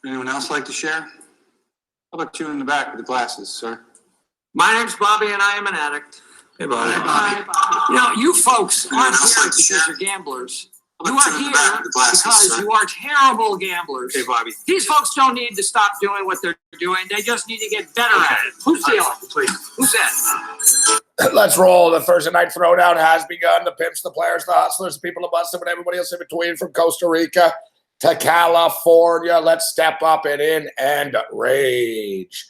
Anyone else like to share? How about you in the back with the glasses, sir? My name's Bobby, and I am an addict. Hey, Bobby. Hi, Bobby. You know, you folks aren't here because you're gamblers. You are here because you are terrible gamblers. Hey, Bobby. These folks don't need to stop doing what they're doing. They just need to get better at it. Who's dealing? Please. Who's that? Let's roll. The Thursday night throwdown has begun. The pimps, the players, the hustlers, the people of Boston, and everybody else in between from Costa Rica to California. Let's step up and in and rage.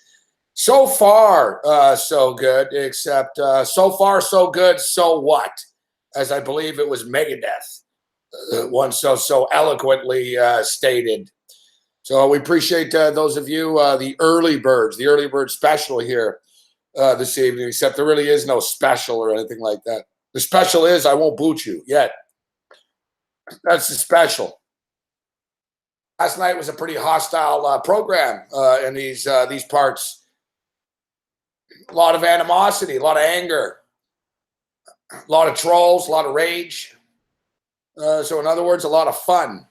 So far, so good, except so far, so good, so what? As I believe it was Megadeth once so eloquently stated. So we appreciate those of you, the early bird special here this evening, except there really is no special or anything like that. The special is I won't boot you yet. That's the special. Last night was a pretty hostile program in these parts. A lot of animosity, a lot of anger, a lot of trolls, a lot of rage. So in other words, a lot of fun.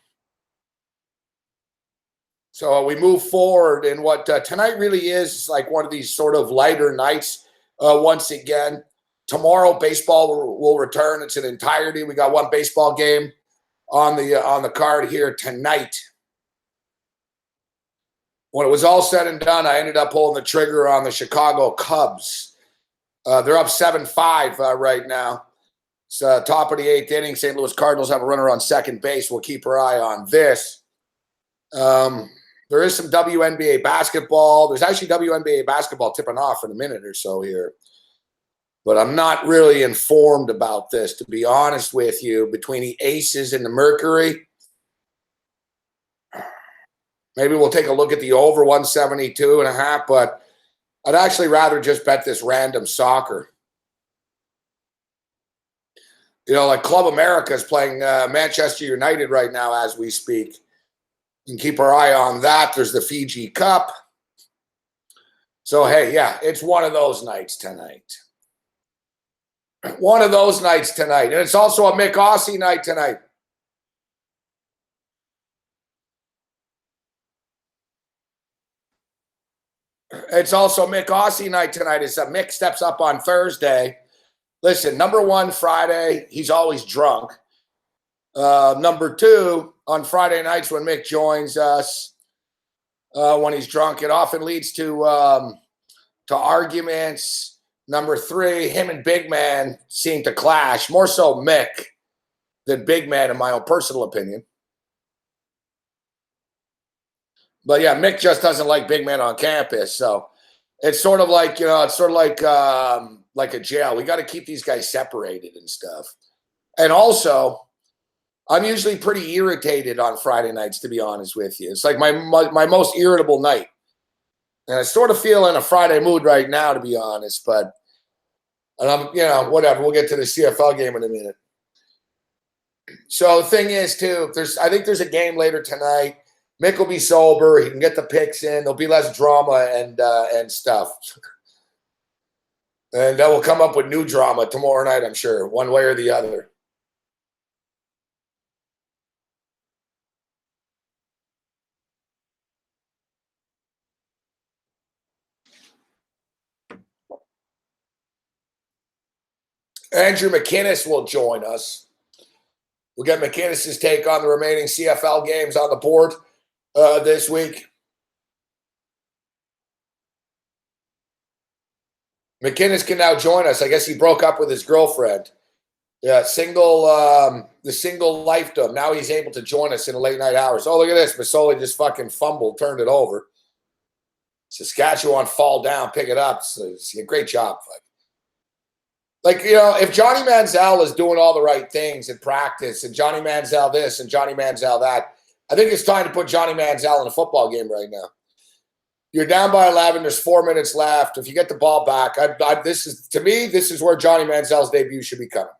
So we move forward in what tonight really is like one of these sort of lighter nights once again. Tomorrow, baseball will return. It's an entirety. We got one baseball game on the card here tonight. When it was all said and done, I ended up pulling the trigger on the Chicago Cubs. They're up 7-5 right now. It's top of the eighth inning. St. Louis Cardinals have a runner on second base. We'll keep our eye on this. There is some WNBA basketball. There's actually WNBA basketball tipping off in a minute or so here. But I'm not really informed about this, to be honest with you, between the Aces and the Mercury. Maybe we'll take a look at the over 172.5, but I'd actually rather just bet this random soccer. You know, like Club America is playing Manchester United right now as we speak. You can keep our eye on that. There's the Fiji Cup. So, hey, yeah, it's one of those nights tonight. One of those nights tonight. And it's also a Mick Aussie night tonight. It's also Mick Aussie night tonight. It's Mick steps up on Thursday. Listen, number one, Friday, he's always drunk. Number two, on Friday nights when Mick joins us, when he's drunk, it often leads to arguments. Number three, him and Big Man seem to clash, more so Mick than Big Man, in my own personal opinion. But yeah, Mick just doesn't like Big Man on campus. So it's sort of like, you know, it's sort of like a jail. We got to keep these guys separated and stuff. And also, I'm usually pretty irritated on Friday nights, to be honest with you. It's like my most irritable night. And I sort of feel in a Friday mood right now, to be honest. But, whatever. We'll get to the CFL game in a minute. So the thing is, too, I think there's a game later tonight. Mick will be sober. He can get the picks in. There'll be less drama and stuff. And we'll come up with new drama tomorrow night, I'm sure, one way or the other. Andrew McInnes will join us. We'll get McInnes' take on the remaining CFL games on the board this week. McInnes can now join us. I guess he broke up with his girlfriend. Yeah, the single lifedom. Now he's able to join us in the late night hours. Oh, look at this. Masoli just fucking fumbled, turned it over. Saskatchewan fall down, pick it up. So it's a great job. Like, you know, if Johnny Manziel is doing all the right things in practice and Johnny Manziel this and Johnny Manziel that, I think it's time to put Johnny Manziel in a football game right now. You're down by 11. There's 4 minutes left. If you get the ball back, this is where Johnny Manziel's debut should be coming.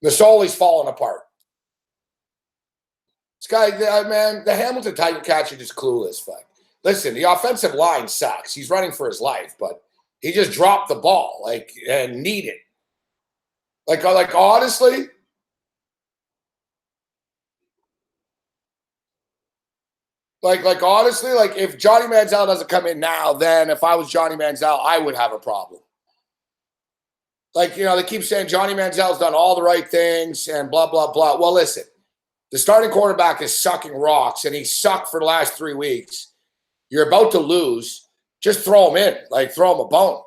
Masoli's falling apart. This guy, man, the Hamilton Tiger catcher is clueless. Fuck. Listen, the offensive line sucks. He's running for his life, but he just dropped the ball, and need it. Like honestly, Like honestly, like if Johnny Manziel doesn't come in now, then if I was Johnny Manziel, I would have a problem. Like, they keep saying Johnny Manziel's done all the right things and blah, blah, blah. Well, listen, the starting quarterback is sucking rocks, and he sucked for the last 3 weeks. You're about to lose. Just throw him in. Like, throw him a bone.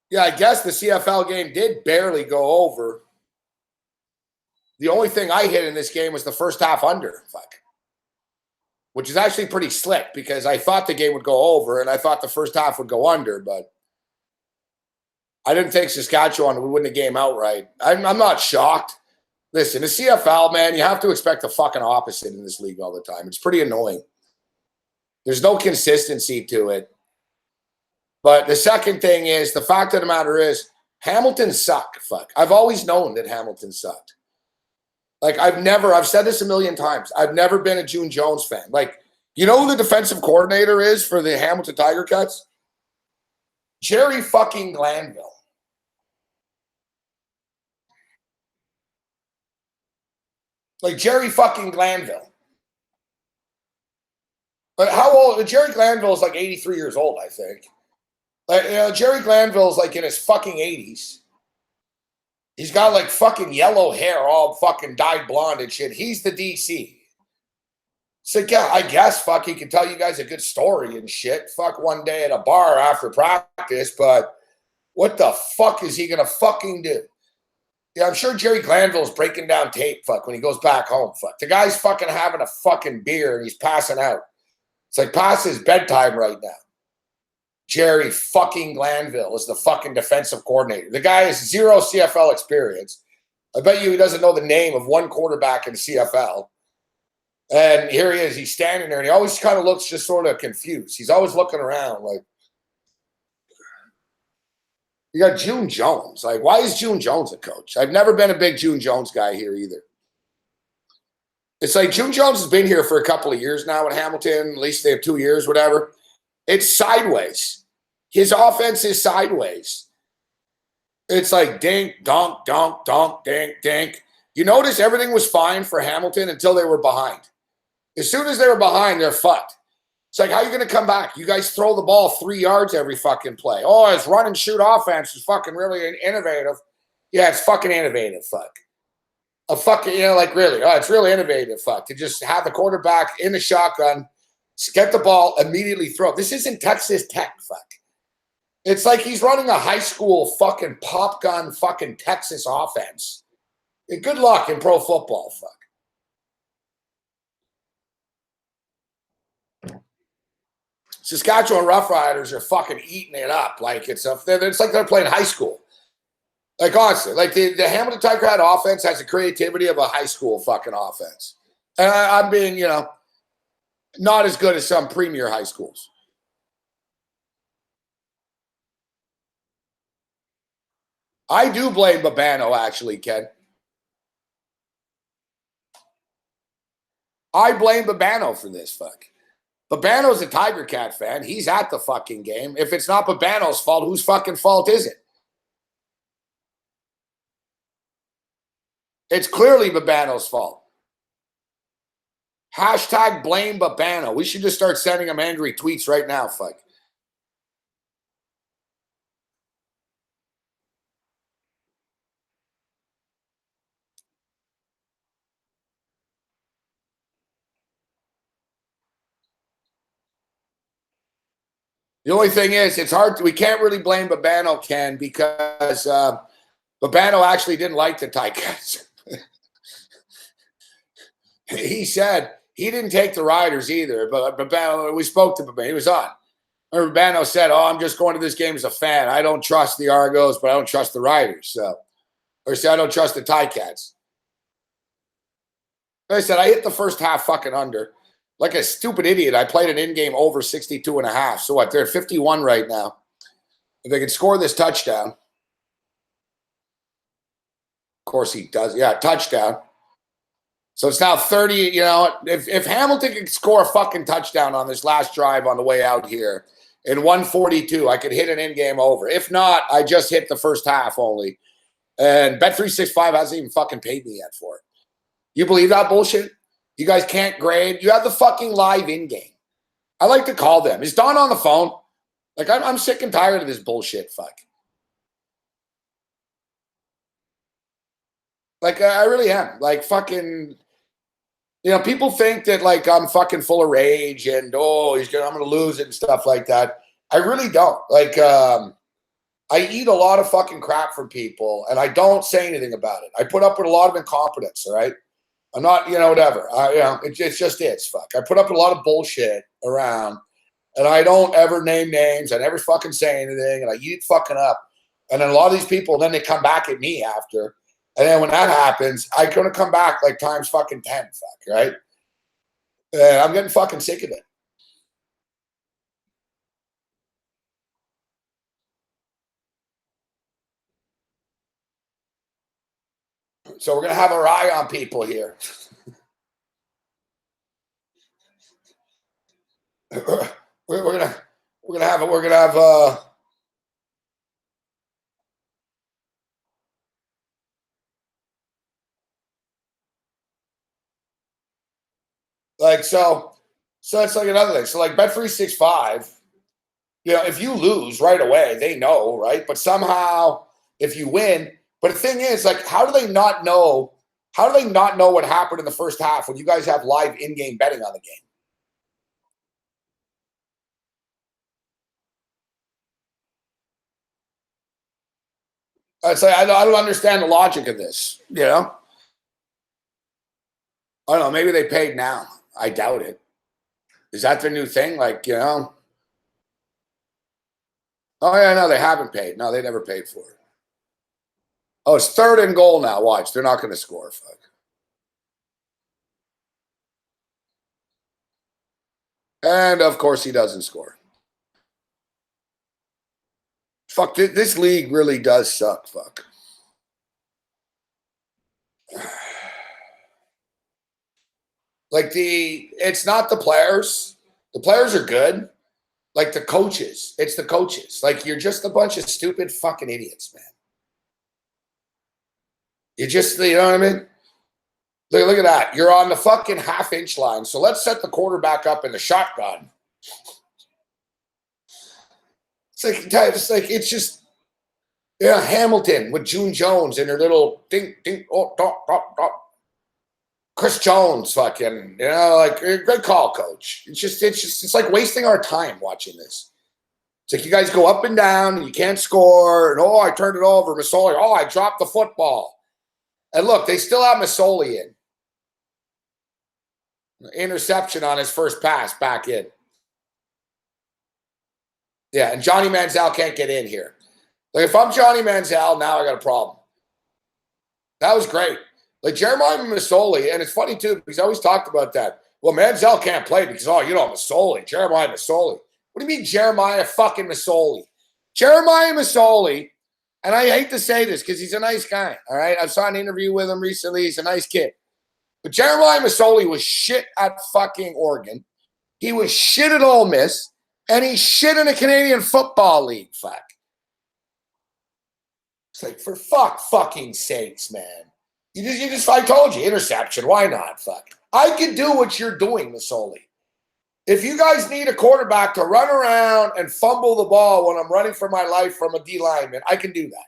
Yeah, I guess the CFL game did barely go over. The only thing I hit in this game was the first half under. Fuck. Which is actually pretty slick because I thought the game would go over and I thought the first half would go under, but I didn't think Saskatchewan would win the game outright. I'm not shocked. Listen, the CFL, man, you have to expect the fucking opposite in this league all the time. It's pretty annoying. There's no consistency to it. But the second thing is, the fact of the matter is, Hamilton sucked. Fuck. I've always known that Hamilton sucked. Like, I've said this a million times. I've never been a June Jones fan. Like, you know who the defensive coordinator is for the Hamilton Tiger Cats? Jerry fucking Glanville. Like, Jerry fucking Glanville. But how old? Jerry Glanville is like 83 years old, I think. Like, Jerry Glanville is like in his fucking 80s. He's got like fucking yellow hair, all fucking dyed blonde and shit. He's the DC. So yeah, I guess fuck he can tell you guys a good story and shit. Fuck one day at a bar after practice, but what the fuck is he gonna fucking do? Yeah, I'm sure Jerry Glanville's breaking down tape, fuck, when he goes back home. Fuck. The guy's fucking having a fucking beer and he's passing out. It's like past his bedtime right now. Jerry fucking Glanville is the fucking defensive coordinator. The guy has zero CFL experience. I bet you he doesn't know the name of one quarterback in the CFL. And here he is. He's standing there, and he always kind of looks just sort of confused. He's always looking around like, you got June Jones. Like, why is June Jones a coach? I've never been a big June Jones guy here either. It's like June Jones has been here for a couple of years now in Hamilton. At least they have 2 years, whatever. It's sideways. His offense is sideways. It's like dink, donk, donk, donk, dink, dink. You notice everything was fine for Hamilton until they were behind. As soon as they were behind, they're fucked. It's like, how are you going to come back? You guys throw the ball 3 yards every fucking play. Oh, it's run and shoot offense is fucking really innovative. Yeah, it's fucking innovative, fuck. A fucking, like really. Oh, it's really innovative, fuck. To just have the quarterback in the shotgun, get the ball, immediately throw. This isn't Texas Tech, fuck. It's like he's running a high school fucking pop gun fucking Texas offense. Good luck in pro football, fuck. Saskatchewan Roughriders are fucking eating it up. Like it's like they're playing high school. Like honestly, like the Hamilton Tiger Cat offense has the creativity of a high school fucking offense. And I'm being, not as good as some premier high schools. I do blame Babano, actually, Ken. I blame Babano for this, fuck. Babano's a Tiger Cat fan. He's at the fucking game. If it's not Babano's fault, whose fucking fault is it? It's clearly Babano's fault. Hashtag blame Babano. We should just start sending him angry tweets right now, fuck. The only thing is, it's hard. We can't really blame Babano, Ken, because Babano actually didn't like the Ticats. He said he didn't take the Riders either, but Babano, we spoke to Babano. He was on. Babano said, "Oh, I'm just going to this game as a fan. I don't trust the Argos, but I don't trust the Riders." So, or he said, "I don't trust the Ticats." I said, I hit the first half fucking under. Like a stupid idiot, I played an in-game over 62.5. So what? They're at 51 right now. If they can score this touchdown. Of course he does. Yeah, touchdown. So it's now 30. If Hamilton can score a fucking touchdown on this last drive on the way out here in 142, I could hit an in-game over. If not, I just hit the first half only. And Bet365 hasn't even fucking paid me yet for it. You believe that bullshit? You guys can't grade. You have the fucking live in-game. I like to call them. Is Don on the phone? Like, I'm sick and tired of this bullshit, fuck. Like, I really am. Like, fucking, you know, people think that, like, I'm fucking full of rage and, oh, I'm going to lose it and stuff like that. I really don't. Like, I eat a lot of fucking crap from people, and I don't say anything about it. I put up with a lot of incompetence, all right? I'm not, you know, whatever. You know, it just is, fuck. I put up with a lot of bullshit around, and I don't ever name names. I never fucking say anything, and I eat fucking up. And then a lot of these people, then they come back at me after. And then when that happens, I'm going to come back like times fucking 10, fuck, right? I'm getting fucking sick of it. So we're going to have our eye on people here. we're gonna have like so it's like another thing. So like Bet365, you know, if you lose right away, they know, right? But somehow if you win, but the thing is, like, how do they not know what happened in the first half when you guys have live in-game betting on the game? I'd say I don't understand the logic of this, you know? I don't know, maybe they paid now. I doubt it. Is that their new thing? Like, you know? Oh, yeah, no, they haven't paid. No, they never paid for it. Oh, it's 3rd and goal now. Watch. They're not going to score. Fuck. And, of course, he doesn't score. Fuck, this league really does suck. Fuck. Like, it's not the players. The players are good. Like, the coaches. It's the coaches. Like, you're just a bunch of stupid fucking idiots, man. You just, you know what I mean? Look at that. You're on the fucking half-inch line. So let's set the quarterback up in the shotgun. It's just, yeah, Hamilton with June Jones and her little ding, ding, oh, dot, dot, dot. Chris Jones, fucking, you know, like, great call, coach. It's like wasting our time watching this. It's like you guys go up and down and you can't score. And, oh, I turned it over. Masoli, oh, I dropped the football. And look, they still have Masoli in. Interception on his first pass back in. Yeah, and Johnny Manziel can't get in here. Like, if I'm Johnny Manziel, now I got a problem. That was great. Like, Jeremiah Masoli, and it's funny, too, because I always talked about that. Well, Manziel can't play because, oh, you know, Masoli, Jeremiah Masoli. What do you mean Jeremiah fucking Masoli? Jeremiah Masoli, and I hate to say this because he's a nice guy, all right? I saw an interview with him recently. He's a nice kid. But Jeremiah Masoli was shit at fucking Oregon. He was shit at Ole Miss. And he's shit in the Canadian Football League, fuck. It's like, for fucking sakes, man. I told you, interception. Why not, fuck? I can do what you're doing, Masoli. If you guys need a quarterback to run around and fumble the ball when I'm running for my life from a D lineman, I can do that.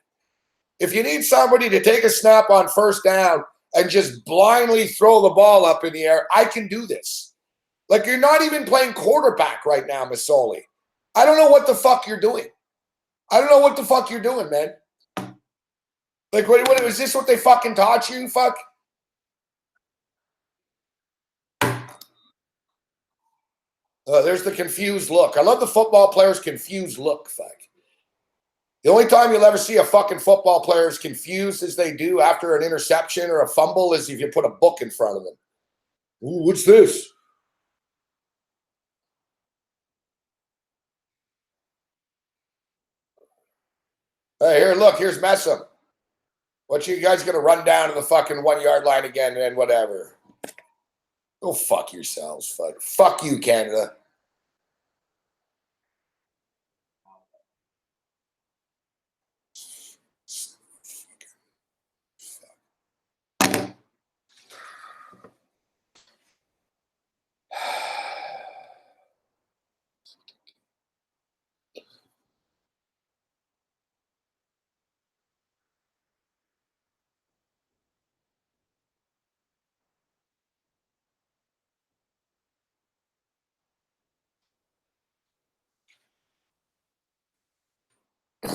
If you need somebody to take a snap on first down and just blindly throw the ball up in the air, I can do this. Like, you're not even playing quarterback right now, Masoli. I don't know what the fuck you're doing. I don't know what the fuck you're doing, man. Like, what is this what they fucking taught you? Fuck. There's the confused look. I love the football players' confused look, fuck. The only time you'll ever see a fucking football player as confused as they do after an interception or a fumble is if you put a book in front of them. Ooh, what's this? Hey, here, look, here's Messam. What, you guys gonna run down to the fucking 1 yard line again and whatever? Go fuck yourselves. Fuck you, Canada.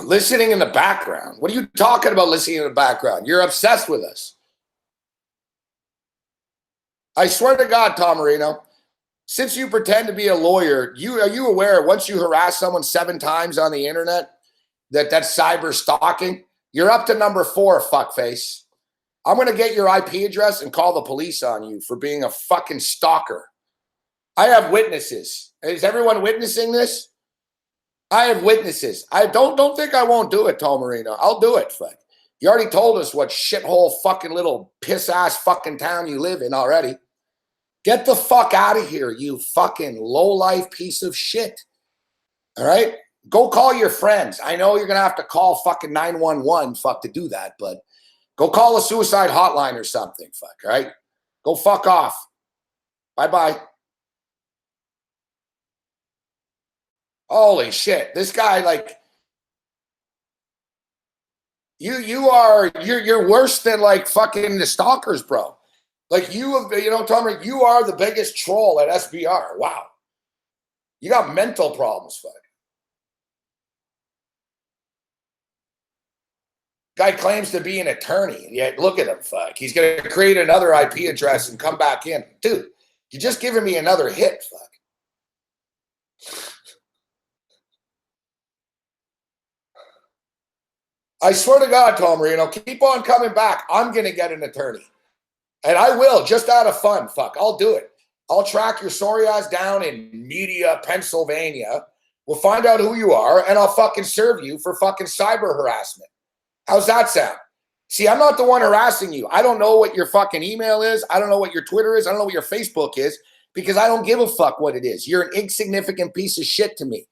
Listening in the background. What are you talking about listening in the background? You're obsessed with us. I swear to God, Tom Marino, since you pretend to be a lawyer, are you aware once you harass someone 7 times on the internet, that's cyber stalking? You're up to number 4, fuckface. I'm going to get your IP address and call the police on you for being a fucking stalker. I have witnesses. Is everyone witnessing this? I have witnesses. I don't think I won't do it, Tom Marino. I'll do it, fuck. You already told us what shithole fucking little piss-ass fucking town you live in already. Get the fuck out of here, you fucking low-life piece of shit. All right? Go call your friends. I know you're going to have to call fucking 911, fuck, to do that, but go call a suicide hotline or something, fuck, all right? Go fuck off. Bye-bye. Holy shit. This guy, like, you're worse than, like, fucking the stalkers, bro. Like, Tom, you are the biggest troll at SBR. Wow. You got mental problems, fuck. Guy claims to be an attorney, yet look at him, fuck. He's going to create another IP address and come back in. Dude, you're just giving me another hit, fuck. I swear to God, Tom Marino, keep on coming back. I'm going to get an attorney. And I will, just out of fun, fuck. I'll do it. I'll track your sorry ass down in Media, Pennsylvania. We'll find out who you are, and I'll fucking serve you for fucking cyber harassment. How's that sound? See, I'm not the one harassing you. I don't know what your fucking email is. I don't know what your Twitter is. I don't know what your Facebook is, because I don't give a fuck what it is. You're an insignificant piece of shit to me.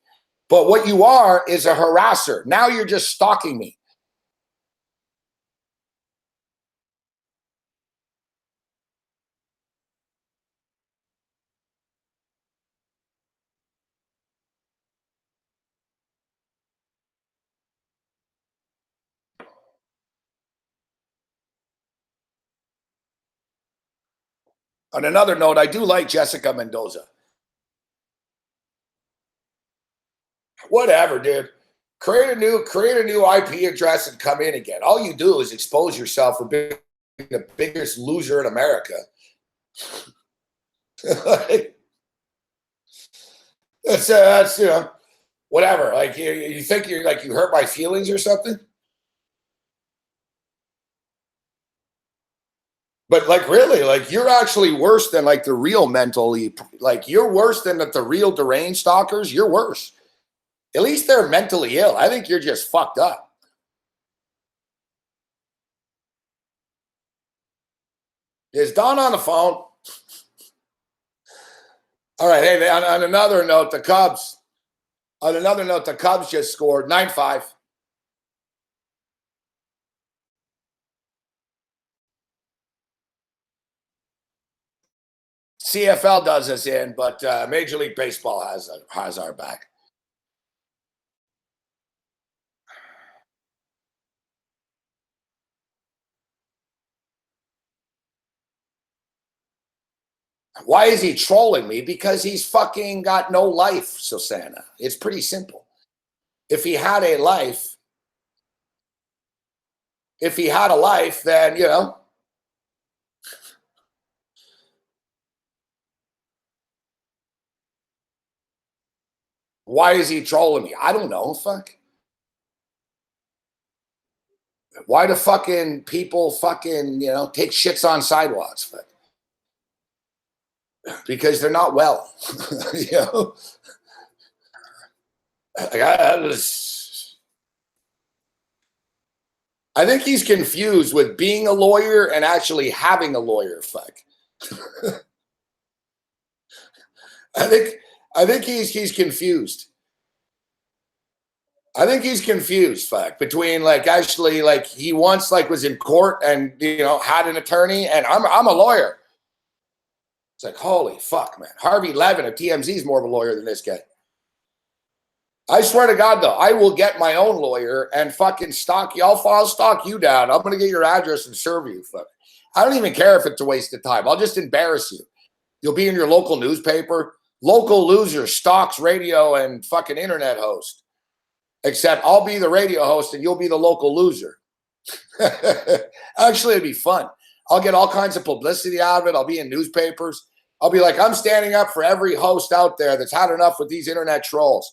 But what you are is a harasser. Now you're just stalking me. On another note, I do like Jessica Mendoza. Whatever, dude. Create a new IP address and come in again. All you do is expose yourself for being the biggest loser in America. That's whatever. Like you think you're like you hurt my feelings or something? But like really, like you're actually worse than like the real mentally, like you're worse than the real deranged stalkers. You're worse. At least they're mentally ill. I think you're just fucked up. Is Don on the phone? All right. Hey, on another note, the Cubs. On another note, the Cubs just scored 9-5. CFL does us in, but Major League Baseball has our back. Why is he trolling me? Because he's fucking got no life, Susanna. It's pretty simple. If he had a life, then, why is he trolling me? I don't know, fuck. Why do fucking people fucking, take shits on sidewalks, fuck? Because they're not well, I think he's confused with being a lawyer and actually having a lawyer, fuck. I think he's confused. I think he's confused, fuck, between like actually like he once like was in court and had an attorney and I'm a lawyer. It's like, holy fuck, man. Harvey Levin of TMZ is more of a lawyer than this guy. I swear to God, though, I will get my own lawyer and fucking stalk you. I'll stalk you down. I'm going to get your address and serve you. Fuck. I don't even care if it's a waste of time. I'll just embarrass you. You'll be in your local newspaper. Local loser stalks radio and fucking internet host. except I'll be the radio host and you'll be the local loser. Actually, it'd be fun. I'll get all kinds of publicity out of it. I'll be in newspapers. I'll be like, I'm standing up for every host out there that's had enough with these internet trolls.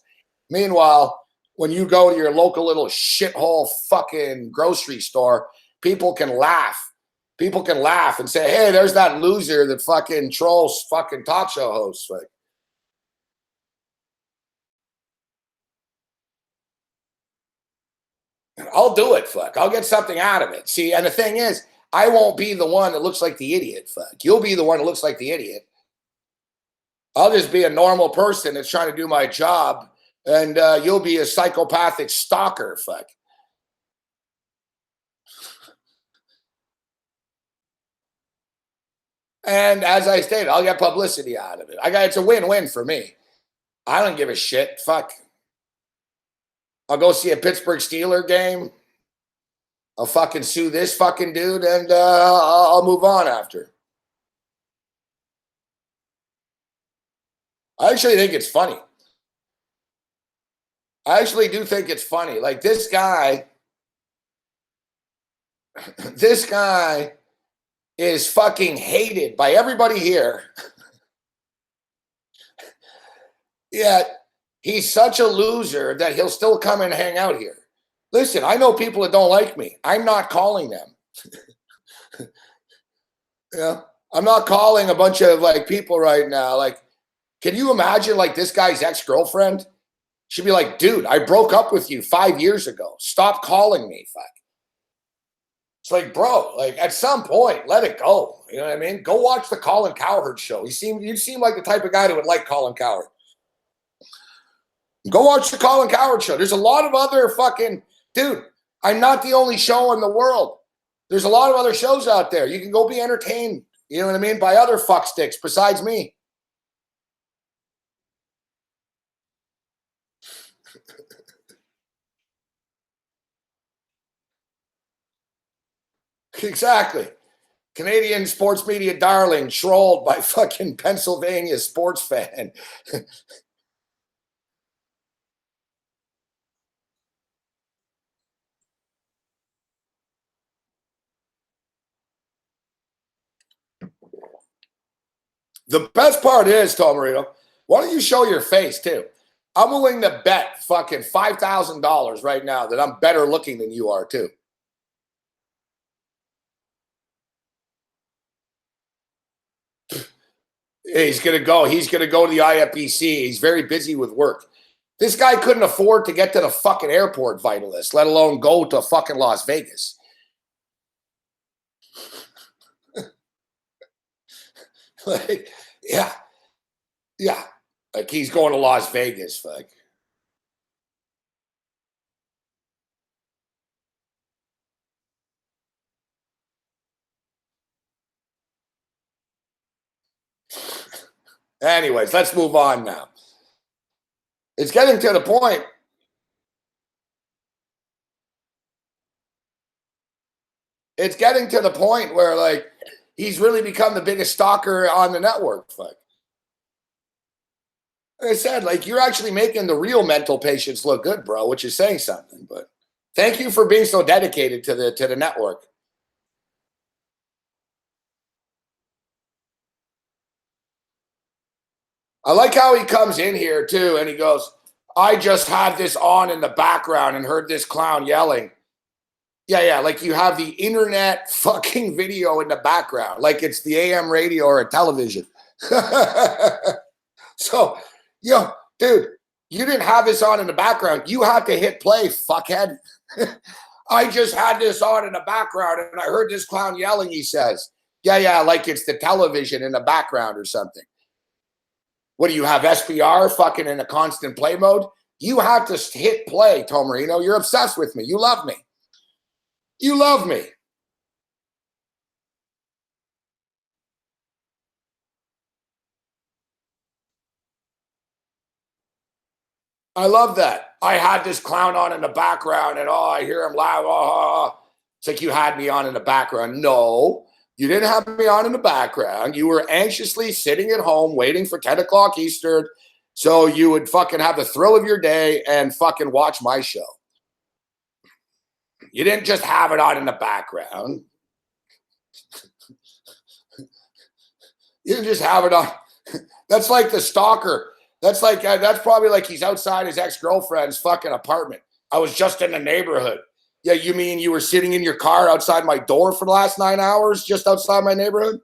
Meanwhile, when you go to your local little shithole fucking grocery store, people can laugh. People can laugh and say, hey, there's that loser that fucking trolls fucking talk show hosts. Like, I'll do it, fuck. I'll get something out of it. See, and the thing is, I won't be the one that looks like the idiot, fuck. You'll be the one that looks like the idiot. I'll just be a normal person that's trying to do my job, and you'll be a psychopathic stalker, fuck. And as I stated, I'll get publicity out of it. It's a win-win for me. I don't give a shit, fuck. I'll go see a Pittsburgh Steelers game. I'll fucking sue this fucking dude, and I'll move on after. I actually think it's funny. I actually do think it's funny. Like this guy is fucking hated by everybody here. Yet he's such a loser that he'll still come and hang out here. Listen, I know people that don't like me. I'm not calling them. Yeah, I'm not calling a bunch of like people right now. Like, can you imagine like this guy's ex-girlfriend? She'd be like, dude, I broke up with you 5 years ago. Stop calling me. Fuck. It's like, bro, like at some point, let it go. You know what I mean? Go watch the Colin Cowherd show. You seem like the type of guy that would like Colin Cowherd. Go watch the Colin Cowherd show. There's a lot of other fucking, dude, I'm not the only show in the world. There's a lot of other shows out there. You can go be entertained, you know what I mean, by other fucksticks besides me. Exactly. Canadian sports media darling trolled by fucking Pennsylvania sports fan. The best part is, Tom Marino, why don't you show your face too? I'm willing to bet fucking $5,000 right now that I'm better looking than you are too. He's gonna go to the IFBC. He's very busy with work. This guy couldn't afford to get to the fucking airport, Vitalist, let alone go to fucking Las Vegas. Like, yeah. Like he's going to Las Vegas, fuck. Anyways, let's move on now. It's getting to the point. It's getting to the point where, like, he's really become the biggest stalker on the network. Like I said, like, you're actually making the real mental patients look good, bro, which is saying something. But thank you for being so dedicated to the network. I like how he comes in here too, and he goes, I just had this on in the background and heard this clown yelling. Yeah, like you have the internet fucking video in the background, like it's the AM radio or a television. So, dude, you didn't have this on in the background. You had to hit play, fuckhead. I just had this on in the background and I heard this clown yelling, he says. Yeah, like it's the television in the background or something. What do you have, SPR fucking in a constant play mode? You have to hit play, Tom Marino. You're obsessed with me. You love me. You love me. I love that. I had this clown on in the background and I hear him laugh. It's like you had me on in the background. No, you didn't have me on in the background. You were anxiously sitting at home waiting for 10 o'clock Eastern So you would fucking have the thrill of your day and fucking watch my show. You didn't just have it on in the background. You didn't just have it on. That's like the stalker. That's like that's probably like he's outside his ex-girlfriend's fucking apartment. I was just in the neighborhood. Yeah, you mean you were sitting in your car outside my door for the last 9 hours, just outside my neighborhood?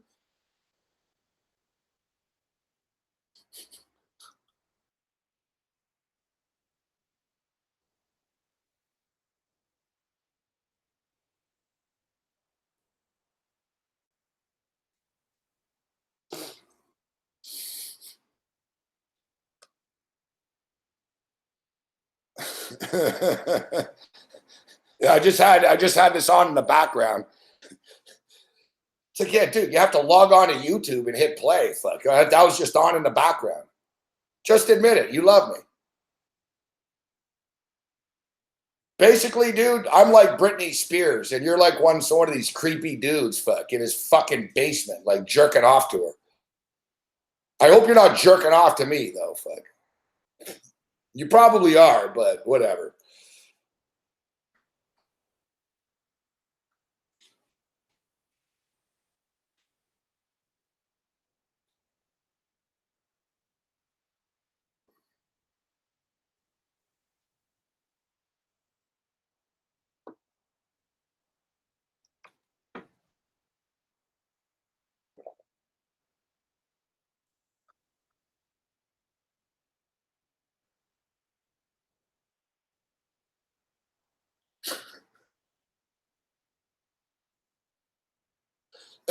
Yeah, I just had this on in the background. It's like, yeah, dude, you have to log on to YouTube and hit play. Fuck, that was just on in the background. Just admit it. You love me. Basically, dude, I'm like Britney Spears, and you're like one of these creepy dudes, fuck, in his fucking basement, like jerking off to her. I hope you're not jerking off to me, though, fuck. You probably are, but whatever.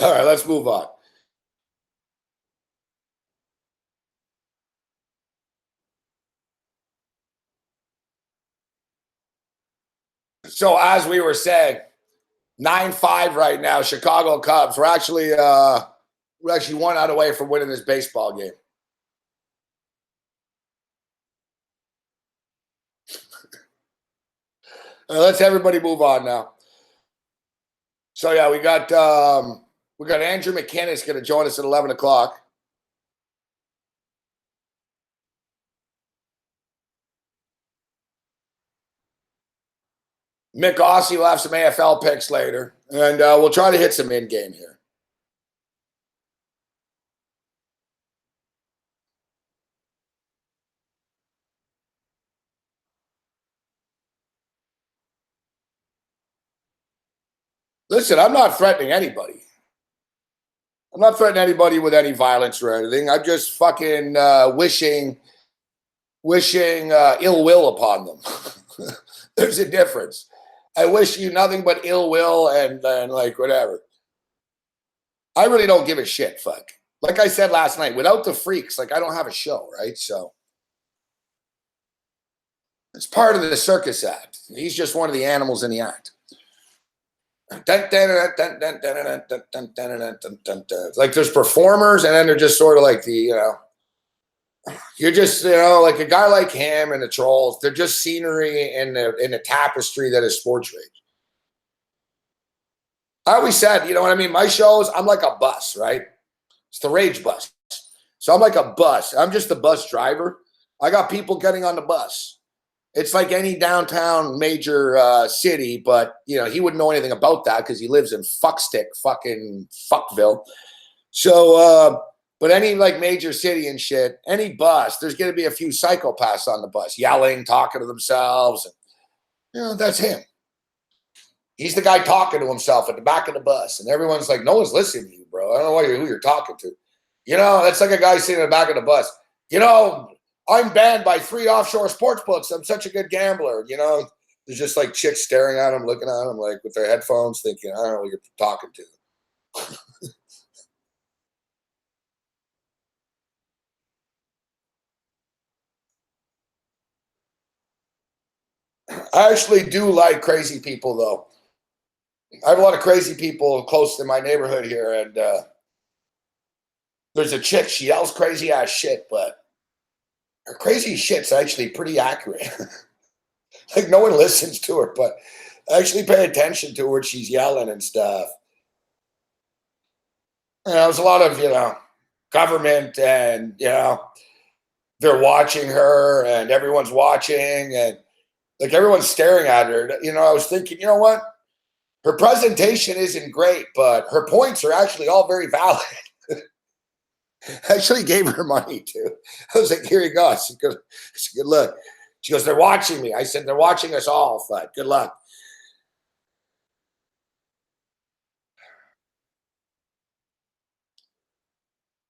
All right, let's move on. So as we were saying, 9-5 right now, Chicago Cubs. We're actually 1 out away from winning this baseball game. Let's everybody move on now. So yeah, we got Andrew McKinnis going to join us at 11 o'clock. Mick Aussie will have some AFL picks later, and we'll try to hit some in-game here. Listen, I'm not threatening anybody. I'm not threatening anybody with any violence or anything. I'm just fucking wishing ill will upon them. There's a difference. I wish you nothing but ill will and like whatever. I really don't give a shit, fuck. Like I said last night, without the freaks, like I don't have a show, right? So it's part of the circus act. He's just one of the animals in the act. Like there's performers, and then they're just sort of like you're just like a guy like him and the trolls. They're just scenery in the tapestry that is sports rage. I always said, you know what I mean? My shows, I'm like a bus, right? It's the rage bus. So I'm like a bus. I'm just the bus driver. I got people getting on the bus. It's like any downtown major city, but he wouldn't know anything about that because he lives in fucking Fuckville. So, but any like major city and shit, any bus, there's going to be a few psychopaths on the bus, yelling, talking to themselves. And, that's him. He's the guy talking to himself at the back of the bus, and everyone's like, "No one's listening to you, bro. I don't know who you're talking to." That's like a guy sitting in the back of the bus. I'm banned by 3 offshore sports books. I'm such a good gambler. There's just like chicks staring at him, looking at him like with their headphones, thinking, I don't know what you're talking to. I actually do like crazy people, though. I have a lot of crazy people close to my neighborhood here, and there's a chick. She yells crazy ass shit, but her crazy shit's actually pretty accurate. Like no one listens to her, but I actually pay attention to her. She's yelling and stuff. There's a lot of government and they're watching her and everyone's watching and like everyone's staring at her. You know, I was thinking, you know what? Her presentation isn't great, but her points are actually all very valid. I actually gave her money too. I was like, here you go. She goes, good luck. She goes, they're watching me. I said, they're watching us all, but good luck.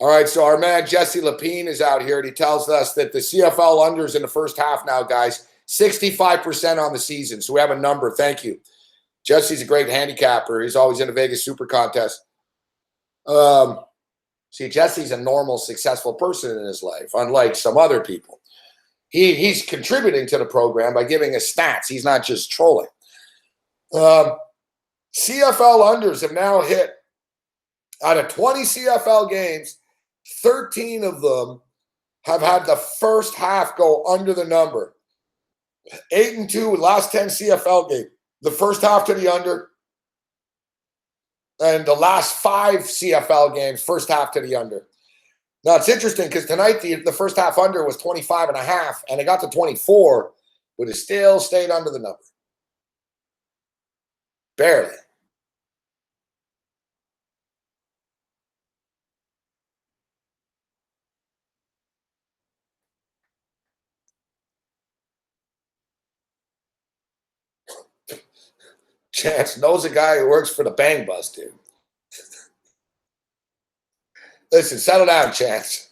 All right, so our man Jesse Lapine is out here, and he tells us that the CFL unders in the first half now, guys, 65% on the season. So we have a number. Thank you. Jesse's a great handicapper. He's always in a Vegas Super Contest. See, Jesse's a normal, successful person in his life, unlike some other people. He's contributing to the program by giving us stats. He's not just trolling. CFL unders have now hit, out of 20 CFL games, 13 of them have had the first half go under the number. 8-2 last 10 CFL games. The first half to the under. And the last 5 CFL games, first half to the under. Now, it's interesting because tonight the first half under was 25.5, and it got to 24, but it still stayed under the number. Barely. Chance knows a guy who works for the Bang Bus, dude. Listen, settle down, Chance.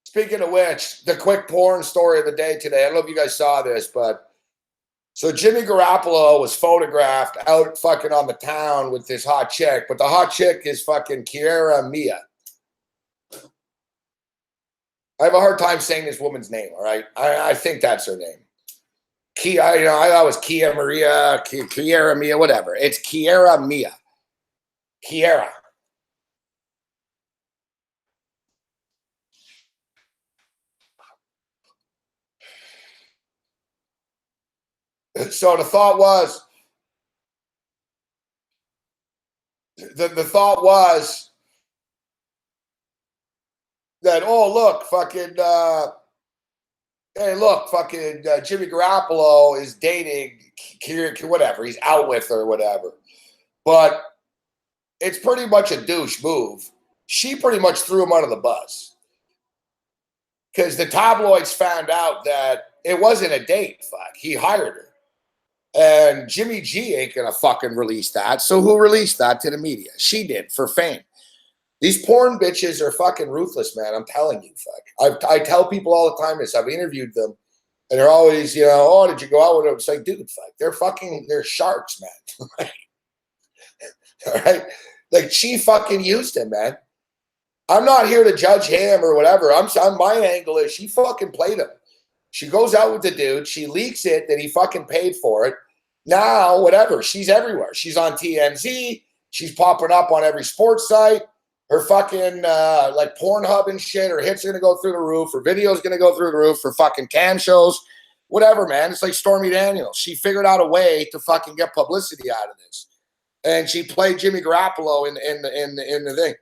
Speaking of which, the quick porn story of the day today. I don't know if you guys saw this, but so Jimmy Garoppolo was photographed out fucking on the town with this hot chick, but the hot chick is fucking Kiera Mia. I have a hard time saying this woman's name, all right? I think that's her name. I thought it was Kia Maria, Kiera Mia, whatever. It's Kiera Mia. Kiera. So the thought was, that oh look, fucking Jimmy Garoppolo is dating whatever, he's out with her, whatever. But it's pretty much a douche move. She pretty much threw him under the bus because the tabloids found out that it wasn't a date. Fuck, he hired her. And Jimmy G ain't gonna fucking release that. So who released that to the media? She did, for fame. These porn bitches are fucking ruthless, man. I'm telling you, fuck. I tell people all the time this. I've interviewed them, and they're always, oh, did you go out with them? It's like, dude, fuck. They're sharks, man. All right? Like, she fucking used him, man. I'm not here to judge him or whatever. My angle is she fucking played him. She goes out with the dude. She leaks it that he fucking paid for it. Now, whatever. She's everywhere. She's on TMZ. She's popping up on every sports site. Her fucking, like Pornhub and shit. Her hits are going to go through the roof. Her video's going to go through the roof. For fucking cam shows. Whatever, man. It's like Stormy Daniels. She figured out a way to fucking get publicity out of this. And she played Jimmy Garoppolo in the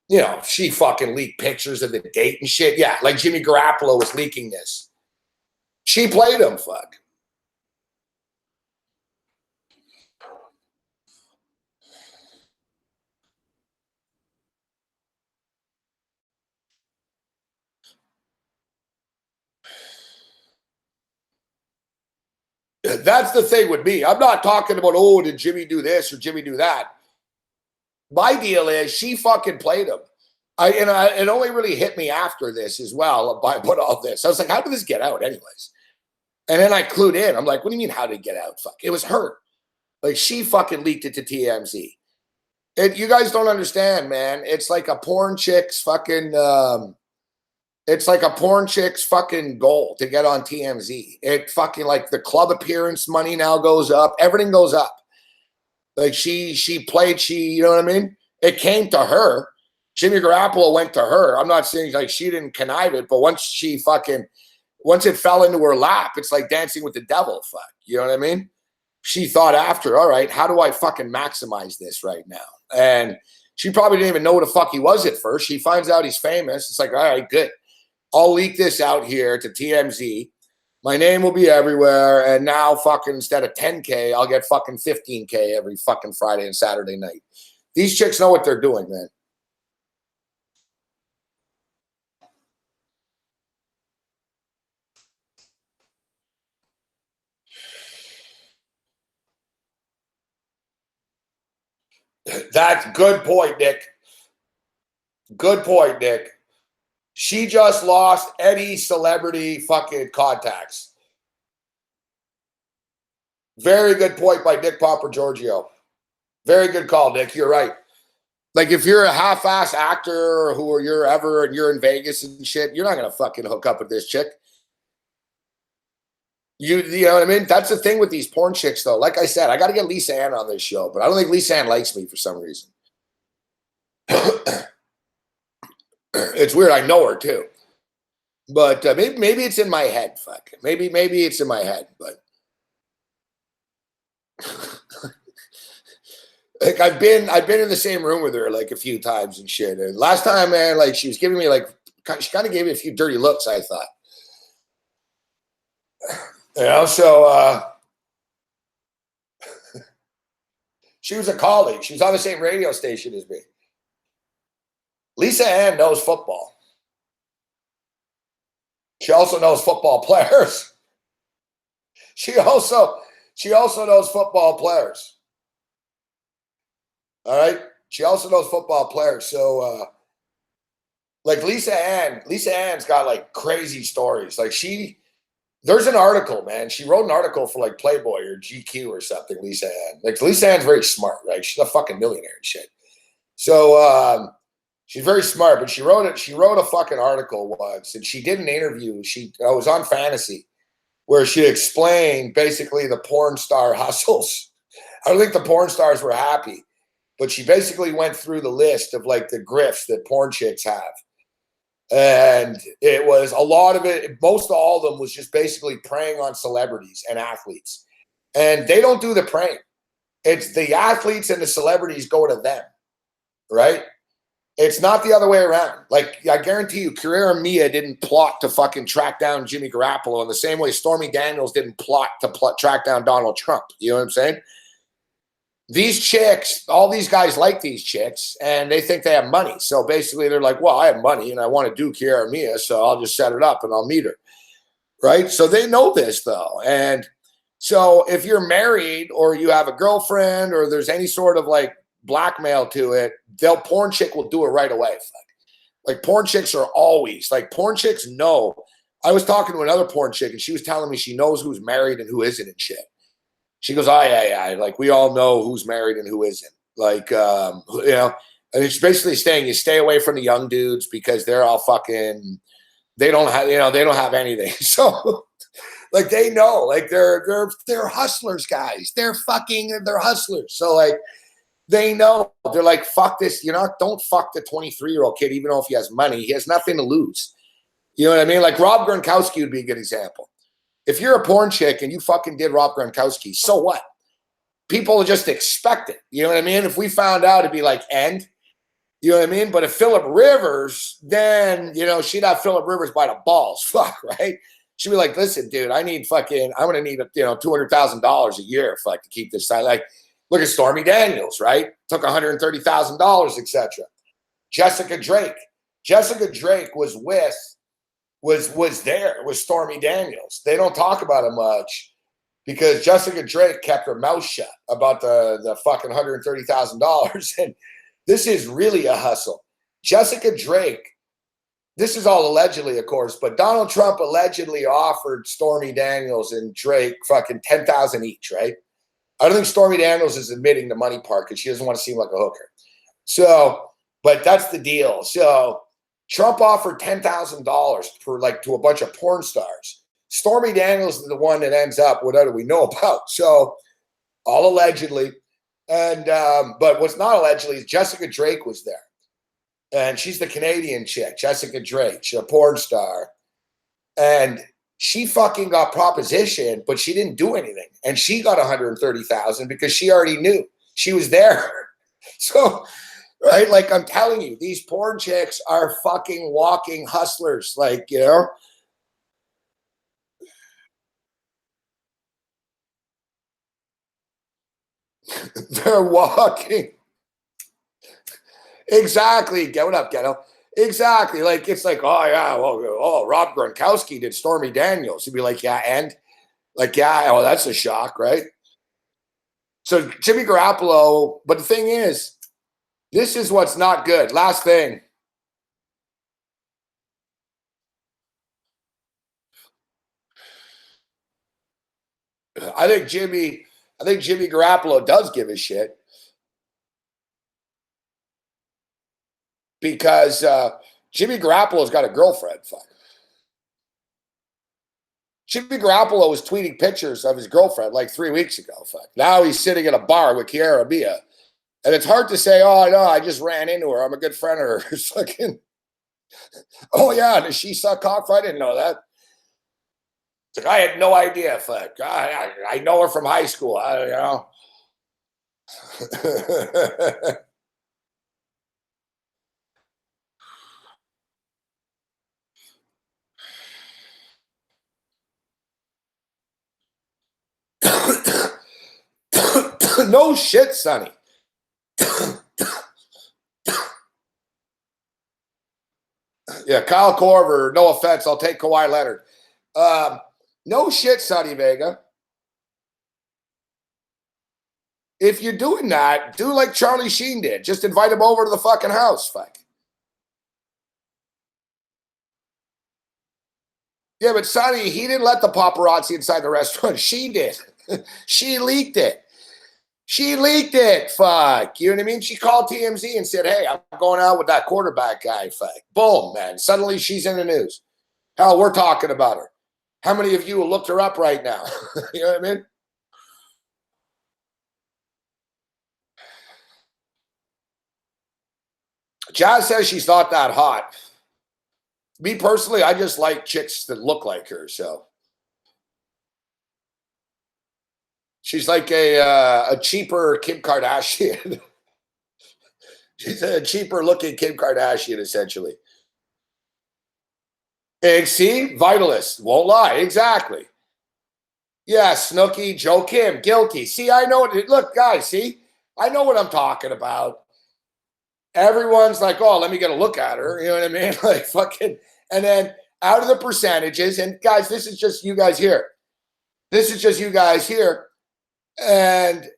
thing. She fucking leaked pictures of the date and shit. Yeah, like Jimmy Garoppolo was leaking this. She played him, fuck. That's the thing with me. I'm not talking about, oh, did Jimmy do this or Jimmy do that? My deal is she fucking played him. It only really hit me after this as well, by all this. I was like, how did this get out anyways? And then I clued in. I'm like, what do you mean, how did it get out? Fuck, it was her. Like, she fucking leaked it to TMZ. You guys don't understand, man. It's like a porn chick's fucking, it's like a porn chick's fucking goal to get on TMZ. It fucking, like, the club appearance money now goes up. Everything goes up. Like, she played, you know what I mean? It came to her. Jimmy Garoppolo went to her. I'm not saying like she didn't connive it, but once it fell into her lap, it's like dancing with the devil. Fuck. You know what I mean? she thought after, all right, how do I fucking maximize this right now? And she probably didn't even know who the fuck he was at first. She finds out he's famous. It's like, all right, good. I'll leak this out here to TMZ. My name will be everywhere. And now fucking instead of 10K, I'll get fucking 15K every fucking Friday and Saturday night. These chicks know what they're doing, man. That's good point, Nick. Good point, Nick. She just lost any celebrity fucking contacts. Very good point by Nick Popper Giorgio. Very good call, Nick. You're right. Like if you're a half-ass actor who you're in Vegas and shit, you're not gonna fucking hook up with this chick. You know what I mean? That's the thing with these porn chicks, though. Like I said, I got to get Lisa Ann on this show, but I don't think Lisa Ann likes me for some reason. It's weird. I know her too, but maybe it's in my head. Fuck. Maybe it's in my head, but like I've been in the same room with her like a few times and shit. And last time, man, like she was giving me she kind of gave me a few dirty looks. I thought. You know, so she was a colleague. She was on the same radio station as me. Lisa Ann knows football. She also knows football players. She also knows football players. All right? She also knows football players. So like Lisa Ann's got like crazy stories. Like there's an article, man. She wrote an article for like Playboy or GQ or something, Lisa Ann. Like Lisa Ann's very smart, right? She's a fucking millionaire and shit. So she's very smart, but she wrote a fucking article once, and she did an interview. It was on Fantasy, where she explained basically the porn star hustles. I don't think the porn stars were happy, but she basically went through the list of like the grifts that porn chicks have. And it was a lot of it, most of all of them was just basically preying on celebrities and athletes. And they don't do the preying. It's the athletes and the celebrities go to them, right? It's not the other way around. Like, I guarantee you, Carrera Mia didn't plot to fucking track down Jimmy Garoppolo in the same way Stormy Daniels didn't plot to track down Donald Trump. You know what I'm saying? These chicks, all these guys like these chicks, and they think they have money. So basically, they're like, well, I have money, and I want to do Carrera Mia, so I'll just set it up, and I'll meet her. Right? So they know this, though. And so if you're married or you have a girlfriend or there's any sort of, like, blackmail to it, porn chick will do it right away. Like porn chicks are always like porn chicks know. I was talking to another porn chick and she was telling me she knows who's married and who isn't and shit. She goes, yeah. Like we all know who's married and who isn't. Like and it's basically saying you stay away from the young dudes because they're all fucking they don't have anything. So like they know, like they're hustlers, guys. They're hustlers. So like they know. They're like, fuck this. Don't fuck the 23-year-old kid, even though if he has money. He has nothing to lose. You know what I mean? Like Rob Gronkowski would be a good example. If you're a porn chick and you fucking did Rob Gronkowski, so what? People just expect it. You know what I mean? If we found out, it'd be like, end. You know what I mean? But if Phillip Rivers, then, she'd have Phillip Rivers by the balls. Fuck, right? She'd be like, listen, dude, I'm going to need, $200,000 a year to keep this side. Like, look at Stormy Daniels, right? Took $130,000, etc. Jessica Drake. Jessica Drake was there with Stormy Daniels. They don't talk about it much because Jessica Drake kept her mouth shut about the fucking $130,000. And this is really a hustle. Jessica Drake, this is all allegedly, of course, but Donald Trump allegedly offered Stormy Daniels and Drake fucking $10,000 each, right? I don't think Stormy Daniels is admitting the money part because she doesn't want to seem like a hooker. So, but that's the deal. So Trump offered $10,000 to a bunch of porn stars. Stormy Daniels is the one that ends up, whatever we know about. So all allegedly. And, but what's not allegedly is Jessica Drake was there. And she's the Canadian chick, Jessica Drake. She's a porn star. And she fucking got propositioned, but she didn't do anything. And she got 130,000 because she already knew. She was there. So, right, like I'm telling you, these porn chicks are fucking walking hustlers. Like, you know, they're walking. Exactly. Get what up, ghetto. Exactly. Like, it's like, oh, yeah, well, oh, Rob Gronkowski did Stormy Daniels. He'd be like, yeah, and? Like, yeah, oh, that's a shock, right? So Jimmy Garoppolo, but the thing is, this is what's not good. Last thing. I think Jimmy Garoppolo does give a shit because Jimmy Garoppolo's got a girlfriend. Fuck. Jimmy Garoppolo was tweeting pictures of his girlfriend like 3 weeks ago. Fuck. Now he's sitting at a bar with Kiara Mia. And it's hard to say, oh, no, I just ran into her. I'm a good friend of hers. Fucking, oh, yeah, does she suck cock? I didn't know that. It's like, I had no idea. Fuck. I know her from high school. You know. No shit, Sonny. Yeah, Kyle Korver, no offense, I'll take Kawhi Leonard. No shit, Sonny Vega. If you're doing that, do like Charlie Sheen did. Just invite him over to the fucking house. Fuck. Yeah, but Sonny, he didn't let the paparazzi inside the restaurant. She did. She leaked it. She leaked it. Fuck. You know what I mean? She called TMZ and said, hey, I'm going out with that quarterback guy. Fuck. Boom, man. Suddenly she's in the news. Hell, we're talking about her. How many of you looked her up right now? You know what I mean? Jazz says she's not that hot. Me personally, I just like chicks that look like her. So she's like a cheaper Kim Kardashian. She's a cheaper looking Kim Kardashian, essentially. See, Vitalist, won't lie, exactly. Yeah, Snooki, Joe Kim, guilty. See, I know it. Look, guys, see, I know what I'm talking about. Everyone's like, oh, let me get a look at her. You know what I mean? Like, fucking, and then out of the percentages, and guys, this is just you guys here. This is just you guys here. And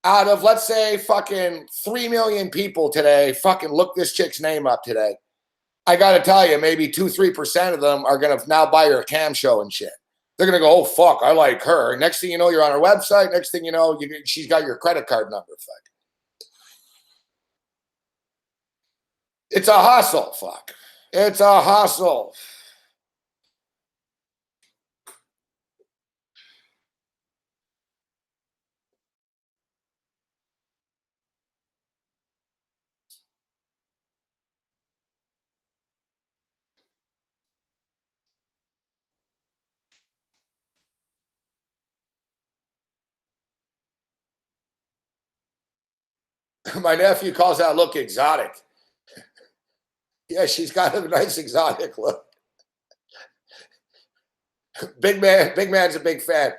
out of, let's say, fucking 3 million people today, fucking look this chick's name up today. I got to tell you, maybe 2-3% of them are going to now buy her a cam show and shit. They're going to go, oh, fuck, I like her. Next thing you know, you're on her website. Next thing you know, she's got your credit card number. Fuck. It's a hustle, fuck. It's a hustle. My nephew calls that look exotic. Yeah, she's got a nice exotic look. Big man's a big fan.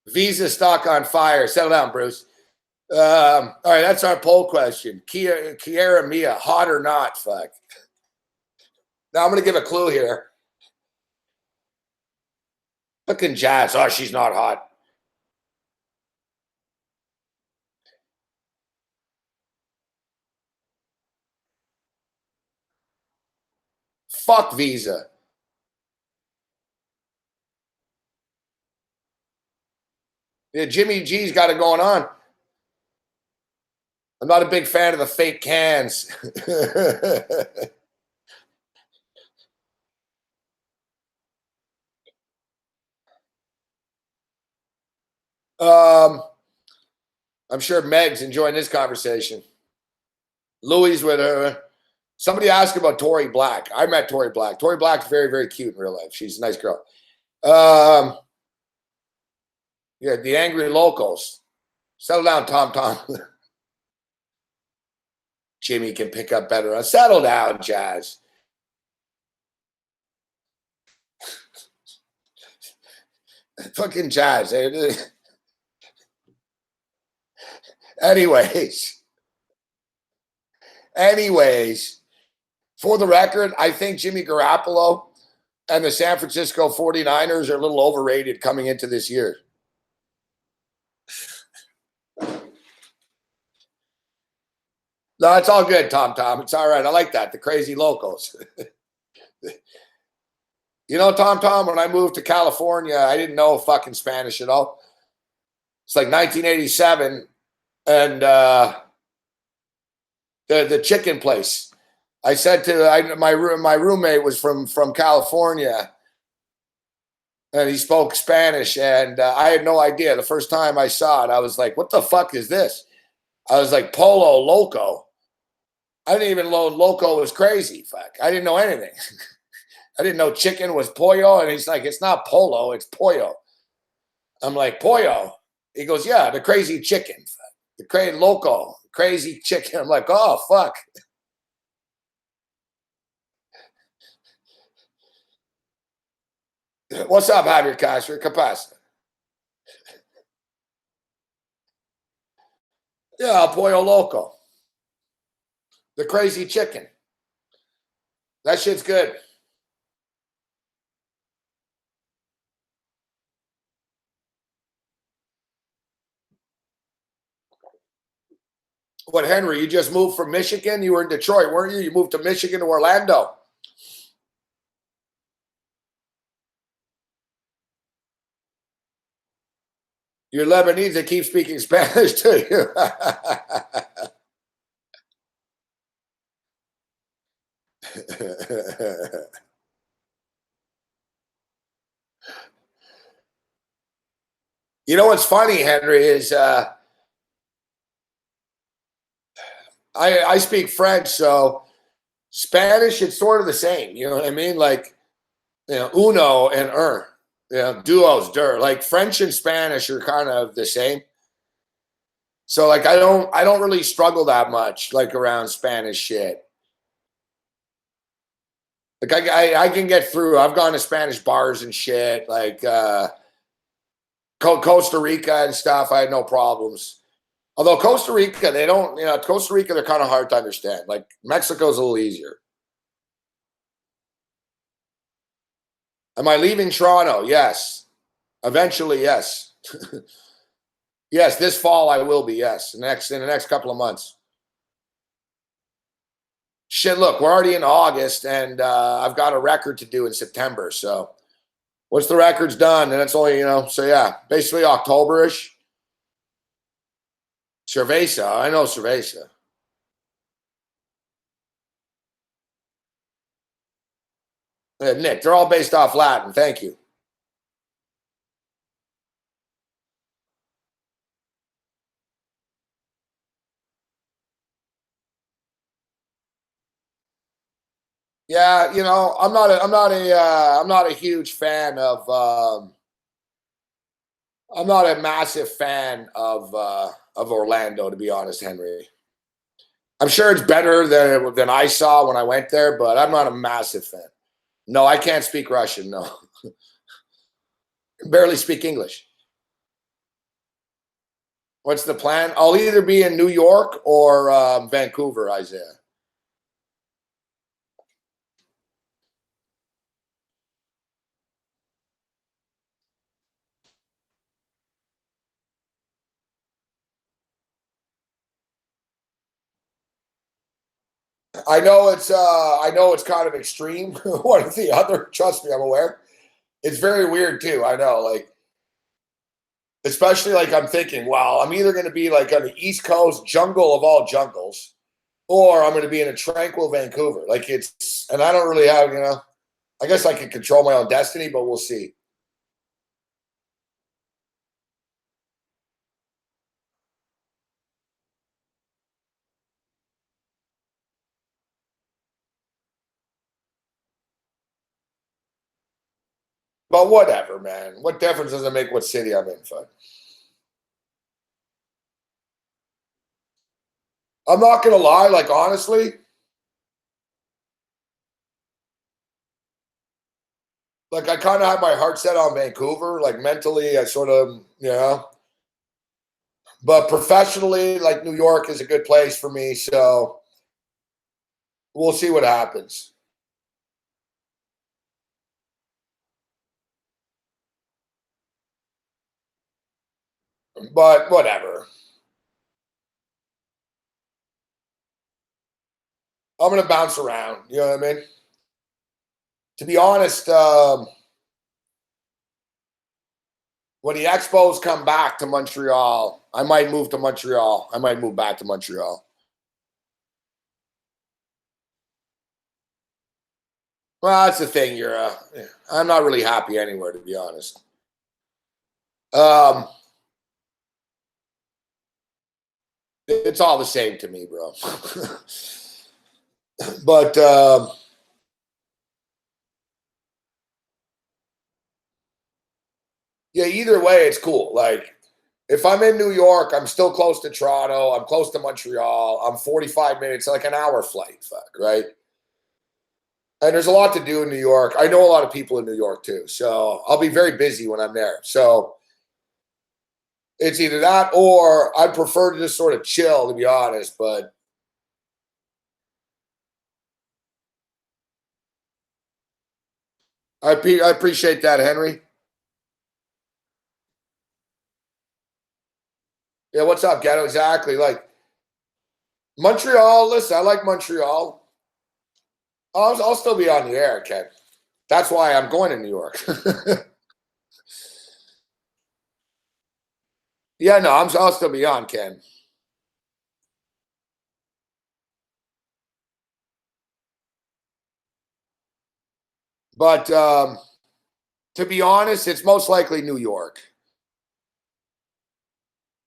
Visa stock on fire. Settle down, Bruce. All right, that's our poll question. Kiara Mia, hot or not? Fuck. Now I'm going to give a clue here. Fucking Jazz. Oh, she's not hot. Fuck Visa. Yeah, Jimmy G's got it going on. I'm not a big fan of the fake cans. I'm sure Meg's enjoying this conversation. Louis with her. Somebody asked about Tori Black. I met Tori Black. Tori Black's very, very cute in real life. She's a nice girl. Yeah, the Angry Locals. Settle down, Tom. Jimmy can pick up better. Settle down, Jazz. Fucking Jazz. Anyways, for the record, I think Jimmy Garoppolo and the San Francisco 49ers are a little overrated coming into this year. No, it's all good, Tom. It's all right. I like that. The crazy locals. You know, Tom, when I moved to California, I didn't know fucking Spanish at all. It's like 1987, and the chicken place. I said to my roommate was from California, and he spoke Spanish, and I had no idea. The first time I saw it, I was like, "What the fuck is this?" I was like, "Polo Loco." I didn't even know Loco was crazy. Fuck, I didn't know anything. I didn't know chicken was pollo, and he's like, "It's not polo, it's pollo." I'm like, "Pollo?" He goes, "Yeah, the crazy chicken, the crazy loco, crazy chicken." I'm like, "Oh fuck." What's up, Javier Castro? Capaz. Yeah, pollo loco. The crazy chicken. That shit's good. What, Henry? You just moved from Michigan? You were in Detroit, weren't you? You moved to Michigan to Orlando. You're Lebanese that keep speaking Spanish to you. You know what's funny, Henry, is I speak French, so Spanish, it's sort of the same. You know what I mean? Like, uno and duos, Like French and Spanish are kind of the same. So like, I don't really struggle that much like around Spanish shit. Like I can get through. I've gone to Spanish bars and shit, like Costa Rica and stuff. I had no problems. Although Costa Rica, they don't, Costa Rica, they're kind of hard to understand. Like Mexico's a little easier. Am I leaving Toronto? Yes. Eventually, yes. Yes, this fall I will be, yes. In the next couple of months. Shit, look, we're already in August, and I've got a record to do in September. So once the record's done, and it's only, so yeah, basically October-ish. Cerveza, I know Cerveza. Nick, they're all based off Latin. Thank you. Yeah, I'm not a huge fan of. I'm not a massive fan of Orlando, to be honest, Henry. I'm sure it's better than I saw when I went there, but I'm not a massive fan. No, I can't speak Russian. No, barely speak English. What's the plan? I'll either be in New York or Vancouver, Isaiah. I know it's kind of extreme, one or the other. Trust me, I'm aware. It's very weird too. I know, like, especially like I'm thinking, wow, I'm either going to be like on the East Coast, jungle of all jungles, or I'm going to be in a tranquil Vancouver. Like and I don't really have, I guess I can control my own destiny, but we'll see. But whatever, man. What difference does it make what city I'm in, fuck? I'm not gonna lie, like honestly, like I kind of have my heart set on Vancouver. Like mentally, I sort of, but professionally, like New York is a good place for me. So we'll see what happens. But whatever. I'm gonna bounce around. You know what I mean? To be honest, when the Expos come back to Montreal, I might move to Montreal. I might move back to Montreal. Well, that's the thing. I'm not really happy anywhere, to be honest. Um, it's all the same to me, bro. But yeah, either way, it's cool. Like, if I'm in New York, I'm still close to Toronto. I'm close to Montreal. I'm 45 minutes, like an hour flight, fuck, right? And there's a lot to do in New York. I know a lot of people in New York too. So I'll be very busy when I'm there. So it's either that or I'd prefer to just sort of chill, to be honest. But I appreciate that, Henry. Yeah, what's up, Ghetto? Exactly. Like Montreal, listen, I like Montreal. I'll still be on the air, Ken. That's why I'm going to New York. Yeah, no, I'll still be on, Ken. But to be honest, it's most likely New York.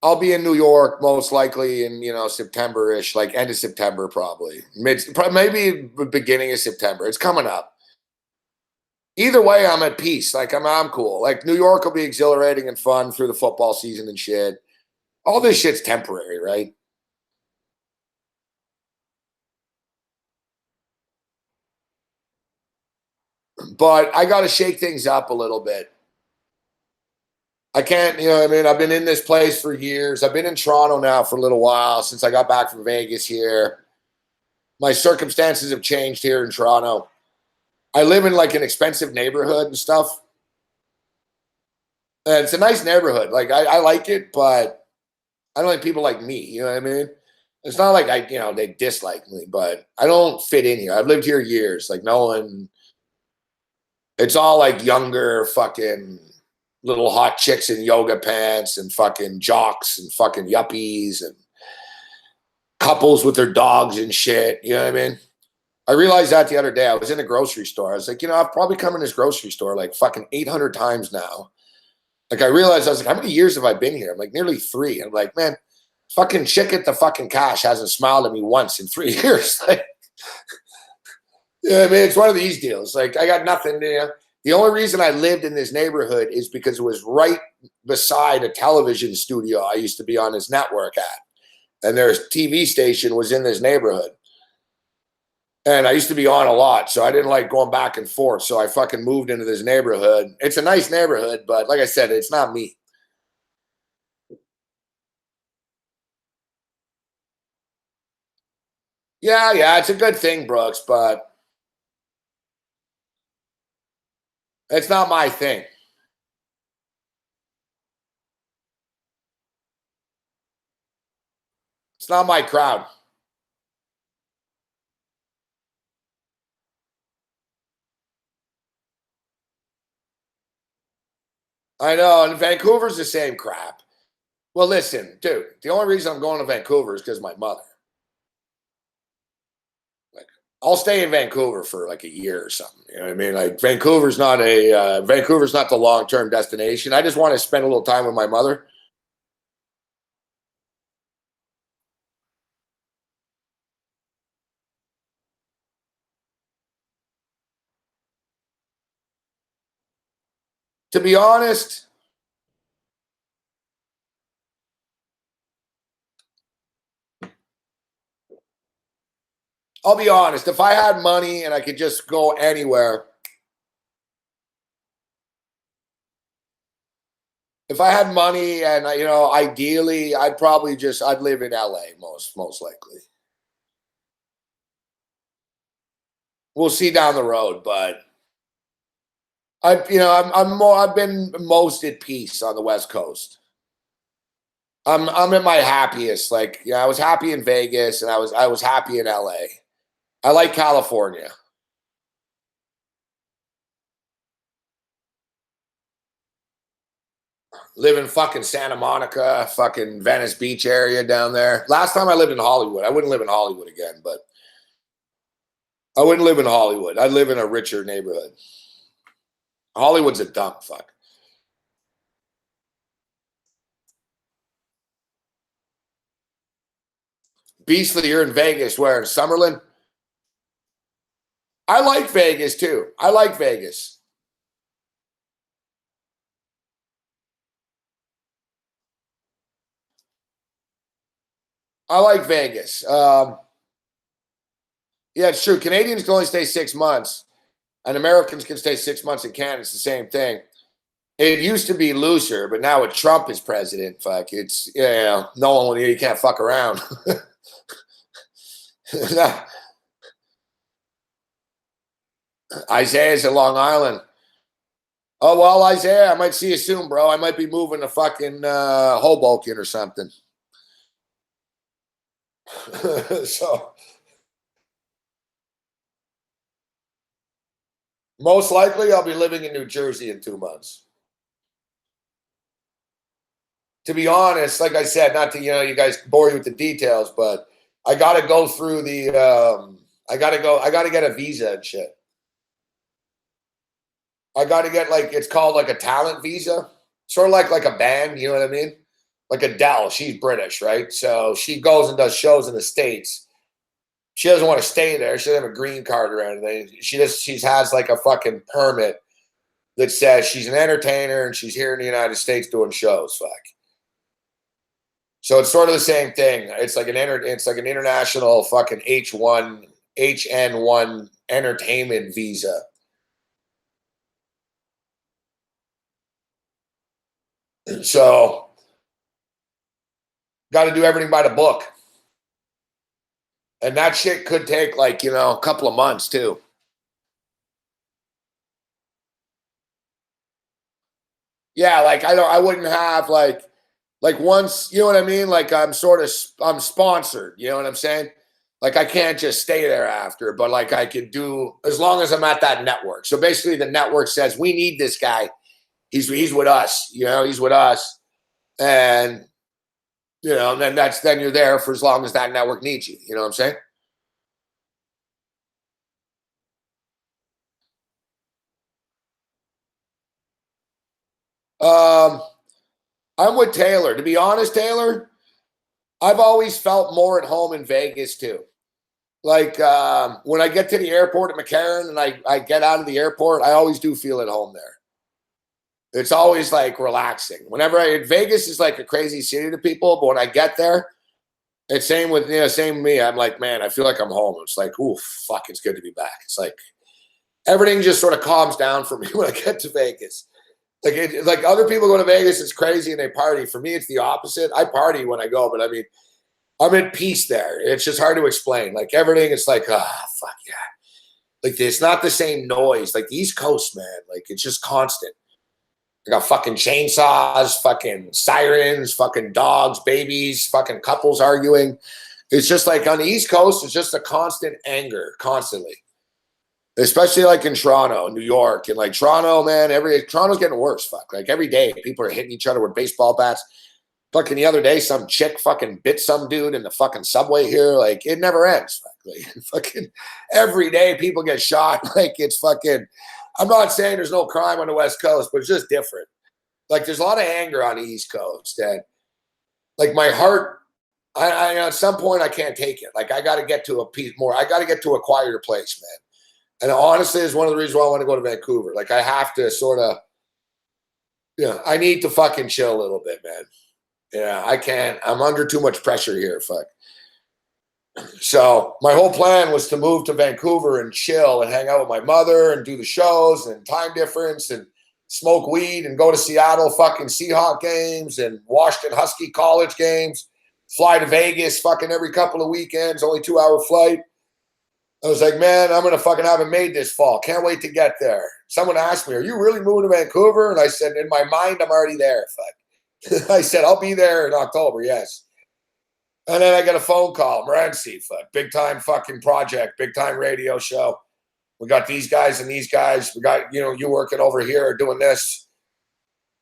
I'll be in New York most likely in September-ish, like end of September, probably maybe beginning of September. It's coming up. Either way, I'm at peace. Like I'm cool. Like New York will be exhilarating and fun through the football season and shit. All this shit's temporary, right? But I got to shake things up a little bit. I can't, what I mean? I've been in this place for years. I've been in Toronto now for a little while since I got back from Vegas here. My circumstances have changed here in Toronto. I live in like an expensive neighborhood and stuff. And it's a nice neighborhood. Like I like it, but I don't like people like me. You know what I mean? It's not like they dislike me, but I don't fit in here. I've lived here years. Like no one. It's all like younger fucking little hot chicks in yoga pants and fucking jocks and fucking yuppies and couples with their dogs and shit. You know what I mean? I realized that the other day. I was in a grocery store. I was like, I've probably come in this grocery store like fucking 800 times now. Like I realized, I was like, how many years have I been here? I'm like, nearly 3. I'm like, man, fucking chick at the fucking cash hasn't smiled at me once in 3 years. Like, yeah, I mean, it's one of these deals. Like, I got nothing. The only reason I lived in this neighborhood is because it was right beside a television studio I used to be on this network at, and their TV station was in this neighborhood. And I used to be on a lot, so I didn't like going back and forth. So I fucking moved into this neighborhood. It's a nice neighborhood, but like I said, it's not me. Yeah, it's a good thing, Brooks, but it's not my thing. It's not my crowd. I know, and Vancouver's the same crap. Well, listen, dude, the only reason I'm going to Vancouver is because of my mother. Like, I'll stay in Vancouver for like a year or something. You know what I mean? Like, Vancouver's not the long term destination. I just want to spend a little time with my mother. To be honest, I'll be honest. If I had money and I could just go anywhere, if I had money and ideally, I'd live in LA most likely. We'll see down the road, but I've been most at peace on the West Coast. I'm at my happiest. Like, I was happy in Vegas and I was happy in LA. I like California. Live in fucking Santa Monica, fucking Venice Beach area down there. Last time I lived in Hollywood. I wouldn't live in Hollywood again, but I wouldn't live in Hollywood. I'd live in a richer neighborhood. Hollywood's a dump fuck. Beastly, you're in Vegas. Where? In Summerlin? I like Vegas too. I like Vegas. I like Vegas. Yeah, it's true. Canadians can only stay 6 months, and Americans can stay 6 months in Canada. It's the same thing. It used to be looser, but now with Trump as president, fuck, it's no one. You can't fuck around. Isaiah's in Long Island. Oh, well, Isaiah, I might see you soon, bro. I might be moving to fucking Hoboken or something. So, most likely, I'll be living in New Jersey in 2 months. To be honest, like I said, not to you guys bore you with the details, but I got to go through the. I got to get a visa and shit. I got to get it's called like a talent visa, sort of like a band. You know what I mean? Like Adele, she's British, right? So she goes and does shows in the States. She doesn't want to stay there. She doesn't have a green card or anything. She has like a fucking permit that says she's an entertainer and she's here in the United States doing shows. Fuck. So it's sort of the same thing. It's like an international fucking HN1 entertainment visa. So got to do everything by the book. And that shit could take a couple of months too. Yeah, I wouldn't have once, you know what I mean? I'm sponsored, you know what I'm saying? I can't just stay there after, but I could do as long as I'm at that network. So basically the network says, we need this guy. He's with us, he's with us. And then you're there for as long as that network needs you. You know what I'm saying? I'm with Taylor. To be honest, Taylor, I've always felt more at home in Vegas too. When I get to the airport at McCarran and I get out of the airport, I always do feel at home there. It's always relaxing. Vegas is a crazy city to people, but when I get there, it's same with me. I'm like, man, I feel like I'm home. It's ooh, fuck, it's good to be back. It's everything just sort of calms down for me when I get to Vegas. Other people go to Vegas, it's crazy and they party. For me, it's the opposite. I party when I go, but I mean, I'm at peace there. It's just hard to explain. Everything, it's fuck yeah. It's not the same noise. The East Coast, man. It's just constant. I got fucking chainsaws, fucking sirens, fucking dogs, babies, fucking couples arguing. It's just on the East Coast, it's just a constant anger, constantly. Especially in Toronto, New York, and Toronto, man, Toronto's getting worse. Fuck, every day people are hitting each other with baseball bats. Fucking the other day, some chick fucking bit some dude in the fucking subway here. It never ends. Fucking every day people get shot. It's fucking. I'm not saying there's no crime on the West Coast, but it's just different. There's a lot of anger on the East Coast, and my heart. I at some point I can't take it. I got to get to a piece more. I got to get to a quieter place, man. And honestly, it's one of the reasons why I want to go to Vancouver. I have to sort of Yeah, I need to fucking chill a little bit, man. Yeah, I can't. I'm under too much pressure here. Fuck. So my whole plan was to move to Vancouver and chill and hang out with my mother and do the shows and time difference and smoke weed and go to Seattle fucking Seahawk games and Washington Husky college games, fly to Vegas fucking every couple of weekends, only 2-hour flight. I was like, man, I'm going to fucking have it made this fall. Can't wait to get there. Someone asked me, are you really moving to Vancouver? And I said, in my mind, I'm already there. Fuck. I said, I'll be there in October. Yes. And then I got a phone call, Morency, fuck, big time fucking project, big time radio show. We got these guys and these guys. We got, you working over here doing this.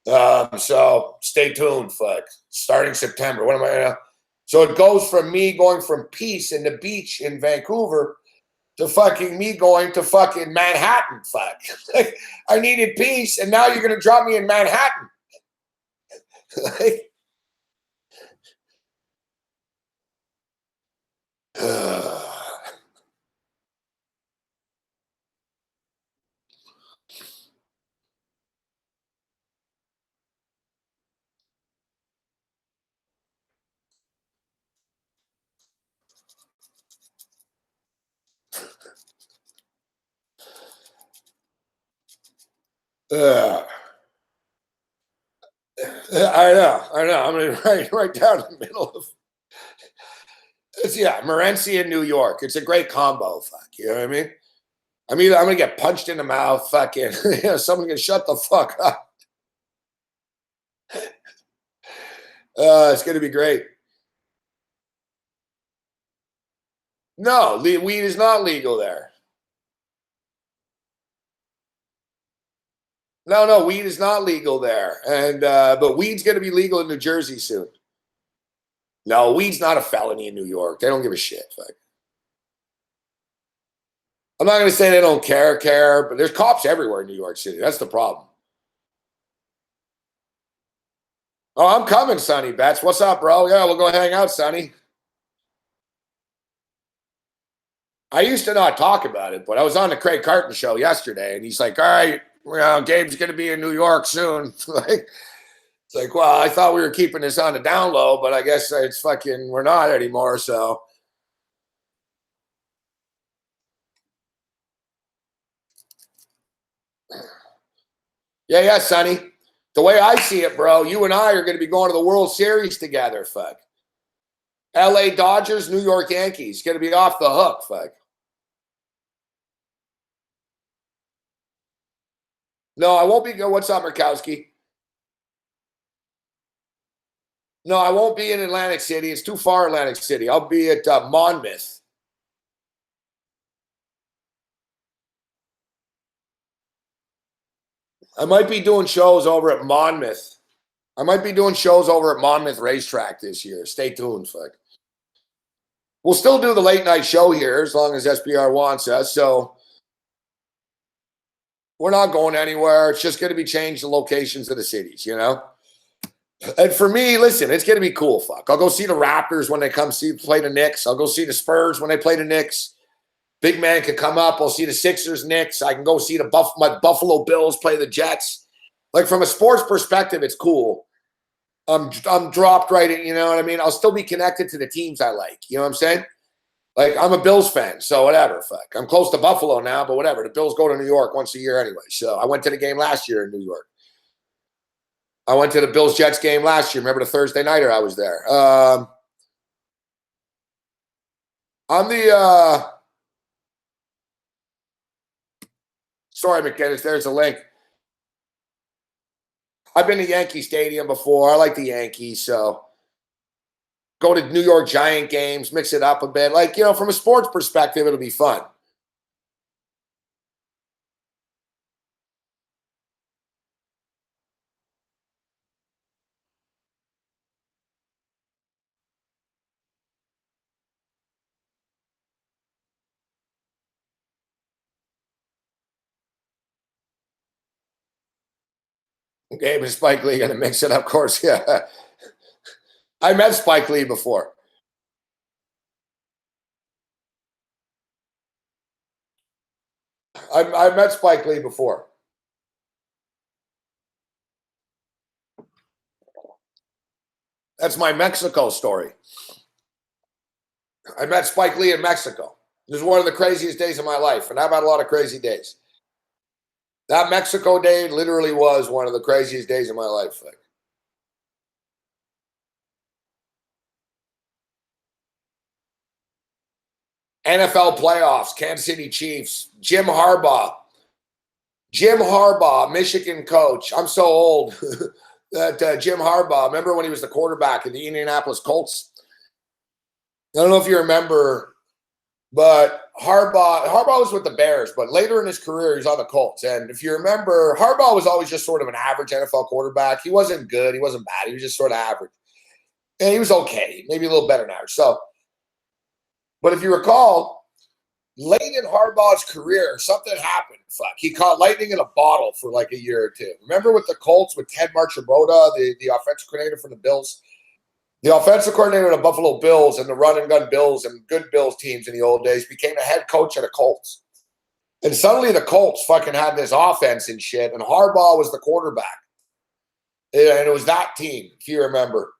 So stay tuned, fuck. Starting September. What am I gonna? So it goes from me going from peace in the beach in Vancouver to fucking me going to fucking Manhattan, fuck. Like, I needed peace, and now you're gonna drop me in Manhattan. Like, I know. I'm gonna right down the middle of. Yeah, Morency in New York. It's a great combo. Fuck, you know what I mean? I'm gonna get punched in the mouth. Fucking, someone can shut the fuck up. It's gonna be great. No, weed is not legal there. No, weed is not legal there, and but weed's gonna be legal in New Jersey soon. No, weed's not a felony in New York. They don't give a shit. Fuck. I'm not gonna say they don't care, but there's cops everywhere in New York City. That's the problem. Oh, I'm coming, Sonny Betts. What's up, bro? Yeah, we'll go hang out, Sonny. I used to not talk about it, but I was on the Craig Carton show yesterday, and he's like, all right, well, Gabe's going to be in New York soon. It's like, well, I thought we were keeping this on the down low, but I guess it's fucking, we're not anymore, so. Yeah, Sonny. The way I see it, bro, you and I are going to be going to the World Series together, fuck. LA Dodgers, New York Yankees. Going to be off the hook, fuck. No, I won't be. What's up, Murkowski? No, I won't be in Atlantic City. It's too far, Atlantic City. I'll be at Monmouth. I might be doing shows over at Monmouth. I might be doing shows over at Monmouth Racetrack this year. Stay tuned, fuck. We'll still do the late night show here as long as SBR wants us. So we're not going anywhere. It's just going to be changed the locations of the cities, you know? And for me, listen, it's going to be cool, fuck. I'll go see the Raptors when they come play the Knicks. I'll go see the Spurs when they play the Knicks. Big man can come up. I'll see the Sixers, Knicks. I can go see my Buffalo Bills play the Jets. Like, from a sports perspective, it's cool. I'm dropped right in, you know what I mean? I'll still be connected to the teams I like. You know what I'm saying? Like, I'm a Bills fan, so whatever, fuck. I'm close to Buffalo now, but whatever. The Bills go to New York once a year anyway. So I went to the game last year in New York. I went to the Bills-Jets game last year. Remember the Thursday nighter I was there. I'm the sorry, McGinnis, there's a link. I've been to Yankee Stadium before. I like the Yankees, so go to New York Giant games, mix it up a bit. Like, you know, from a sports perspective, it'll be fun. Gabe and Spike Lee going to mix it up, of course. Yeah. I met Spike Lee before. I met Spike Lee before. That's my Mexico story. I met Spike Lee in Mexico. It was one of the craziest days of my life, and I've had a lot of crazy days. That Mexico day literally was one of the craziest days of my life. Like, NFL playoffs, Kansas City Chiefs, Jim Harbaugh, Michigan coach. I'm so old that Jim Harbaugh, remember when he was the quarterback of the Indianapolis Colts? I don't know if you remember, but Harbaugh was with the Bears, but later in his career, he's on the Colts. And if you remember, Harbaugh was always just sort of an average NFL quarterback. He wasn't good. He wasn't bad. He was just sort of average. And he was okay, maybe a little better than average. So, but if you recall, late in Harbaugh's career, something happened. He caught lightning in a bottle for like a year or two. Remember with the Colts, with Ted Marchibroda, the offensive coordinator for the Bills? The offensive coordinator of the Buffalo Bills and the run-and-gun Bills and good Bills teams in the old days became a head coach of the Colts. And suddenly the Colts fucking had this offense and shit, and Harbaugh was the quarterback. And it was that team, if you remember.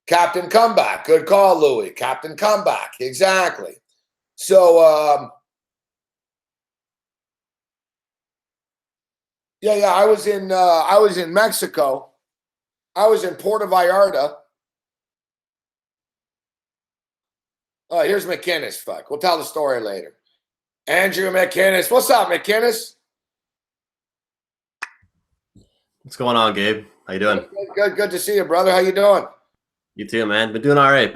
Captain Comeback. Good call, Louie. Captain Comeback. Exactly. So, I was in Mexico. I was in Puerto Vallarta. Here's McInnes. Fuck. We'll tell the story later. Andrew McInnes. What's up, McInnes? What's going on, Gabe? How you doing? Good to see you, brother. How you doing? You too, man. Been doing all right.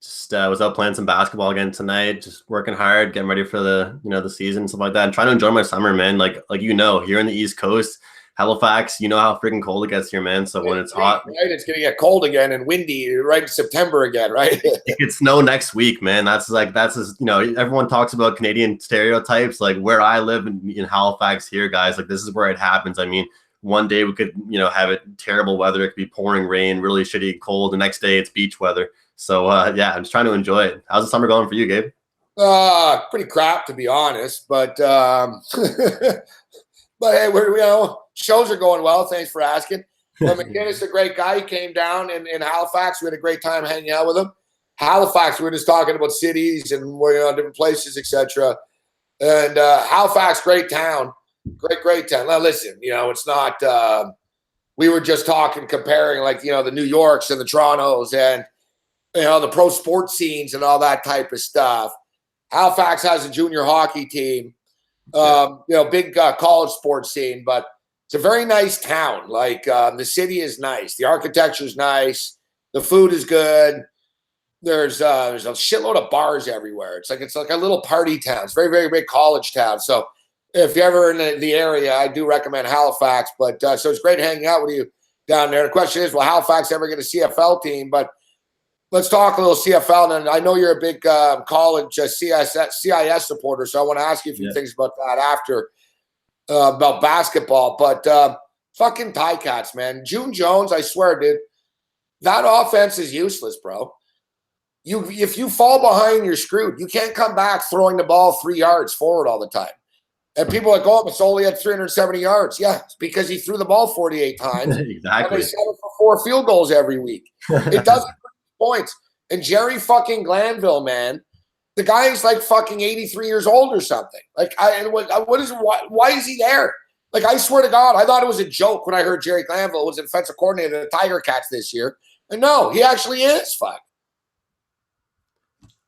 Just was out playing some basketball again tonight. Just working hard, getting ready for the season and stuff like that. I'm trying to enjoy my summer, man. Like here in the East Coast, Halifax, you know how freaking cold it gets here, man. So when it's hot, right, it's gonna get cold again and windy right in September again, right? It could snow next week, man. That's everyone talks about Canadian stereotypes. Like where I live in Halifax here, guys, like this is where it happens. I mean, one day we could, have it terrible weather. It could be pouring rain, really shitty cold. The next day it's beach weather. So I'm just trying to enjoy it. How's the summer going for you, Gabe? Pretty crap, to be honest. But but hey, shows are going well. Thanks for asking. Well, McInnes is a great guy. He came down in Halifax. We had a great time hanging out with him. Halifax, we were just talking about cities and different places, etc. And Halifax, great town. Great town. Now, listen, it's not we were just comparing like, the New Yorks and the Torontos and, the pro sports scenes and all that type of stuff. Halifax has a junior hockey team, big college sports scene, but it's a very nice town. Like the city is nice. The architecture is nice. The food is good. There's a shitload of bars everywhere. It's like a little party town. It's very, very big college town. So if you're ever in the area, I do recommend Halifax. But so it's great hanging out with you down there. The question is, will Halifax ever get a CFL team? But let's talk a little CFL. And I know you're a big college CIS supporter, so I want to ask you a few things about that after, about basketball. But fucking Ticats, man. June Jones, I swear, dude, that offense is useless, bro. If you fall behind, you're screwed. You can't come back throwing the ball 3 yards forward all the time. And people are like, oh, Masoli had 370 yards. Yeah, it's because he threw the ball 48 times. Exactly. And they settled for 4 field goals every week. It doesn't points. And Jerry fucking Glanville, man, the guy is like fucking 83 years old or something. Like, why is he there? Like, I swear to God, I thought it was a joke when I heard Jerry Glanville was a defensive coordinator of the Tiger Cats this year. And no, he actually is. Fuck.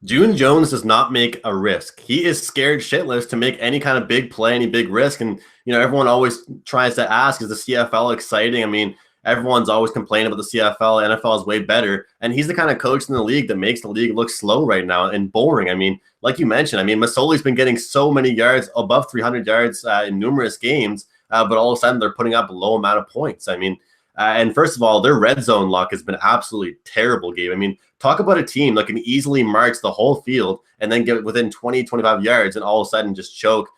June Jones does not make a risk. He is scared shitless to make any kind of big play, any big risk. And, everyone always tries to ask, is the CFL exciting? I mean, everyone's always complaining about the CFL. NFL is way better. And he's the kind of coach in the league that makes the league look slow right now and boring. I mean, like you mentioned, Masoli's been getting so many yards, above 300 yards in numerous games, but all of a sudden they're putting up a low amount of points. And first of all, their red zone luck has been absolutely terrible, Gabe. Talk about a team that can easily march the whole field and then get within 20, 25 yards and all of a sudden just choke,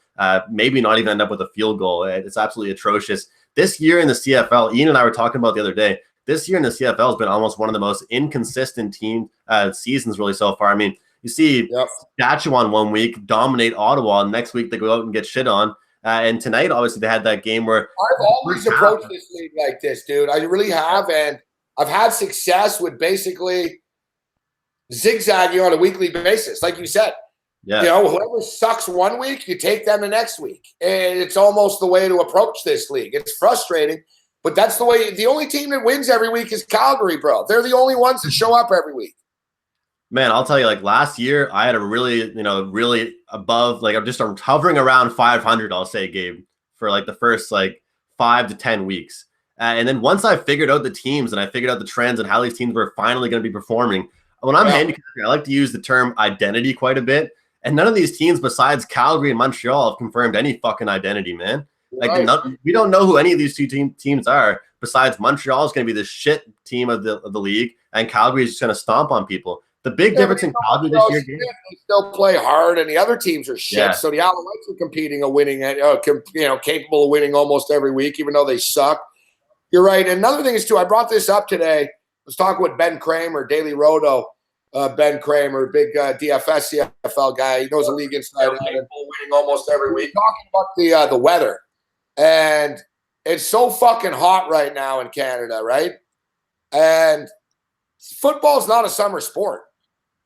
maybe not even end up with a field goal. It's absolutely atrocious. This year in the CFL, Ian and I were talking about the other day, this year in the CFL has been almost one of the most inconsistent team seasons really so far. You see Saskatchewan one week dominate Ottawa, and next week they go out and get shit on. And tonight, obviously, they had that game where I've always approached this league like this, dude. I really have. And I've had success with basically zigzagging on a weekly basis. Like you said, Yeah. you know, whoever sucks one week, you take them the next week. And it's almost the way to approach this league. It's frustrating, but that's the way. The only team that wins every week is Calgary, bro. They're the only ones that show up every week. Man, I'll tell you, like last year, I had a really, really above, like I'm just hovering around 500, I'll say, Gabe, for like the first like 5 to 10 weeks. And then once I figured out the teams and I figured out the trends and how these teams were finally going to be performing, when I'm handicapping, I like to use the term identity quite a bit. And none of these teams besides Calgary and Montreal have confirmed any fucking identity, man. Like we don't know who any of these two teams are. Besides, Montreal is going to be the shit team of the league, and Calgary is just going to stomp on people. The big difference in Calgary this year, they still play hard, and the other teams are shit. Yeah. So the Alouettes are competing and winning, capable of winning almost every week, even though they suck. You're right. And another thing is too, I brought this up today. I was talking with Ben Kramer, Daily Roto. Ben Kramer, big DFS CFL guy. He knows the league inside out. Winning almost every week. Talking about the weather, and it's so fucking hot right now in Canada, right? And football's not a summer sport.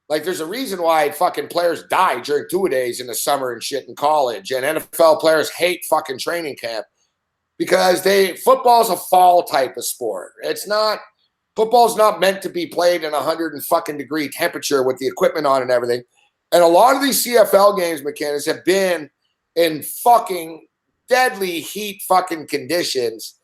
Like, there's a reason why fucking players die during two-a-days in the summer and shit in college, and NFL players hate fucking training camp because football's a fall type of sport. Football's not meant to be played in 100-degree temperature with the equipment on and everything. And a lot of these CFL games, McKinnis, have been in fucking deadly heat fucking conditions,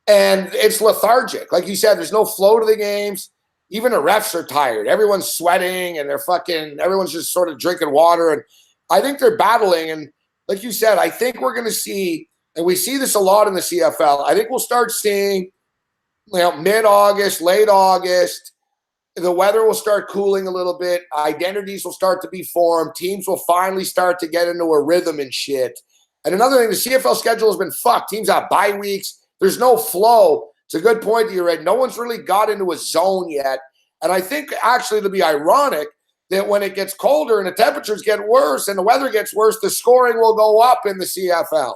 and it's lethargic. Like you said, there's no flow to the games. Even the refs are tired. Everyone's sweating, and everyone's just sort of drinking water. And I think they're battling. And like you said, I think we're going to see, and we see this a lot in the CFL, I think we'll start seeing, mid-August, late August, the weather will start cooling a little bit. Identities will start to be formed. Teams will finally start to get into a rhythm and shit. And another thing, the CFL schedule has been fucked. Teams have bye weeks. There's no flow. It's a good point that you read. No one's really got into a zone yet. And I think actually it'll be ironic that when it gets colder and the temperatures get worse and the weather gets worse, the scoring will go up in the CFL.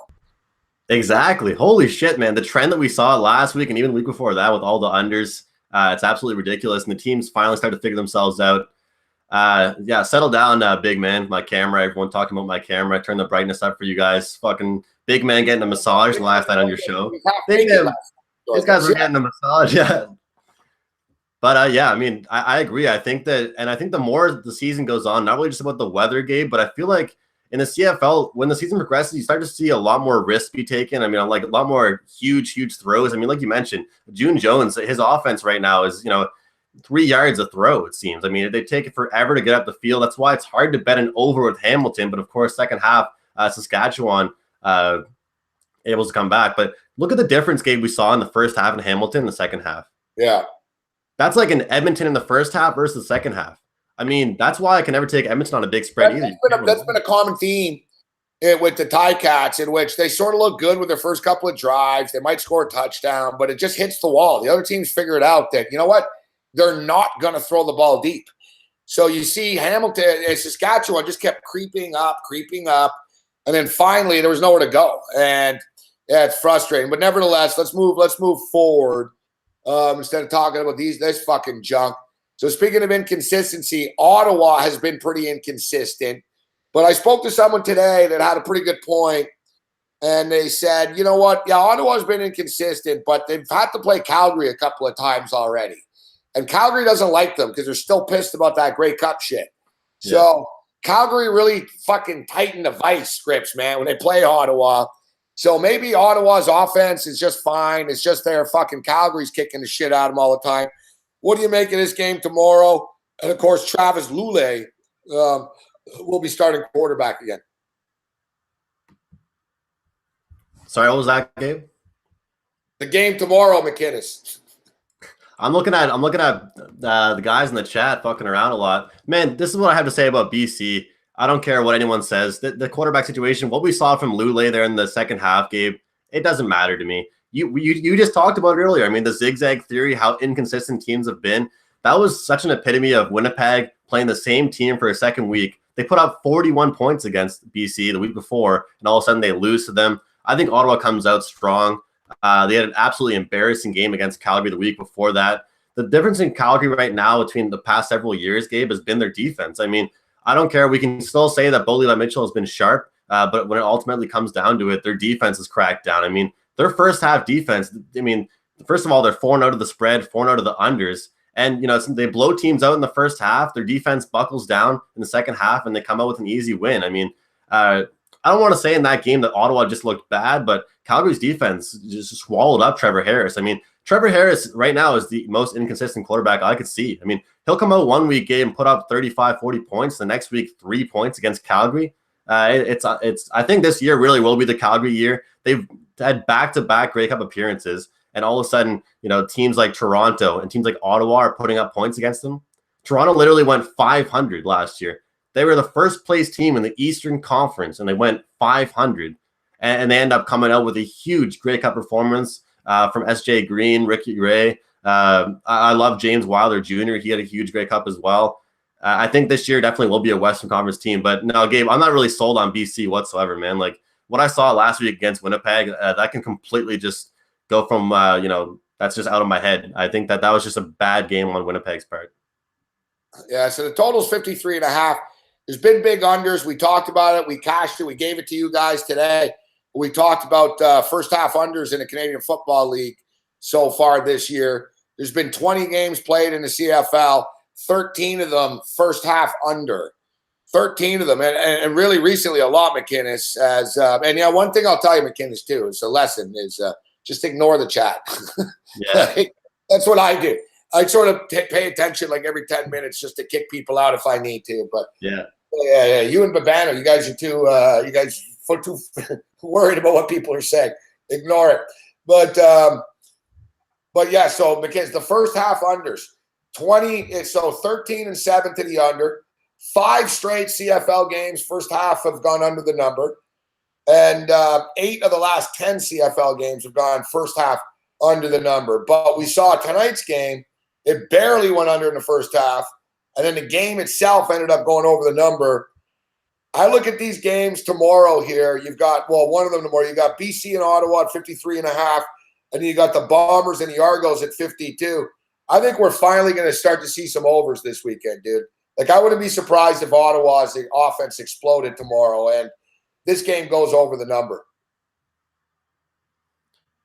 Exactly. Holy shit, man. The trend that we saw last week and even the week before that with all the unders, it's absolutely ridiculous. And the teams finally start to figure themselves out. Settle down, big man. My camera, everyone talking about my camera. Turn the brightness up for you guys. Fucking big man getting a massage last night on your show. These guys were getting a massage, yeah. But I mean, I agree. I think the more the season goes on, not really just about the weather, Gabe, but I feel like in the CFL, when the season progresses, you start to see a lot more risk be taken. I mean, like a lot more huge throws. I mean, like you mentioned, June Jones, his offense right now is, 3 yards a throw, it seems. I mean, they take it forever to get up the field. That's why it's hard to bet an over with Hamilton. But of course, second half, Saskatchewan able to come back. But look at the difference, Gabe, we saw in the first half in Hamilton in the second half. Yeah. That's like an Edmonton in the first half versus the second half. I mean, that's why I can never take Edmonton on a big spread either. That's been a common theme with the Ticats, in which they sort of look good with their first couple of drives. They might score a touchdown, but it just hits the wall. The other teams figure it out that, you know what? They're not going to throw the ball deep. So you see Hamilton and Saskatchewan just kept creeping up. And then finally there was nowhere to go. And yeah, it's frustrating. But nevertheless, let's move forward instead of talking about this fucking junk. So speaking of inconsistency, Ottawa has been pretty inconsistent. But I spoke to someone today that had a pretty good point, and they said, you know what? Yeah, Ottawa's been inconsistent, but they've had to play Calgary a couple of times already. And Calgary doesn't like them because they're still pissed about that Grey Cup shit. Yeah. So Calgary really fucking tightened the vice grips, man, when they play Ottawa. So maybe Ottawa's offense is just fine. It's just their fucking Calgary's kicking the shit out of them all the time. What do you make of this game tomorrow? And, of course, Travis Lulay will be starting quarterback again. Sorry, what was that, Gabe? The game tomorrow, McInnes. I'm looking at the guys in the chat fucking around a lot. Man, this is what I have to say about BC. I don't care what anyone says. The quarterback situation, what we saw from Lulay there in the second half, Gabe, it doesn't matter to me. You just talked about it earlier. I mean, the zigzag theory, how inconsistent teams have been. That was such an epitome of Winnipeg playing the same team for a second week. They put up 41 points against BC the week before, and all of a sudden they lose to them. I think Ottawa comes out strong. They had an absolutely embarrassing game against Calgary the week before that. the difference in Calgary right now between the past several years, Gabe, has been their defense. I mean, I don't care. We can still say that Bo Levi Mitchell has been sharp, but when it ultimately comes down to it, their defense is cracked down. I mean, their first half defense, I mean, first of all, they're 4-0 to the spread, 4-0 to the unders. And, they blow teams out in the first half. Their defense buckles down in the second half, and they come out with an easy win. I mean, I don't want to say in that game that Ottawa just looked bad, but Calgary's defense just swallowed up Trevor Harris. I mean, Trevor Harris right now is the most inconsistent quarterback I could see. I mean, he'll come out one week, game, put up 35, 40 points. The next week, 3 points against Calgary. I think this year really will be the Calgary year. They've had back-to-back Grey Cup appearances, and all of a sudden, teams like Toronto and teams like Ottawa are putting up points against them. Toronto literally went 500 last year. They were the first place team in the Eastern Conference, and they went 500. And they end up coming out with a huge Grey Cup performance from S.J. Green, Ricky Ray. I love James Wilder Jr. He had a huge Grey Cup as well. I think this year definitely will be a Western Conference team. But no, Gabe, I'm not really sold on BC whatsoever, man. Like, what I saw last week against Winnipeg, that can completely just go from, that's just out of my head. I think that was just a bad game on Winnipeg's part. Yeah, so the total's 53.5. There's been big unders. We talked about it. We cashed it. We gave it to you guys today. We talked about first half unders in the Canadian Football League so far this year. There's been 20 games played in the CFL, 13 of them first half under. 13 of them. And really recently a lot, McInnes. One thing I'll tell you, McInnes, too, is a lesson is just ignore the chat. Yeah. That's what I do. I sort of pay attention like every 10 minutes just to kick people out if I need to. But yeah. You and Babano, you guys are too worried about what people are saying. Ignore it. But yeah, so McKinney, the first half unders, 13-7 to the under. 5 straight CFL games, first half have gone under the number. And 8 of the last 10 CFL games have gone first half under the number. But we saw tonight's game, it barely went under in the first half. And then the game itself ended up going over the number. I look at these games tomorrow here. You've got, one of them tomorrow. You got BC and Ottawa at 53.5. And then you got the Bombers and the Argos at 52. I think we're finally going to start to see some overs this weekend, dude. Like, I wouldn't be surprised if Ottawa's offense exploded tomorrow and this game goes over the number.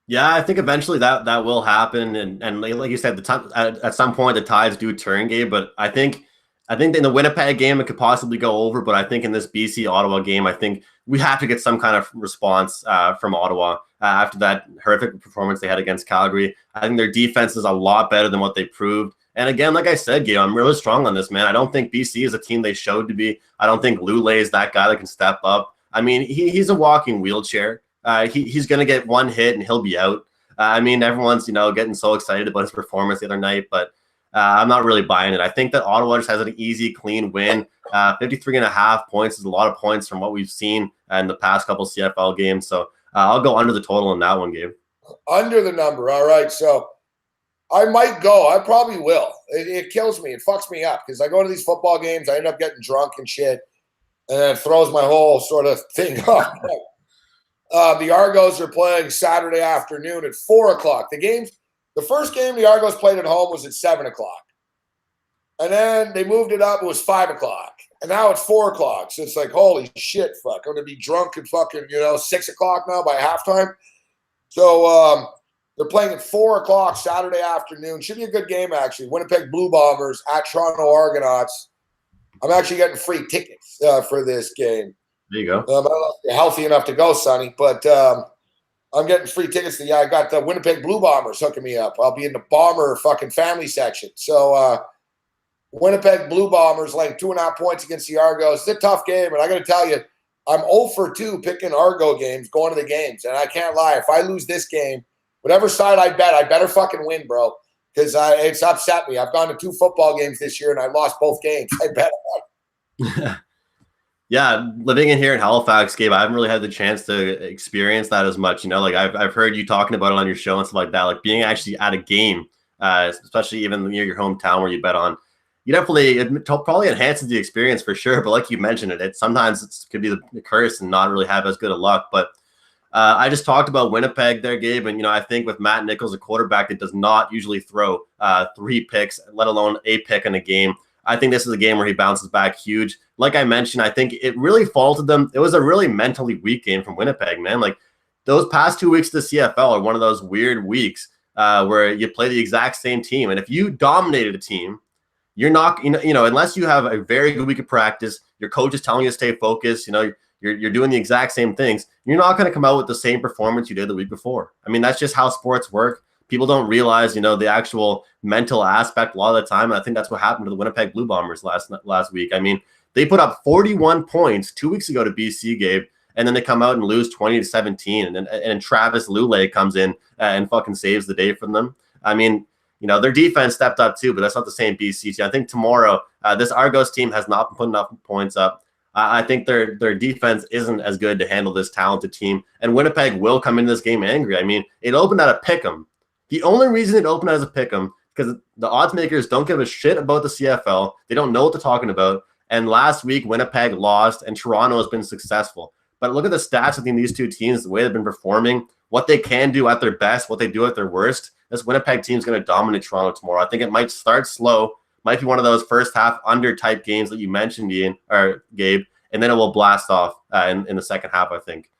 Yeah, I think eventually that will happen, and like you said, at some point the tides do turn, Gabe. But I think in the Winnipeg game it could possibly go over, but I think in this BC Ottawa game, I think we have to get some kind of response from Ottawa after that horrific performance they had against Calgary. I think their defense is a lot better than what they proved. And again, like I said, Gabe, I'm really strong on this, man. I don't think BC is a team they showed to be. I don't think Lulay is that guy that can step up. I mean, he's a walking wheelchair. He's going to get one hit and he'll be out. I mean, everyone's, getting so excited about his performance the other night, but I'm not really buying it. I think that Ottawa just has an easy, clean win. 53.5 points is a lot of points from what we've seen in the past couple CFL games. So I'll go under the total in that one, Gabe. Under the number. All right. So I might go. I probably will. It kills me. It fucks me up because I go to these football games. I end up getting drunk and shit. And then it throws my whole sort of thing off. The Argos are playing Saturday afternoon at 4 o'clock. The first game the Argos played at home was at 7 o'clock. And then they moved it up. It was 5 o'clock. And now it's 4 o'clock. So it's like, holy shit, fuck. I'm going to be drunk at fucking, 6 o'clock now by halftime. So they're playing at 4 o'clock Saturday afternoon. Should be a good game, actually. Winnipeg Blue Bombers at Toronto Argonauts. I'm actually getting free tickets for this game. There you go. I don't know if you're healthy enough to go, Sonny, but I'm getting free tickets. I got the Winnipeg Blue Bombers hooking me up. I'll be in the Bomber fucking family section. So Winnipeg Blue Bombers laying 2.5 points against the Argos. It's a tough game, and I got to tell you, I'm 0 for 2 picking Argo games, going to the games, and I can't lie. If I lose this game, whatever side I bet, I better fucking win, bro, because it's upset me. I've gone to 2 football games this year, and I lost both games. I bet. Yeah, living in here in Halifax, Gabe, I haven't really had the chance to experience that as much. Like I've heard you talking about it on your show and stuff like that. Like being actually at a game, especially even near your hometown where you bet on, it probably enhances the experience for sure. But like you mentioned, it sometimes could be the curse and not really have as good a luck. But I just talked about Winnipeg there, Gabe, and I think with Matt Nichols, a quarterback that does not usually throw 3 picks, let alone a pick in a game, I think this is a game where he bounces back huge. Like I mentioned, I think it really faulted them. It was a really mentally weak game from Winnipeg, man. Like those past 2 weeks of the CFL are one of those weird weeks where you play the exact same team, and if you dominated a team, you're not, unless you have a very good week of practice, your coach is telling you to stay focused, you're doing the exact same things, you're not going to come out with the same performance you did the week before. I mean, that's just how sports work. People don't realize, the actual mental aspect a lot of the time. And I think that's what happened to the Winnipeg Blue Bombers last week. I mean, they put up 41 points 2 weeks ago to BC, Gabe, and then they come out and lose 20-17. And Travis Lulay comes in and fucking saves the day for them. I mean, their defense stepped up too, but that's not the same BC team. I think tomorrow, this Argos team has not been putting enough points up. I think their defense isn't as good to handle this talented team. And Winnipeg will come into this game angry. I mean, it opened at a pick'em. The only reason it opened as a pick'em because the odds makers don't give a shit about the CFL. They don't know what they're talking about. And last week, Winnipeg lost, and Toronto has been successful. But look at the stats between these two teams, the way they've been performing, what they can do at their best, what they do at their worst. This Winnipeg team is going to dominate Toronto tomorrow. I think it might start slow, might be one of those first half under type games that you mentioned, Ian or Gabe, and then it will blast off in the second half, I think.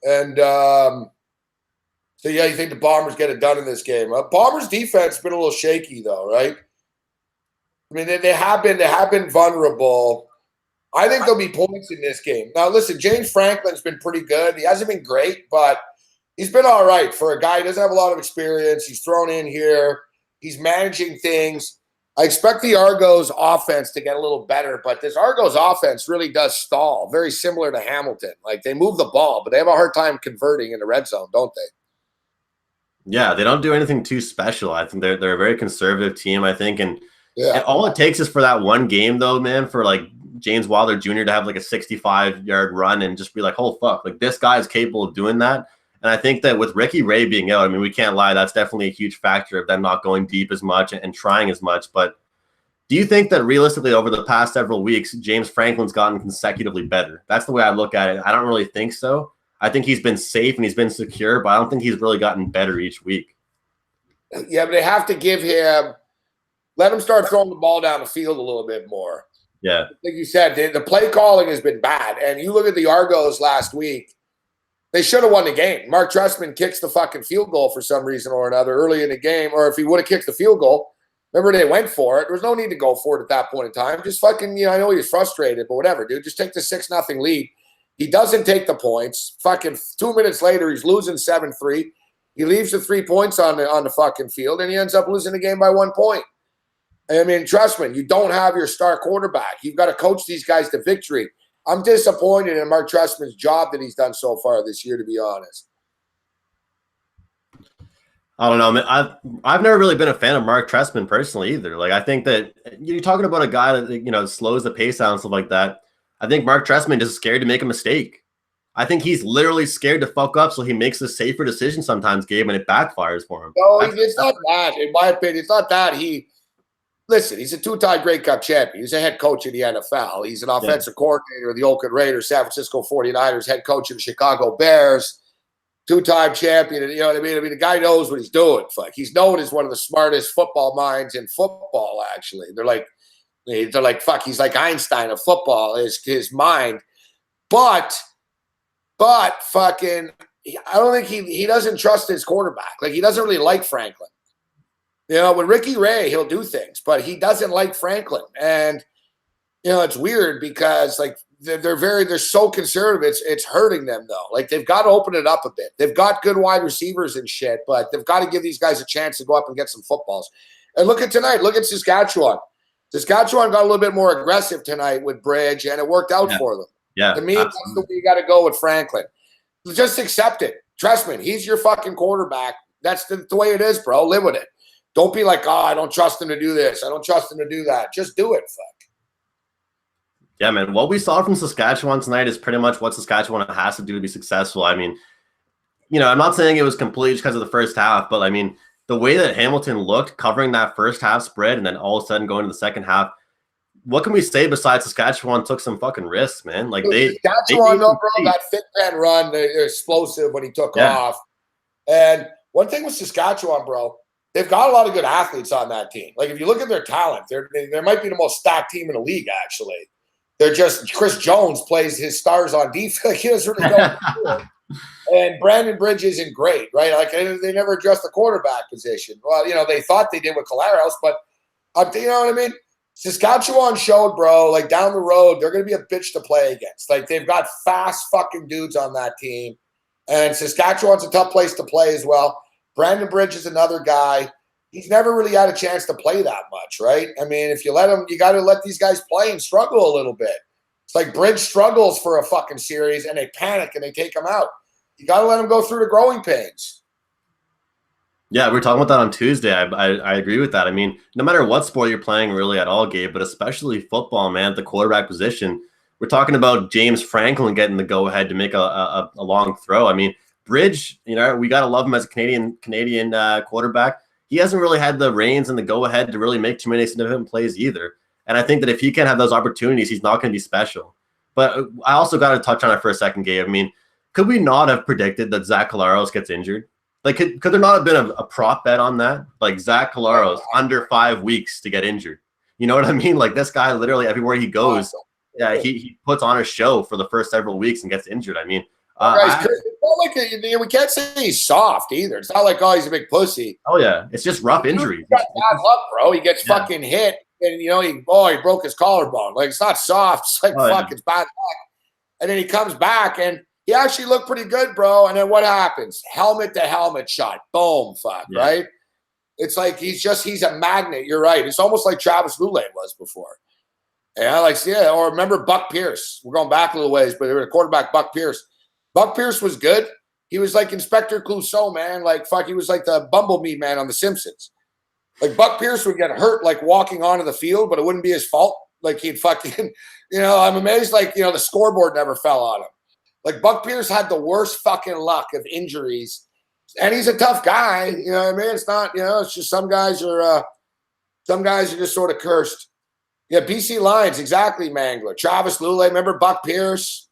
And so, yeah, you think the Bombers get it done in this game? Bombers defense has been a little shaky, though, right? I mean, they have been vulnerable. I think there'll be points in this game. Now, listen, James Franklin's been pretty good. He hasn't been great, but he's been all right for a guy who doesn't have a lot of experience. He's thrown in here. He's managing things. I expect the Argos offense to get a little better, but this Argos offense really does stall, very similar to Hamilton. Like, they move the ball, but they have a hard time converting in the red zone, don't they? Yeah, they don't do anything too special. I think they're a very conservative team, I think. And all it takes is for that one game, though, man, for like James Wilder Jr. to have like a 65-yard run and just be like, oh, fuck, like this guy is capable of doing that. And I think that with Ricky Ray being out, I mean, we can't lie, that's definitely a huge factor of them not going deep as much and trying as much. But do you think that realistically over the past several weeks, James Franklin's gotten consecutively better? That's the way I look at it. I don't really think so. I think he's been safe and he's been secure, but I don't think he's really gotten better each week. Yeah, but they have to give him – let him start throwing the ball down the field a little bit more. Yeah. Like you said, the play calling has been bad. And you look at the Argos last week, they should have won the game. Mark Trestman kicks the fucking field goal for some reason or another early in the game, or if he would have kicked the field goal, remember they went for it. There was no need to go for it at that point in time. Just fucking, I know he was frustrated, but whatever, dude. Just take the 6-0 lead. He doesn't take the points. Fucking 2 minutes later, he's losing 7-3. He leaves the 3 points on the fucking field, and he ends up losing the game by 1 point. I mean, trust me, you don't have your star quarterback. You've got to coach these guys to victory. I'm disappointed in Mark Trestman's job that he's done so far this year, to be honest. I don't know, man. I've never really been a fan of Mark Trestman personally either. Like, I think that you're talking about a guy that, slows the pace down and stuff like that. I think Mark Trestman is scared to make a mistake. I think he's literally scared to fuck up, so he makes a safer decision sometimes, Gabe, and it backfires for him. No, it's not that. In my opinion, it's not that. Listen, he's a 2-time Grey Cup champion. He's a head coach in the NFL. He's an offensive coordinator of the Oakland Raiders, San Francisco 49ers, head coach of the Chicago Bears, 2-time champion. You know what I mean? The guy knows what he's doing. Like, he's known as one of the smartest football minds in football, actually. They're like, fuck, he's like Einstein of football, his mind. But fucking, I don't think he doesn't trust his quarterback. Like, he doesn't really like Franklin. With Ricky Ray, he'll do things, but he doesn't like Franklin. And, it's weird because, like, they're so conservative. It's hurting them, though. Like, they've got to open it up a bit. They've got good wide receivers and shit, but they've got to give these guys a chance to go up and get some footballs. And look at tonight. Look at Saskatchewan. Saskatchewan got a little bit more aggressive tonight with Bridge, and it worked out for them. Yeah. To me, that's the way you got to go with Franklin. Just accept it. Trust me, he's your fucking quarterback. That's the way it is, bro. Live with it. Don't be like, I don't trust him to do this. I don't trust him to do that. Just do it, fuck. Yeah, man. What we saw from Saskatchewan tonight is pretty much what Saskatchewan has to do to be successful. I mean, I'm not saying it was complete just because of the first half, but I mean, the way that Hamilton looked covering that first half spread and then all of a sudden going to the second half, what can we say besides Saskatchewan took some fucking risks, man? Like Saskatchewan, though, bro, that fit man run, they're explosive when he took off. And one thing with Saskatchewan, bro, they've got a lot of good athletes on that team. Like if you look at their talent, they might be the most stacked team in the league. Actually, they're just Chris Jones plays his stars on defense. He doesn't really know what to do. And Brandon Bridge isn't great, right? Like they never addressed the quarterback position. Well, they thought they did with Caleros, but you know what I mean? Saskatchewan showed, bro, like down the road, they're going to be a bitch to play against. Like they've got fast fucking dudes on that team. And Saskatchewan's a tough place to play as well. Brandon Bridge is another guy. He's never really had a chance to play that much, right? I mean, if you let him, you got to let these guys play and struggle a little bit. It's like Bridge struggles for a fucking series and they panic and they take him out. You got to let him go through the growing pains. Yeah, we were talking about that on Tuesday. I agree with that. I mean, no matter what sport you're playing really at all, Gabe, but especially football, man, at the quarterback position, we're talking about James Franklin getting the go-ahead to make a long throw. I mean, Bridge, we got to love him as a Canadian quarterback. He hasn't really had the reins and the go-ahead to really make too many significant plays either. And I think that if he can have those opportunities, he's not going to be special. But I also got to touch on it for a second, Gabe. I mean, could we not have predicted that Zach Collaros gets injured? Like, could there not have been a prop bet on that? Like, Zach Collaros under 5 weeks to get injured. You know what I mean? Like, this guy literally everywhere he goes, he puts on a show for the first several weeks and gets injured. I mean, it's not like we can't say he's soft either. It's not like, oh, he's a big pussy. Oh, yeah. It's just rough injuries. He's got bad luck, bro. He gets fucking hit, and, he broke his collarbone. Like, it's not soft. It's like, it's bad luck. And then he comes back, and he actually looked pretty good, bro. And then what happens? Helmet to helmet shot. Boom, right? It's like he's a magnet. You're right. It's almost like Travis Lulay was before. Or remember Buck Pierce. We're going back a little ways, but the quarterback, Buck Pierce. Buck Pierce was good. He was like Inspector Clouseau, man. Like, he was like the Bumblebee man on The Simpsons. Like, Buck Pierce would get hurt, like, walking onto the field, but it wouldn't be his fault. Like, he'd fucking, I'm amazed, like, the scoreboard never fell on him. Like, Buck Pierce had the worst fucking luck of injuries. And he's a tough guy. You know what I mean? It's not, it's just some guys are just sort of cursed. Yeah, BC Lions, exactly, Mangler. Travis Lulay, remember Buck Pierce?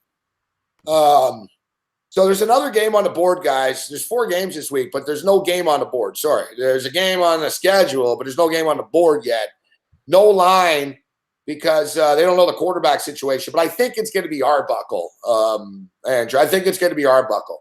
So there's another game on the board, guys. There's 4 games this week, but there's no game on the board. Sorry. There's a game on the schedule, but there's no game on the board yet. No line because they don't know the quarterback situation. But I think it's going to be Arbuckle, Andrew. I think it's going to be Arbuckle.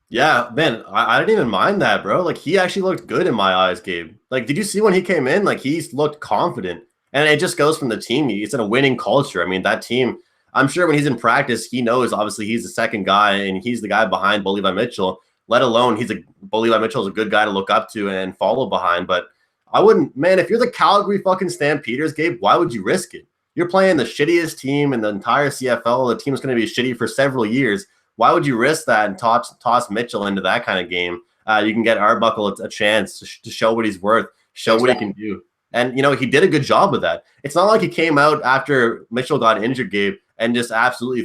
Yeah, man, I didn't even mind that, bro. Like, he actually looked good in my eyes, Gabe. Like, did you see when he came in? Like, he looked confident. And it just goes from the team. It's in a winning culture. I mean, that team, I'm sure when he's in practice, he knows, obviously, he's the second guy, and he's the guy behind Bo Levi Mitchell, let alone Bo Levi Mitchell is a good guy to look up to and follow behind. But I wouldn't, man, if you're the Calgary fucking Stampeders, Gabe, why would you risk it? You're playing the shittiest team in the entire CFL. The team's going to be shitty for several years. Why would you risk that and toss Mitchell into that kind of game? You can get Arbuckle a chance to show what he's worth, show what he can do. And, he did a good job with that. It's not like he came out after Mitchell got injured, Gabe, and just absolutely,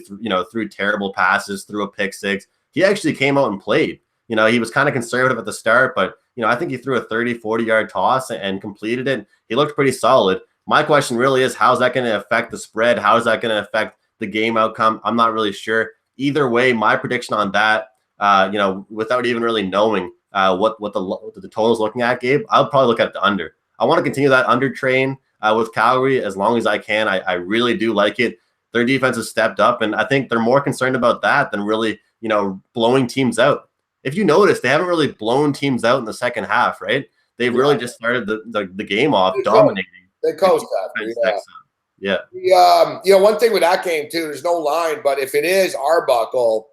threw terrible passes, threw a pick six. He actually came out and played. He was kind of conservative at the start, but, I think he threw a 30, 40-yard toss and completed it. He looked pretty solid. My question really is, how's that going to affect the spread? How is that going to affect the game outcome? I'm not really sure. Either way, my prediction on that, without even really knowing what the total's looking at, Gabe, I'll probably look at the under. I want to continue that under train with Calgary as long as I can. I really do like it. Their defense has stepped up, and I think they're more concerned about that than really, blowing teams out. If you notice, they haven't really blown teams out in the second half, right? They've really just started the game off dominating. They coast that. Yeah. One thing with that game, too, there's no line, but if it is Arbuckle,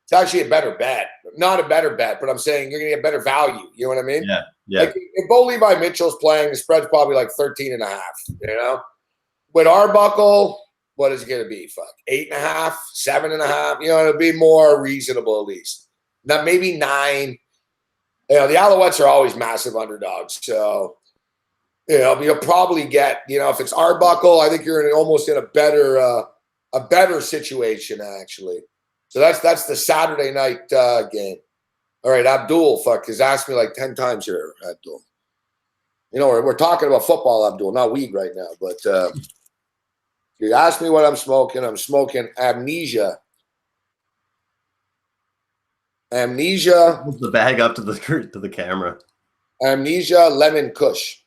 it's actually a better bet. Not a better bet, but I'm saying you're going to get better value. You know what I mean? Yeah. Like, if Bo Levi Mitchell's playing, the spread's probably like 13.5, With Arbuckle, what is it going to be? 8.5, 7.5? It'll be more reasonable at least. Now, maybe 9. The Alouettes are always massive underdogs. So, you'll probably get, if it's Arbuckle, I think you're almost in a better situation, actually. So that's the Saturday night game. All right, Abdul, has asked me like 10 times here, Abdul. You know, we're talking about football, Abdul, not weed right now. But you asked me what I'm smoking Amnesia. Amnesia. Hold the bag up to the camera. Amnesia Lemon Kush.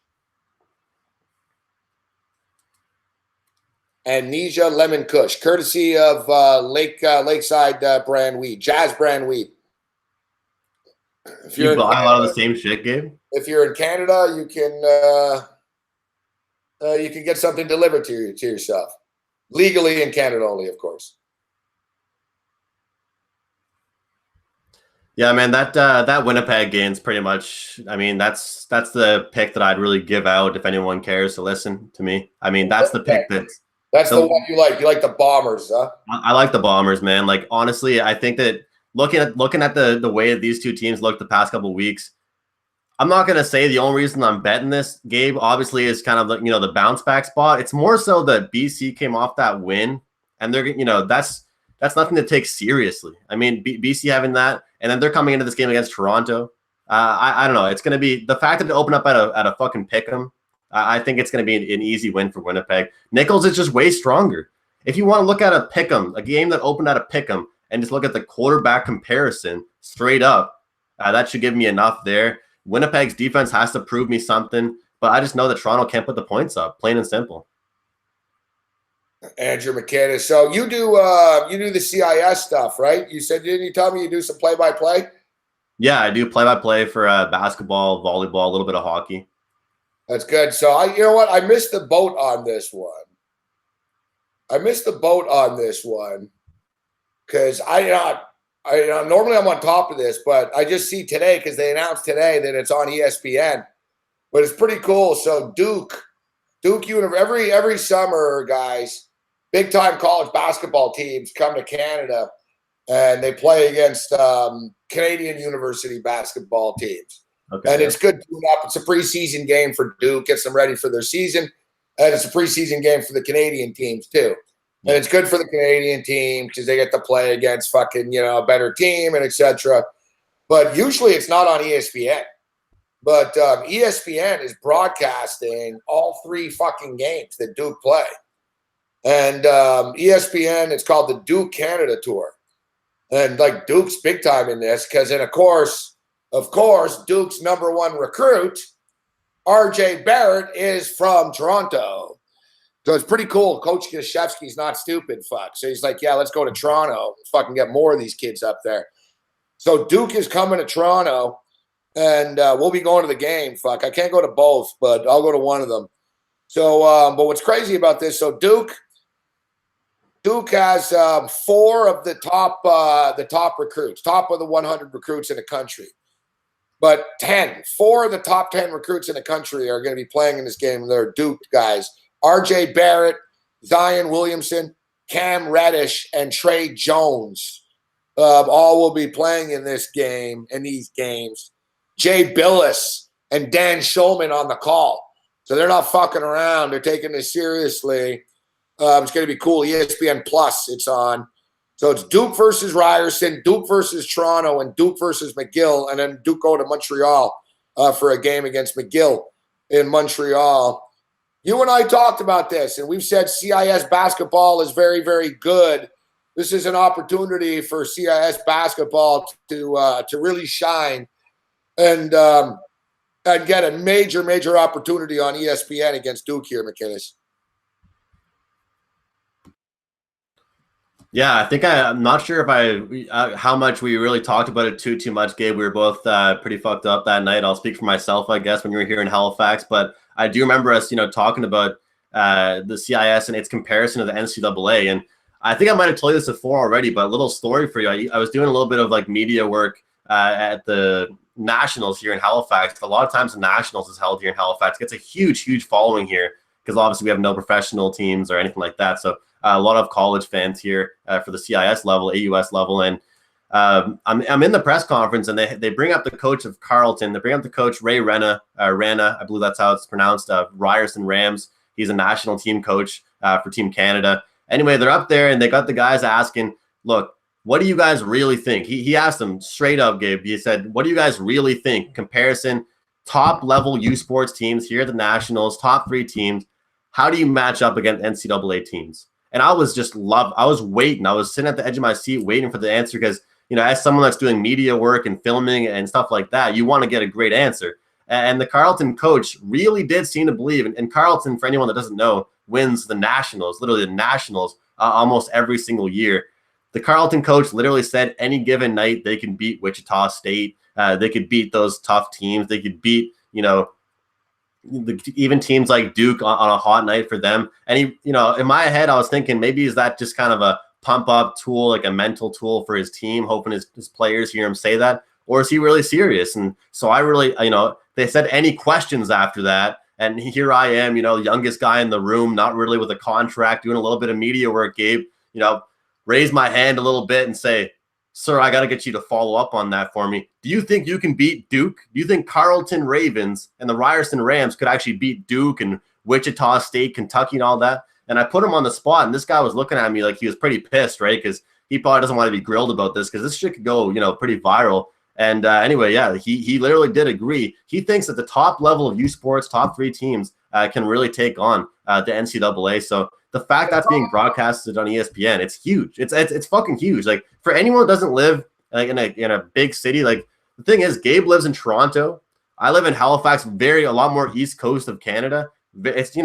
Amnesia Lemon Kush, courtesy of Lakeside brand weed, Jazz brand weed. If You you're buy a lot of the same shit, Gabe? if you're in Canada, you can get something delivered to yourself, legally in Canada only, of course. Yeah, man, that Winnipeg game's pretty much. I mean, that's the pick that I'd really give out if anyone cares to listen to me. I mean, that's the pick That's the one you like. You like the Bombers, huh? I like the Bombers, man. Like, honestly, I think that looking at the way that these two teams look the past couple of weeks, I'm not gonna say the only reason I'm betting this, Gabe, obviously is kind of the bounce back spot. It's more so that BC came off that win, and they're that's nothing to take seriously. I mean, BC having that, and then they're coming into this game against Toronto. I don't know. It's gonna be the fact that they open up at a fucking pick'em. I think it's going to be an easy win for Winnipeg. Nichols is just way stronger. If you want to look at a pick'em, a game that opened at a pick'em, and just look at the quarterback comparison straight up, that should give me enough there. Winnipeg's defense has to prove me something, but I just know that Toronto can't put the points up, plain and simple. Andrew McKinnon. So you do the CIS stuff, right? Didn't you tell me you do some play-by-play? Yeah, I do play-by-play for basketball, volleyball, a little bit of hockey. That's good. So you know what? I missed the boat on this one. Because normally I'm on top of this, but I just see today because they announced today that it's on ESPN. But it's pretty cool. So Duke every summer, guys, big time college basketball teams come to Canada and they play against Canadian university basketball teams. Okay. And it's good tune up. It's a preseason game for Duke, gets them ready for their season. And it's a preseason game for the Canadian teams too. And it's good for the Canadian team because they get to play against fucking, a better team and etc. But usually it's not on ESPN. But ESPN is broadcasting all 3 fucking games that Duke play. And ESPN, it's called the Duke Canada Tour. And like Duke's big time in this because then of course, Duke's number 1 recruit, RJ Barrett, is from Toronto. So it's pretty cool. Coach Krzyzewski's not stupid, fuck. So he's like, yeah, let's go to Toronto. Fucking get more of these kids up there. So Duke is coming to Toronto, and we'll be going to the game. Fuck, I can't go to both, but I'll go to one of them. So, but what's crazy about this, so Duke has 4 of the top recruits, top of the 100 recruits in the country. But 4 of the top 10 recruits in the country are going to be playing in this game. They're Duke guys. RJ Barrett, Zion Williamson, Cam Reddish, and Trey Jones all will be playing in these games. Jay Billis and Dan Schulman on the call. So they're not fucking around. They're taking this seriously. It's going to be cool. ESPN Plus, it's on. So it's Duke versus Ryerson, Duke versus Toronto, and Duke versus McGill. And then Duke go to Montreal for a game against McGill in Montreal. You and I talked about this, and we've said CIS basketball is very, very good. This is an opportunity for CIS basketball to really shine and get a major, major opportunity on ESPN against Duke here, McInnes. Yeah, I think I'm not sure if how much we really talked about it too much, Gabe. We were both pretty fucked up that night. I'll speak for myself, I guess, when you were here in Halifax. But I do remember us, talking about the CIS and its comparison to the NCAA. And I think I might have told you this before already, but a little story for you. I was doing a little bit of like media work at the Nationals here in Halifax. A lot of times the Nationals is held here in Halifax. It gets a huge, huge following here because obviously we have no professional teams or anything like that. So a lot of college fans here for the CIS level, AUS level. And I'm in the press conference and they bring up the coach of Carleton. They bring up the coach, Ray Rana, I believe that's how it's pronounced, Ryerson Rams. He's a national team coach for Team Canada. Anyway, they're up there and they got the guys asking, look, what do you guys really think? He asked them straight up, Gabe. He said, what do you guys really think? Comparison top level U Sports teams here at the Nationals, top 3 teams. How do you match up against NCAA teams? And I was waiting. I was sitting at the edge of my seat waiting for the answer because, as someone that's doing media work and filming and stuff like that, you want to get a great answer. And the Carleton coach really did seem to believe. And Carleton, for anyone that doesn't know, wins the Nationals, literally the Nationals, almost every single year. The Carleton coach literally said any given night they can beat Wichita State. They could beat those tough teams. They could beat, even teams like Duke on a hot night for them. And he, in my head, I was thinking maybe is that just kind of a pump up tool, like a mental tool for his team, hoping his players hear him say that, or is he really serious? And so I really, they said any questions after that. And here I am, youngest guy in the room, not really with a contract, doing a little bit of media work, Gabe, raise my hand a little bit and say, sir, I got to get you to follow up on that for me. Do you think you can beat Duke? Do you think Carleton Ravens and the Ryerson Rams could actually beat Duke and Wichita State, Kentucky and all that? And I put him on the spot, and this guy was looking at me like he was pretty pissed, right? Because he probably doesn't want to be grilled about this because this shit could go, pretty viral. And anyway, yeah, he literally did agree. He thinks that the top level of U Sports, top 3 teams can really take on the NCAA. So the fact that's being broadcasted on ESPN, it's huge. It's fucking huge. Like for anyone that doesn't live like in a big city, like the thing is, Gabe lives in Toronto. I live in Halifax, a lot more east coast of Canada. It's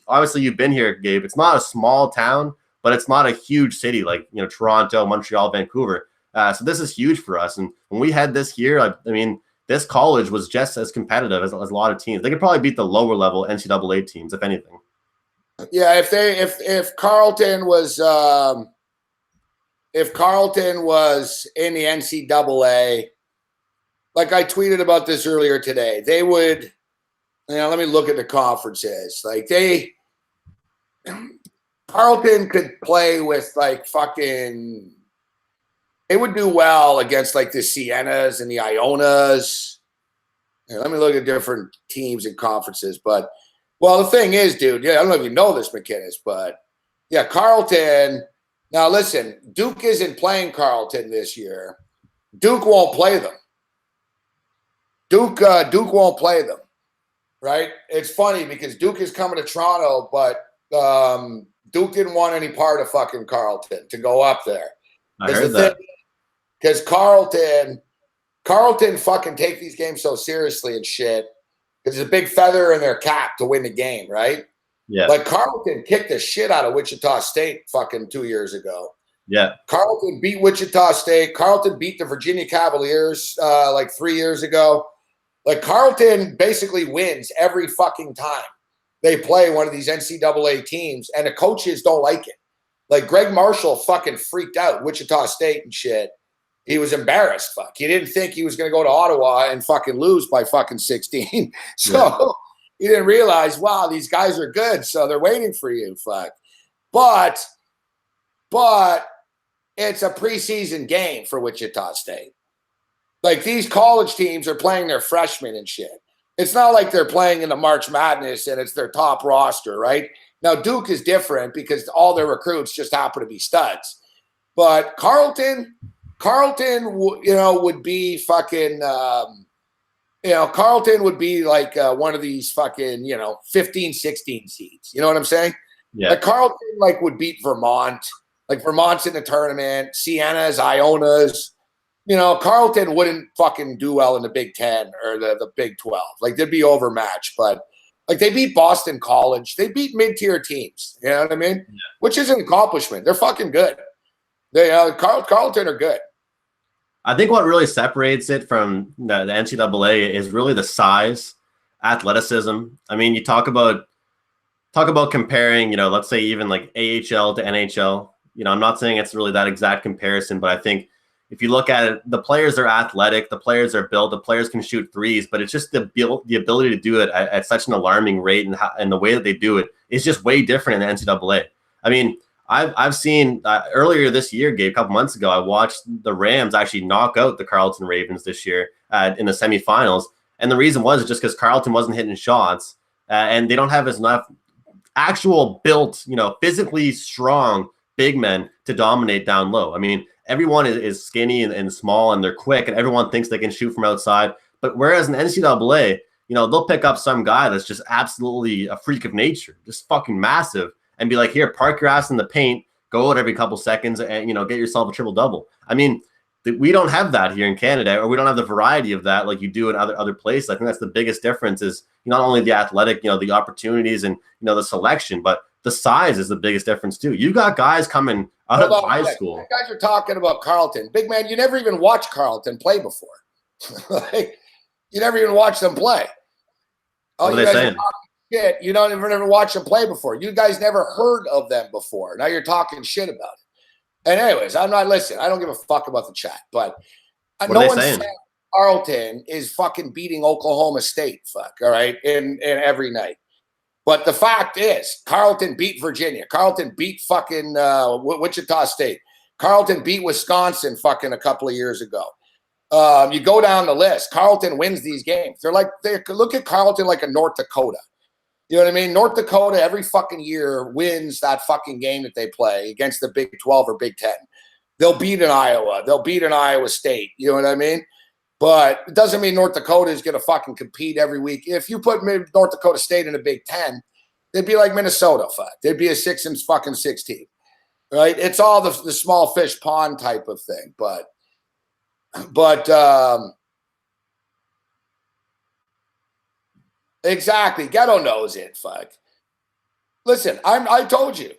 obviously you've been here, Gabe. It's not a small town, but it's not a huge city like Toronto, Montreal, Vancouver. So this is huge for us. And when we had this here, I mean, this college was just as competitive as a lot of teams. They could probably beat the lower level NCAA teams, if anything. Yeah, if Carleton was in the NCAA, like I tweeted about this earlier today, they would. Let me look at the conferences. Like Carleton could play with like fucking. They would do well against like the Sienas and the Ionas. Let me look at different teams and conferences. But, well, the thing is, dude, I don't know if you know this, McKinnis, but, yeah, Carleton. Now, listen, Duke isn't playing Carleton this year. Duke won't play them. Duke won't play them, right? It's funny because Duke is coming to Toronto, but Duke didn't want any part of fucking Carleton to go up there. I heard that. Because Carleton fucking take these games so seriously and shit. Because it's a big feather in their cap to win the game, right? Yeah. Like Carleton kicked the shit out of Wichita State fucking 2 years ago. Yeah. Carleton beat Wichita State. Carleton beat the Virginia Cavaliers like 3 years ago. Like Carleton basically wins every fucking time they play one of these NCAA teams, and the coaches don't like it. Like Greg Marshall fucking freaked out, Wichita State and shit. He was embarrassed. Fuck. He didn't think he was going to go to Ottawa and fucking lose by fucking 16. So he didn't realize, wow, these guys are good. So they're waiting for you. Fuck. But it's a preseason game for Wichita State. Like these college teams are playing their freshmen and shit. It's not like they're playing in the March Madness and it's their top roster, right? Now, Duke is different because all their recruits just happen to be studs. But Carleton, would be fucking, Carleton would be like one of these fucking, 15, 16 seeds. You know what I'm saying? Yeah. Like Carleton, like, would beat Vermont. Like, Vermont's in the tournament. Siena's, Iona's. Carleton wouldn't fucking do well in the Big Ten or the Big 12. Like, they'd be overmatched. But, like, they beat Boston College. They beat mid-tier teams. You know what I mean? Yeah. Which is an accomplishment. They're fucking good. Carleton are good. I think what really separates it from the NCAA is really the size, athleticism. I mean, you talk about comparing, let's say even like AHL to NHL. I'm not saying it's really that exact comparison, but I think if you look at it, the players are athletic, the players are built, the players can shoot threes, but it's just the ability to do it at such an alarming rate, and the way that they do it is just way different in the NCAA. I mean, I've seen earlier this year, Gabe, a couple months ago, I watched the Rams actually knock out the Carleton Ravens this year in the semifinals. And the reason was just because Carleton wasn't hitting shots and they don't have enough actual built, physically strong big men to dominate down low. I mean, everyone is skinny and small and they're quick and everyone thinks they can shoot from outside. But whereas in NCAA, they'll pick up some guy that's just absolutely a freak of nature, just fucking massive, and be like, here, park your ass in the paint, go out every couple seconds, and get yourself a triple double. I mean, we don't have that here in Canada, or we don't have the variety of that like you do in other places. I think that's the biggest difference is not only the athletic, the opportunities and the selection, but the size is the biggest difference too. You got guys coming out of high school. You guys are talking about Carleton. Big man, you never even watched Carleton play before. Like, you never even watched them play. What are they saying? Shit, you don't ever watch them play before. You guys never heard of them before. Now you're talking shit about it. And anyways, I don't give a fuck about the chat, but no one's saying Carleton is fucking beating Oklahoma State, all right, in every night. But the fact is, Carleton beat Virginia. Carleton beat fucking Wichita State. Carleton beat Wisconsin fucking a couple of years ago. You go down the list. Carleton wins these games. They look at Carleton like a North Dakota. You know what I mean? North Dakota every fucking year wins that fucking game that they play against the Big 12 or Big 10. They'll beat an Iowa. They'll beat an Iowa State. You know what I mean? But it doesn't mean North Dakota is going to fucking compete every week. If you put North Dakota State in a Big 10, they'd be like Minnesota. They'd be a 6-16, right? It's all the small fish pond type of thing. But exactly, Ghetto knows it. Fuck. Listen, I told you.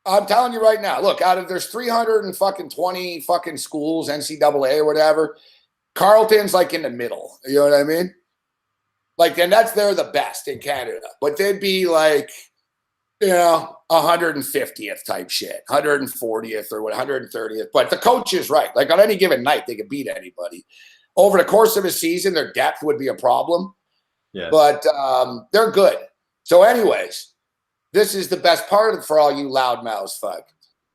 I'm telling you right now. Look, out of there's 320 fucking schools, NCAA or whatever. Carleton's like in the middle. You know what I mean? Like, and they're the best in Canada. But they'd be like, 150th type shit, 140th or 130th. But the coach is right. Like on any given night, they could beat anybody. Over the course of a season, their depth would be a problem. Yeah. But they're good. So anyways, this is the best part of it for all you loudmouths, fuck.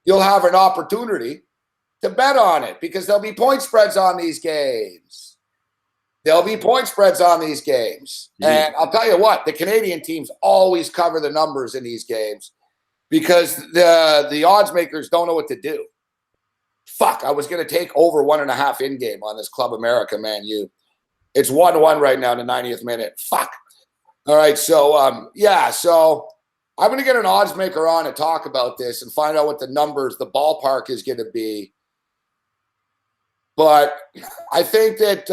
You'll have an opportunity to bet on it because there'll be point spreads on these games. There'll be point spreads on these games. Yeah. And I'll tell you what, the Canadian teams always cover the numbers in these games because the odds makers don't know what to do. Fuck, I was going to take over 1.5 in game on this Club America, Man U. It's 1-1 right now in the 90th minute. Fuck. All right, so, so I'm going to get an odds maker on to talk about this and find out what the numbers, the ballpark is going to be. But I think that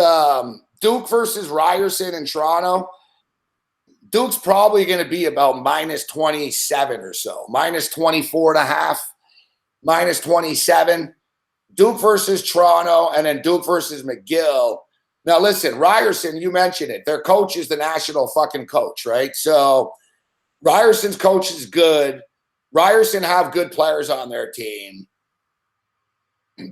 Duke versus Ryerson in Toronto, Duke's probably going to be about minus 27 or so, minus 24.5, minus 27. Duke versus Toronto, and then Duke versus McGill. Now, listen, Ryerson, you mentioned it. Their coach is the national fucking coach, right? So Ryerson's coach is good. Ryerson have good players on their team.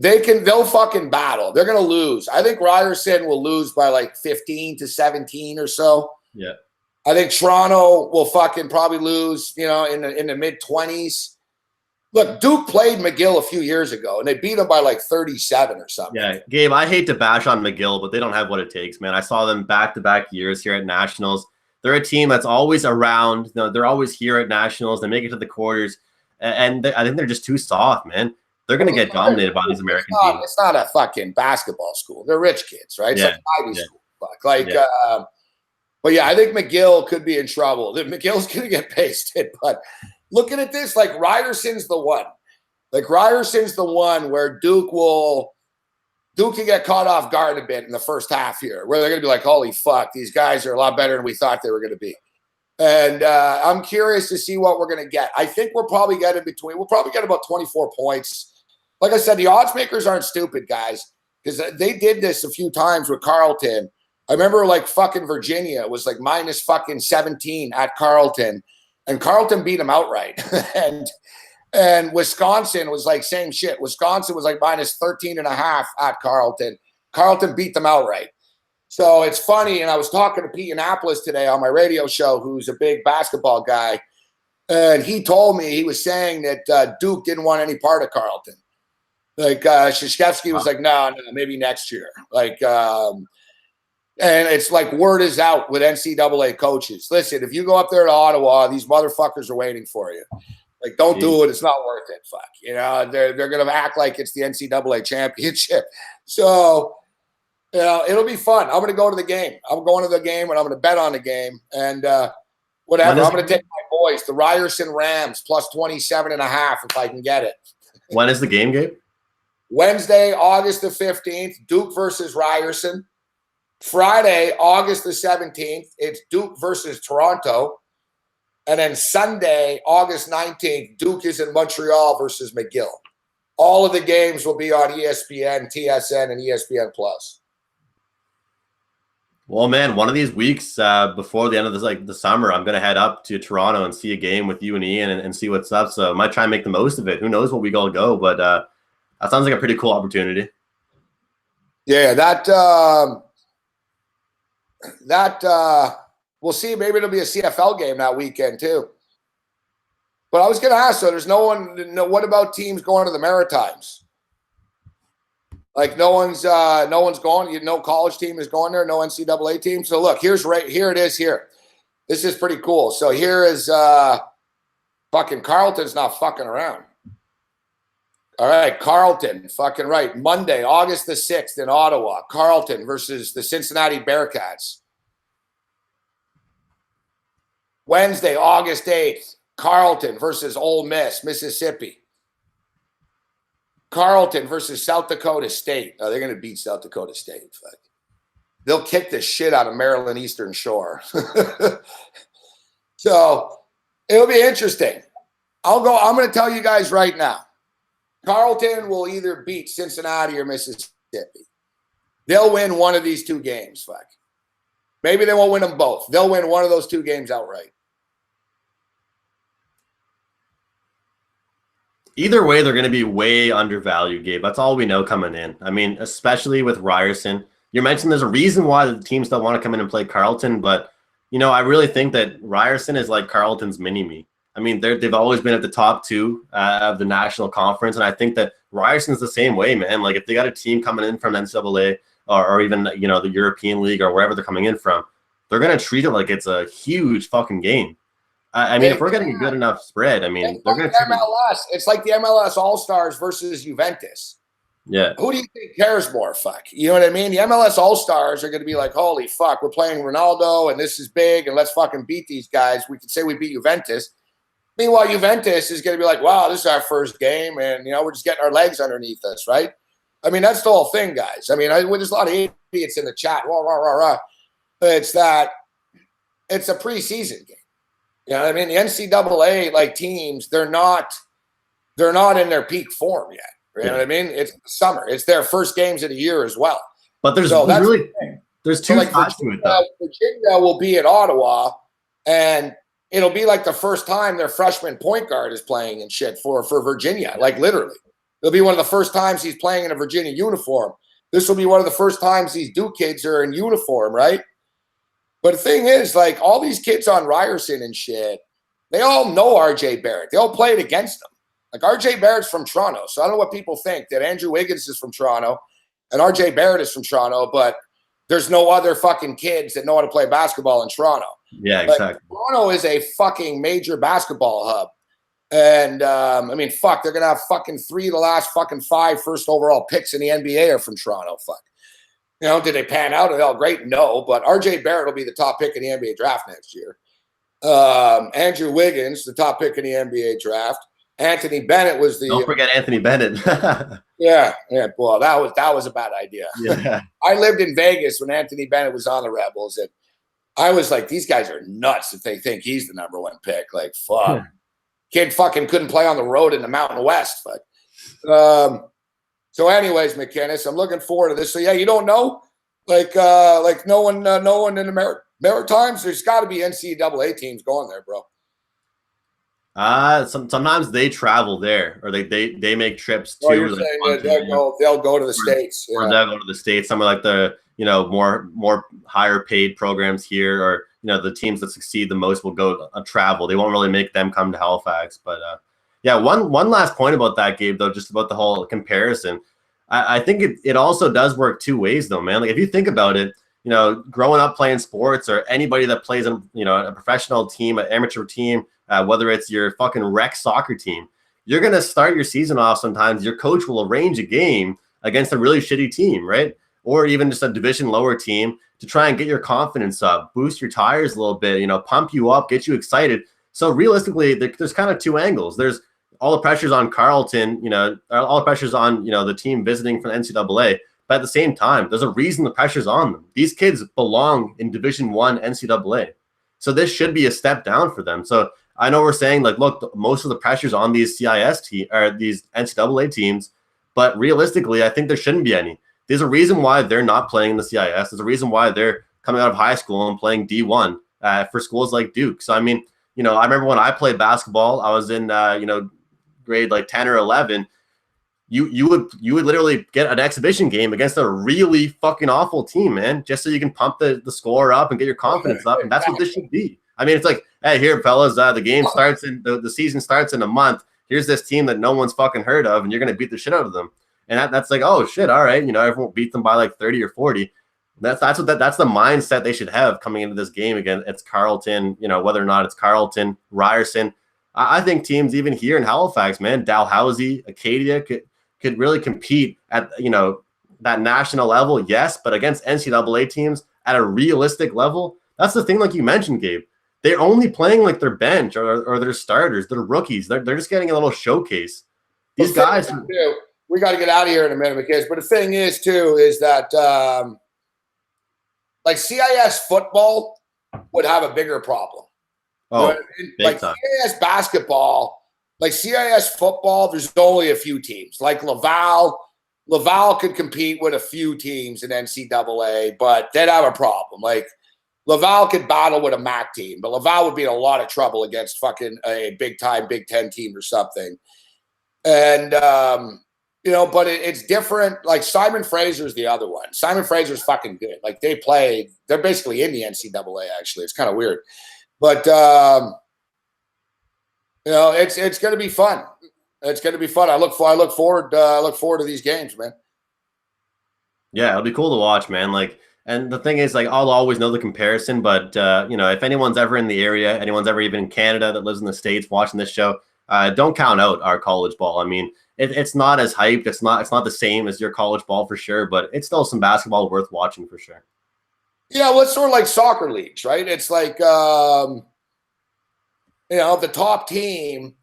They'll fucking battle. They're going to lose. I think Ryerson will lose by like 15-17 or so. Yeah. I think Toronto will fucking probably lose, in the mid-20s. Look, Duke played McGill a few years ago, and they beat them by like 37 or something. Yeah, Gabe, I hate to bash on McGill, but they don't have what it takes, man. I saw them back-to-back years here at Nationals. They're a team that's always around. They're always here at Nationals. They make it to the quarters, and I think they're just too soft, man. They're going to get dominated by these American teams. It's not a fucking basketball school. They're rich kids, right? It's like Ivy school. Fuck. But yeah, I think McGill could be in trouble. McGill's going to get pasted, but looking at this, like Ryerson's the one. Like Ryerson's the one where Duke can get caught off guard a bit in the first half here, where they're going to be like, holy fuck, these guys are a lot better than we thought they were going to be. And I'm curious to see what we're going to get. I think we'll probably get about 24 points. Like I said, the odds makers aren't stupid, guys, because they did this a few times with Carleton. I remember like fucking Virginia was like minus fucking 17 at Carleton, and Carleton beat them outright. and Wisconsin was like same shit. Wisconsin was like minus 13.5 at Carleton. Carleton beat them outright. So it's funny, and I was talking to Pete Annapolis today on my radio show, who's a big basketball guy, and he told me, he was saying that Duke didn't want any part of Carleton. Like Krzyzewski was like, no, maybe next year. Like, and it's like word is out with NCAA coaches. Listen, if you go up there to Ottawa, these motherfuckers are waiting for you. Like, don't do it. It's not worth it. Fuck. They're going to act like it's the NCAA championship. So Yeah, it'll be fun. I'm going to go to the game. I'm going to the game, and I'm going to bet on the game. And whatever. I'm going to take my boys, the Ryerson Rams, plus 27.5 if I can get it. When is the game, Gabe? Wednesday, August the 15th, Duke versus Ryerson. Friday, August the 17th, it's Duke versus Toronto. And then Sunday, August 19th, Duke is in Montreal versus McGill. All of the games will be on ESPN, TSN, and ESPN+. Well, man, one of these weeks before the end of this, like the summer, I'm gonna head up to Toronto and see a game with you and Ian and see what's up. So I might try and make the most of it. Who knows what we all go, but that sounds like a pretty cool opportunity. Yeah, we'll see. Maybe it'll be a CFL game that weekend too. But I was going to ask, so there's no one. No, what about teams going to the Maritimes? Like no one's going. No college team is going there. No NCAA team. So look, here it is. Here, this is pretty cool. So here is fucking Carleton's not fucking around. All right, Carleton, fucking right. Monday, August the 6th in Ottawa, Carleton versus the Cincinnati Bearcats. Wednesday, August 8th, Carleton versus Ole Miss, Mississippi. Carleton versus South Dakota State. Oh, they're going to beat South Dakota State. Fuck. They'll kick the shit out of Maryland Eastern Shore. So it'll be interesting. I'm going to tell you guys right now. Carleton will either beat Cincinnati or Mississippi. They'll win one of these two games. Fuck. Maybe they won't win them both. They'll win one of those two games outright. Either way, they're going to be way undervalued, Gabe. That's all we know coming in. I mean, especially with Ryerson. You mentioned there's a reason why the teams don't want to come in and play Carleton, but, you know, I really think that Ryerson is like Carleton's mini-me. I mean, they've always been at the top two of the national conference, and I think that Ryerson's the same way, man. Like, if they got a team coming in from NCAA or even, you know, the European League or wherever they're coming in from, they're going to treat it like it's a huge fucking game. I mean, if we're getting a good enough spread, I mean, they're going to MLS. It's like the MLS All-Stars versus Juventus. Yeah. Who do you think cares more? Fuck. You know what I mean? The MLS All-Stars are going to be like, holy fuck, we're playing Ronaldo, and this is big, and let's fucking beat these guys. We can say we beat Juventus. Meanwhile, Juventus is going to be like, wow, this is our first game, and, you know, we're just getting our legs underneath us, right? I mean, that's the whole thing, guys. I mean, there's a lot of idiots in the chat. Rah, rah, rah, rah. It's that it's a preseason game. You know what I mean? The NCAA, like, teams, they're not in their peak form yet. You know what I mean? It's summer. It's their first games of the year as well. But there's two sides to it, though. Virginia will be at Ottawa, and it'll be like the first time their freshman point guard is playing and shit for Virginia, like literally. It'll be one of the first times he's playing in a Virginia uniform. This will be one of the first times these Duke kids are in uniform, right? But the thing is, like, all these kids on Ryerson and shit, they all know R.J. Barrett. They all played against him. Like, R.J. Barrett's from Toronto, so I don't know what people think, that Andrew Wiggins is from Toronto and R.J. Barrett is from Toronto, but there's no other fucking kids that know how to play basketball in Toronto. Yeah, exactly. But Toronto is a fucking major basketball hub. And, I mean, fuck, they're going to have fucking 3 of the last fucking 5 first overall picks in the NBA are from Toronto. Fuck. You know, did they pan out at all? Great? No, but R.J. Barrett will be the top pick in the NBA draft next year. Andrew Wiggins, the top pick in the NBA draft. Anthony Bennett was the. Don't forget Anthony Bennett. Yeah. Well, that was a bad idea. Yeah. I lived in Vegas when Anthony Bennett was on the Rebels, and I was like, these guys are nuts if they think he's the number 1 pick. Like, fuck. Yeah. Kid fucking couldn't play on the road in the Mountain West. Fuck. So, anyways, McKinnis, I'm looking forward to this. So, yeah, you don't know, like no one in the Maritimes. There's got to be NCAA teams going there, bro. Sometimes they travel there, or they make trips to. You're saying that they'll go to the States, yeah. Or they'll go to the States. Some of like the more higher paid programs here, or the teams that succeed the most will go travel. They won't really make them come to Halifax, but yeah. One last point about that, Gabe, though, just about the whole comparison. I think it also does work two ways, though, man. Like, if you think about it, growing up playing sports, or anybody that plays in a professional team, an amateur team, whether it's your fucking rec soccer team, you're going to start your season off sometimes. Your coach will arrange a game against a really shitty team, right? or even just a division lower team to try and get your confidence up, boost your tires a little bit, pump you up, get you excited. So realistically, there's kind of two angles. There's all the pressures on Carleton, all the pressures on, the team visiting from the NCAA. But at the same time, there's a reason the pressure's on them. These kids belong in Division I NCAA. So this should be a step down for them. So I know we're saying, like, look, most of the pressure's on these CIS or these NCAA teams, but realistically, I think there shouldn't be any. There's a reason why they're not playing in the CIS. There's a reason why they're coming out of high school and playing D1 for schools like Duke. So, I mean, I remember when I played basketball, I was in, grade like 10 or 11. You would literally get an exhibition game against a really fucking awful team, man, just so you can pump the score up and get your confidence up. And that's what this should be. I mean, it's like, hey, here, fellas, the game starts in the season starts in a month. Here's this team that no one's fucking heard of, and you're going to beat the shit out of them. And that's like, oh shit, all right, everyone beat them by like 30 or 40. That's the mindset they should have coming into this game again. It's Carleton, whether or not it's Carleton, Ryerson. I think teams even here in Halifax, man, Dalhousie, Acadia could really compete at that national level, yes, but against NCAA teams at a realistic level. That's the thing, like you mentioned, Gabe. They're only playing like their bench or their starters, their rookies. They're just getting a little showcase. These guys. We got to get out of here in a minute, because. But the thing is, too, is that like CIS football would have a bigger problem. Oh, like time. CIS basketball, like CIS football, there's only a few teams. Like Laval could compete with a few teams in NCAA, but they'd have a problem. Like Laval could battle with a MAC team, but Laval would be in a lot of trouble against fucking a big-time Big Ten team or something. And, but it's different. Like Simon Fraser's the other one. Simon Fraser's fucking good. Like they're basically in the NCAA, actually. It's kind of weird. But, it's going to be fun. It's going to be fun. I look forward to these games, man. Yeah, it'll be cool to watch, man. Like, and the thing is, like, I'll always know the comparison, but if anyone's ever in the area, anyone's ever even in Canada that lives in the States watching this show, don't count out our college ball. I mean, it's not as hyped. It's not the same as your college ball for sure, but it's still some basketball worth watching for sure. Yeah, well, it's sort of like soccer leagues, right? It's like the top team,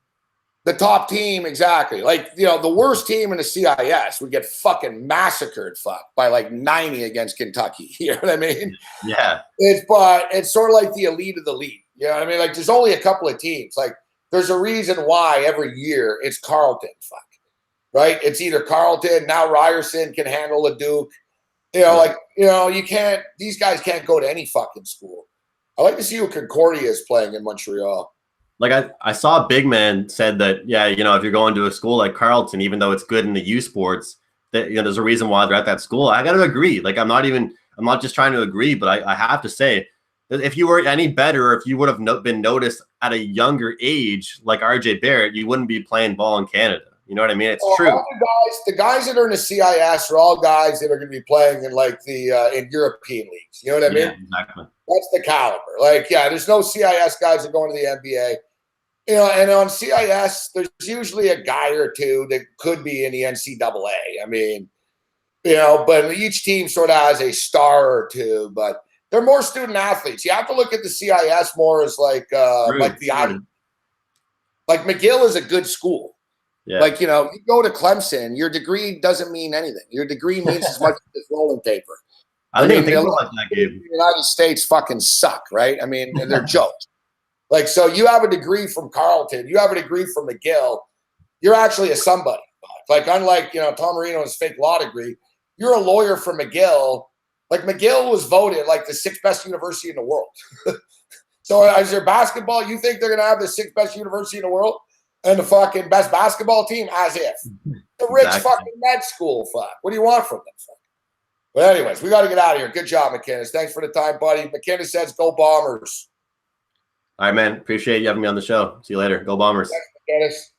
exactly. Like, the worst team in the CIS would get fucking massacred, by like 90 against Kentucky. You know what I mean? Yeah. It's sort of like the elite of the league. You know what I mean? Like, there's only a couple of teams. Like, there's a reason why every year it's Carleton, right? It's either Carleton, now Ryerson can handle a Duke. You can't, these guys can't go to any fucking school. I like to see who Concordia is playing in Montreal. Like I saw a big man said that, yeah, if you're going to a school like Carleton, even though it's good in the U sports, that there's a reason why they're at that school. I got to agree. Like I'm not just trying to agree, but I have to say that if you were any better, or if you would have been noticed at a younger age, like RJ Barrett, you wouldn't be playing ball in Canada. You know what I mean? It's true. The guys that are in the CIS are all guys that are going to be playing in like in European leagues. You know what I mean? Yeah, exactly. That's the caliber. Like, yeah, there's no CIS guys that go into the NBA. And on CIS, there's usually a guy or two that could be in the NCAA. I mean, but each team sort of has a star or two, but they're more student athletes. You have to look at the CIS more as like the Ivy. Like McGill is a good school. Yeah. Like, you go to Clemson, your degree doesn't mean anything. Your degree means as much as this rolling paper. I didn't even think about that, Gabe. The United States fucking suck, right? I mean, they're jokes. Like, so you have a degree from Carleton, you have a degree from McGill, you're actually a somebody. Like, unlike, Tom Marino's fake law degree, you're a lawyer from McGill. Like, McGill was voted like the 6th best university in the world. So as your basketball, you think they're going to have the 6th best university in the world and the fucking best basketball team? As if. The rich fucking med school, What do you want from them, But anyways, we got to get out of here. Good job, McKinnis. Thanks for the time, buddy. McKinnis says, go Bombers. All right, man. Appreciate you having me on the show. See you later. Go Bombers. Thanks, McKinnis.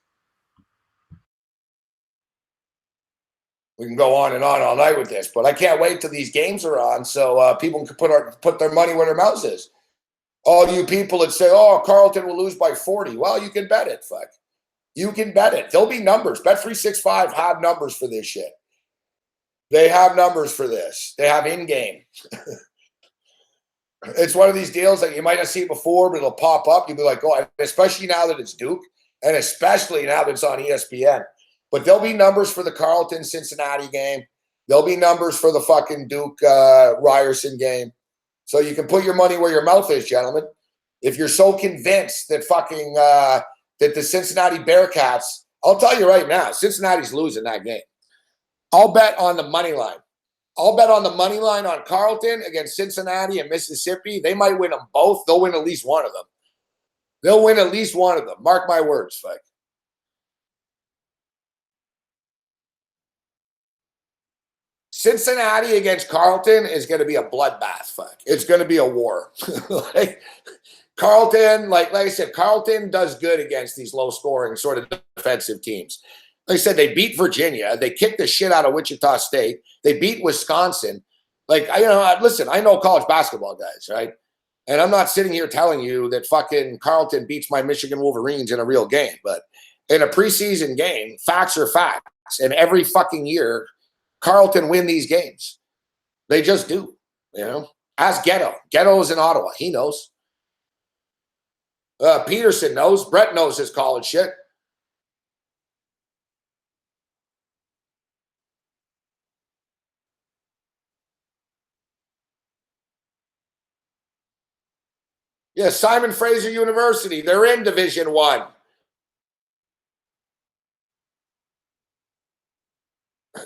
We can go on and on all night with this, but I can't wait till these games are on so people can put their money where their mouth is. All you people that say, oh, Carleton will lose by 40. Well, you can bet it, You can bet it. There'll be numbers. Bet365 have numbers for this shit. They have numbers for this. They have in-game. It's one of these deals that you might not see before, but it'll pop up. You'll be like, oh, especially now that it's Duke, and especially now that it's on ESPN. But there'll be numbers for the Carleton-Cincinnati game. There'll be numbers for the fucking Duke Ryerson game. So you can put your money where your mouth is, gentlemen. If you're so convinced that fucking that the Cincinnati Bearcats, I'll tell you right now, Cincinnati's losing that game. I'll bet on the money line. I'll bet on the money line on Carleton against Cincinnati and Mississippi. They might win them both. They'll win at least one of them. They'll win at least one of them. Mark my words, fuck. Cincinnati against Carleton is going to be a bloodbath, fuck. It's going to be a war. Carleton, like I said, Carleton does good against these low-scoring sort of defensive teams. Like I said, they beat Virginia. They kicked the shit out of Wichita State. They beat Wisconsin. Like, listen, I know college basketball guys, right? And I'm not sitting here telling you that fucking Carleton beats my Michigan Wolverines in a real game. But in a preseason game, facts are facts. And every fucking year, Carleton win these games. They just do, you know? Ask Ghetto. Ghetto is in Ottawa. He knows. Peterson knows. Brett knows his college shit. Yeah, Simon Fraser University. They're in Division I.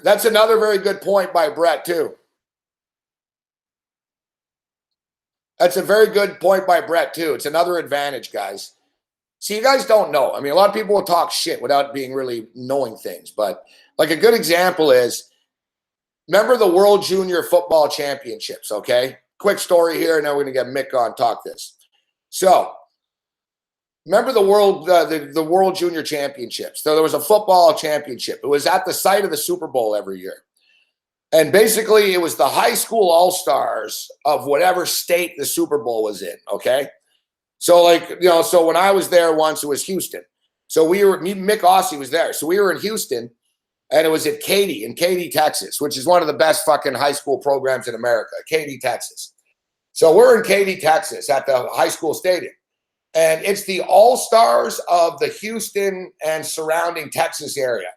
That's another very good point by Brett, too. That's a very good point by Brett, too. It's another advantage, guys. See, you guys don't know. I mean, a lot of people will talk shit without being really knowing things. But, like, a good example is, remember the World Junior Football Championships, okay? Quick story here, and then we're going to get Mick on talk this. So, remember the World Junior Championships. So there was a football championship. It was at the site of the Super Bowl every year. And basically, it was the high school all-stars of whatever state the Super Bowl was in, okay? So, so when I was there once, it was Houston. So Mick Aussie was there. So we were in Houston, and it was at Katy, Texas, which is one of the best fucking high school programs in America, Katy, Texas. So we're in Katy, Texas at the high school stadium. And it's the all-stars of the Houston and surrounding Texas area.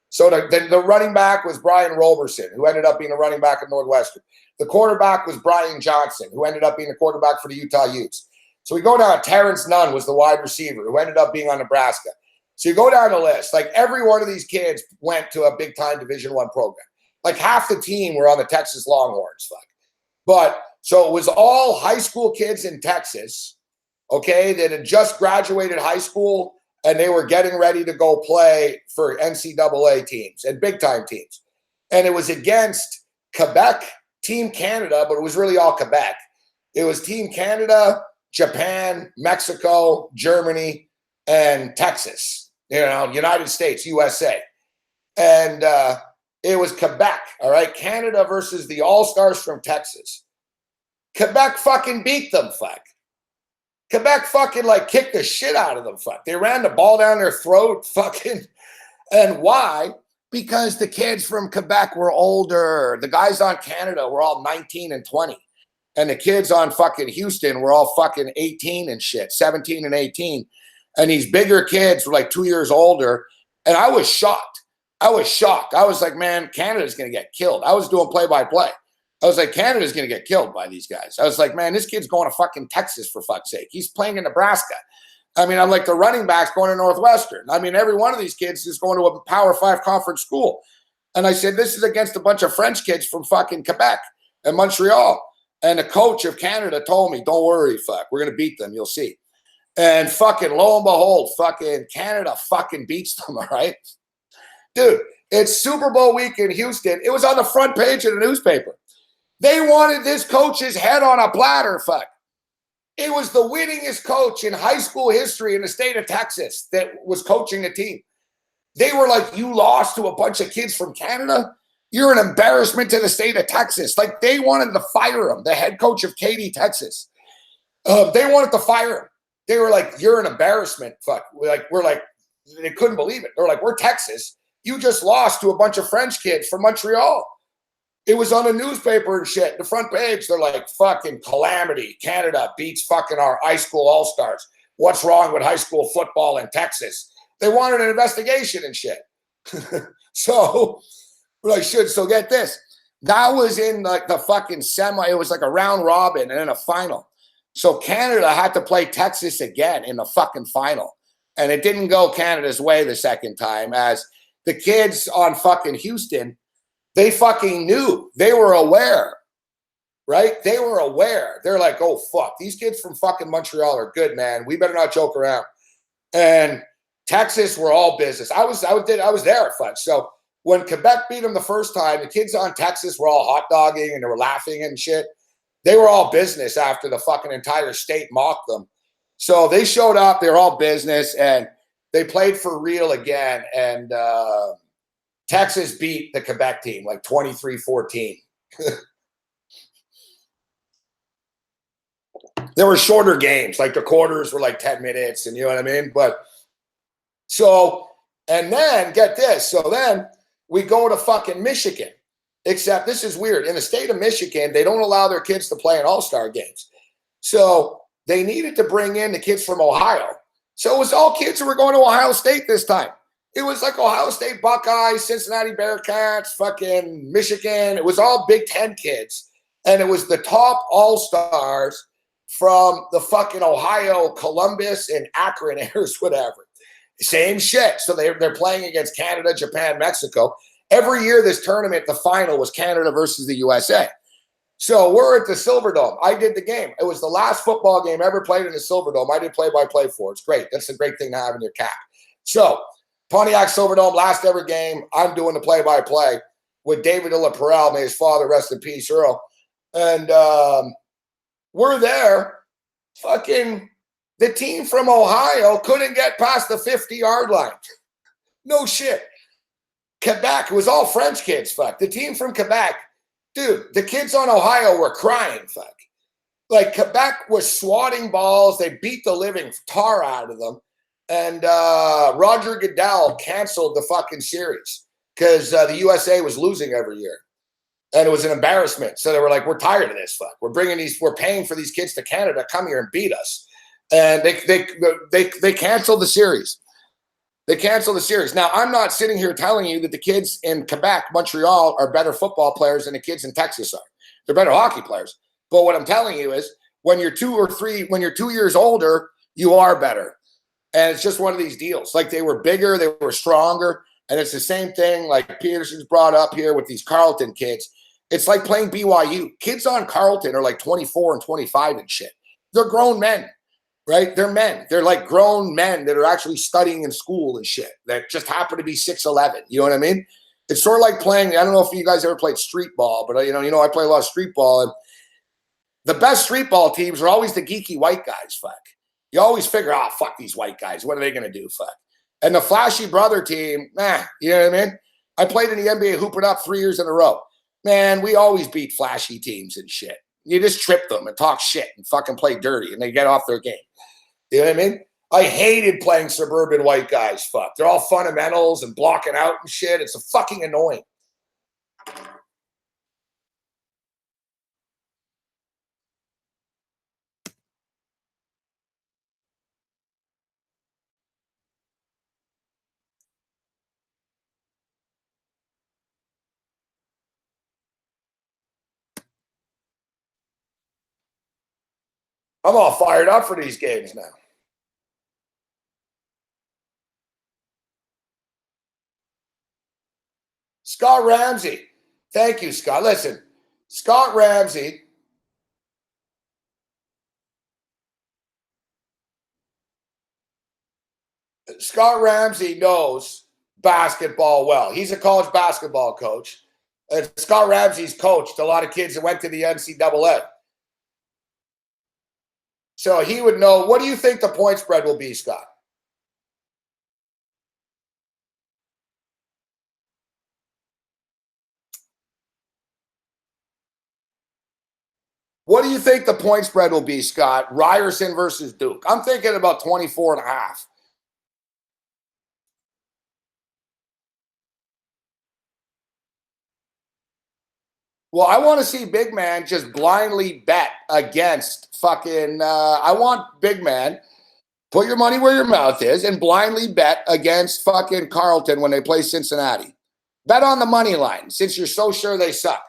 So the running back was Brian Roberson, who ended up being a running back at Northwestern. The quarterback was Brian Johnson, who ended up being a quarterback for the Utah Utes. So we go down, Terrence Nunn was the wide receiver, who ended up being on Nebraska. So you go down the list. Like, every one of these kids went to a big-time Division I program. Like, half the team were on the Texas Longhorns. But so it was all high school kids in Texas, okay, that had just graduated high school, and they were getting ready to go play for NCAA teams and big-time teams. And it was against Quebec, Team Canada, but it was really all Quebec. It was Team Canada, Japan, Mexico, Germany, and Texas, United States, USA. And it was Quebec, all right? Canada versus the All-Stars from Texas. Quebec fucking beat them, fuck. Quebec fucking, kicked the shit out of them, fuck. They ran the ball down their throat, fucking. And why? Because the kids from Quebec were older. The guys on Canada were all 19 and 20. And the kids on fucking Houston were all fucking 18 and shit, 17 and 18. And these bigger kids were 2 years older. And I was shocked. I was like, man, Canada's going to get killed. I was doing play-by-play. I was like, Canada's going to get killed by these guys. I was like, man, this kid's going to fucking Texas, for fuck's sake. He's playing in Nebraska. I mean, I'm like, the running back's going to Northwestern. I mean, every one of these kids is going to a Power 5 conference school. And I said, this is against a bunch of French kids from fucking Quebec and Montreal. And the coach of Canada told me, don't worry, fuck, we're going to beat them. You'll see. And fucking lo and behold, fucking Canada fucking beats them, all right? Dude, it's Super Bowl week in Houston. It was on the front page of the newspaper. They wanted this coach's head on a platter, fuck. It was the winningest coach in high school history in the state of Texas that was coaching a team. They were like, you lost to a bunch of kids from Canada? You're an embarrassment to the state of Texas. They wanted to fire him, the head coach of Katy, Texas. They wanted to fire him. They were like, you're an embarrassment, fuck. They couldn't believe it. They were like, we're Texas. You just lost to a bunch of French kids from Montreal. It was on the newspaper and shit. The front page, they're like, fucking calamity. Canada beats fucking our high school all-stars. What's wrong with high school football in Texas? They wanted an investigation and shit. So, like, so get this. That was in like the fucking semi. It was like a round robin and then a final. So Canada had to play Texas again in the fucking final. And it didn't go Canada's way the second time, as the kids on fucking Houston, they fucking knew. They were aware, right? They were aware. They're like, oh, fuck. These kids from fucking Montreal are good, man. We better not joke around. And Texas were all business. I was there at Fudge. So when Quebec beat them the first time, the kids on Texas were all hot dogging and they were laughing and shit. They were all business after the fucking entire state mocked them. So they showed up. They were all business, and they played for real again. And Texas beat the Quebec team like 23-14. There were shorter games. Like the quarters were like 10 minutes, and you know what I mean? But so, and then get this. So then we go to fucking Michigan. Except this is weird. In the state of Michigan, they don't allow their kids to play in all-star games. So they needed to bring in the kids from Ohio. So it was all kids who were going to Ohio State this time. It was like Ohio State Buckeyes, Cincinnati Bearcats, fucking Michigan. It was all Big Ten kids. And it was the top all-stars from the fucking Ohio, Columbus, and Akron areas, whatever. Same shit. So they're playing against Canada, Japan, Mexico. Every year, this tournament, the final was Canada versus the USA. So we're at the Silverdome. I did the game. It was the last football game ever played in the Silverdome. I did play-by-play for it. It's great. That's a great thing to have in your cap. So Pontiac Silverdome, last ever game. I'm doing the play-by-play with David LaParelle. May his father rest in peace, Earl. And we're there. Fucking the team from Ohio couldn't get past the 50-yard line. No shit. Quebec, it was all French kids, fuck. The team from Quebec, dude, the kids on Ohio were crying, fuck. Like, Quebec was swatting balls. They beat the living tar out of them. And Roger Goodell canceled the fucking series because the USA was losing every year. And it was an embarrassment. So they were like, we're tired of this, fuck. We're paying for these kids to Canada to come here and beat us. And they canceled the series. They canceled the series. Now, I'm not sitting here telling you that the kids in Quebec, Montreal are better football players than the kids in Texas are. They're better hockey players. But what I'm telling you is when you're 2 years older, you are better. And it's just one of these deals. Like, they were bigger, they were stronger. And it's the same thing like Peterson's brought up here with these Carleton kids. It's like playing BYU. Kids on Carleton are like 24 and 25 and shit. They're grown men. Right? They're men. They're like grown men that are actually studying in school and shit that just happen to be 6'11". You know what I mean? It's sort of like playing, I don't know if you guys ever played street ball, but you know, I play a lot of street ball, and the best street ball teams are always the geeky white guys, fuck. You always figure, oh, fuck these white guys. What are they going to do, fuck? And the flashy brother team, you know what I mean? I played in the NBA Hoop It Up 3 years in a row. Man, we always beat flashy teams and shit. You just trip them and talk shit and fucking play dirty, and they get off their game. You know what I mean? I hated playing suburban white guys. Fuck. They're all fundamentals and blocking out and shit. It's fucking annoying. I'm all fired up for these games now. Scott Ramsey. Thank you, Scott. Listen, Scott Ramsey. Scott Ramsey knows basketball well. He's a college basketball coach. And Scott Ramsey's coached a lot of kids that went to the NCAA. So he would know. What do you think the point spread will be, Scott? What do you think the point spread will be, Scott? Ryerson versus Duke. I'm thinking about 24.5. Well, I want to see Big Man just blindly bet against fucking. I want Big Man put your money where your mouth is and blindly bet against fucking Carlton when they play Cincinnati. Bet on the money line since you're so sure they suck.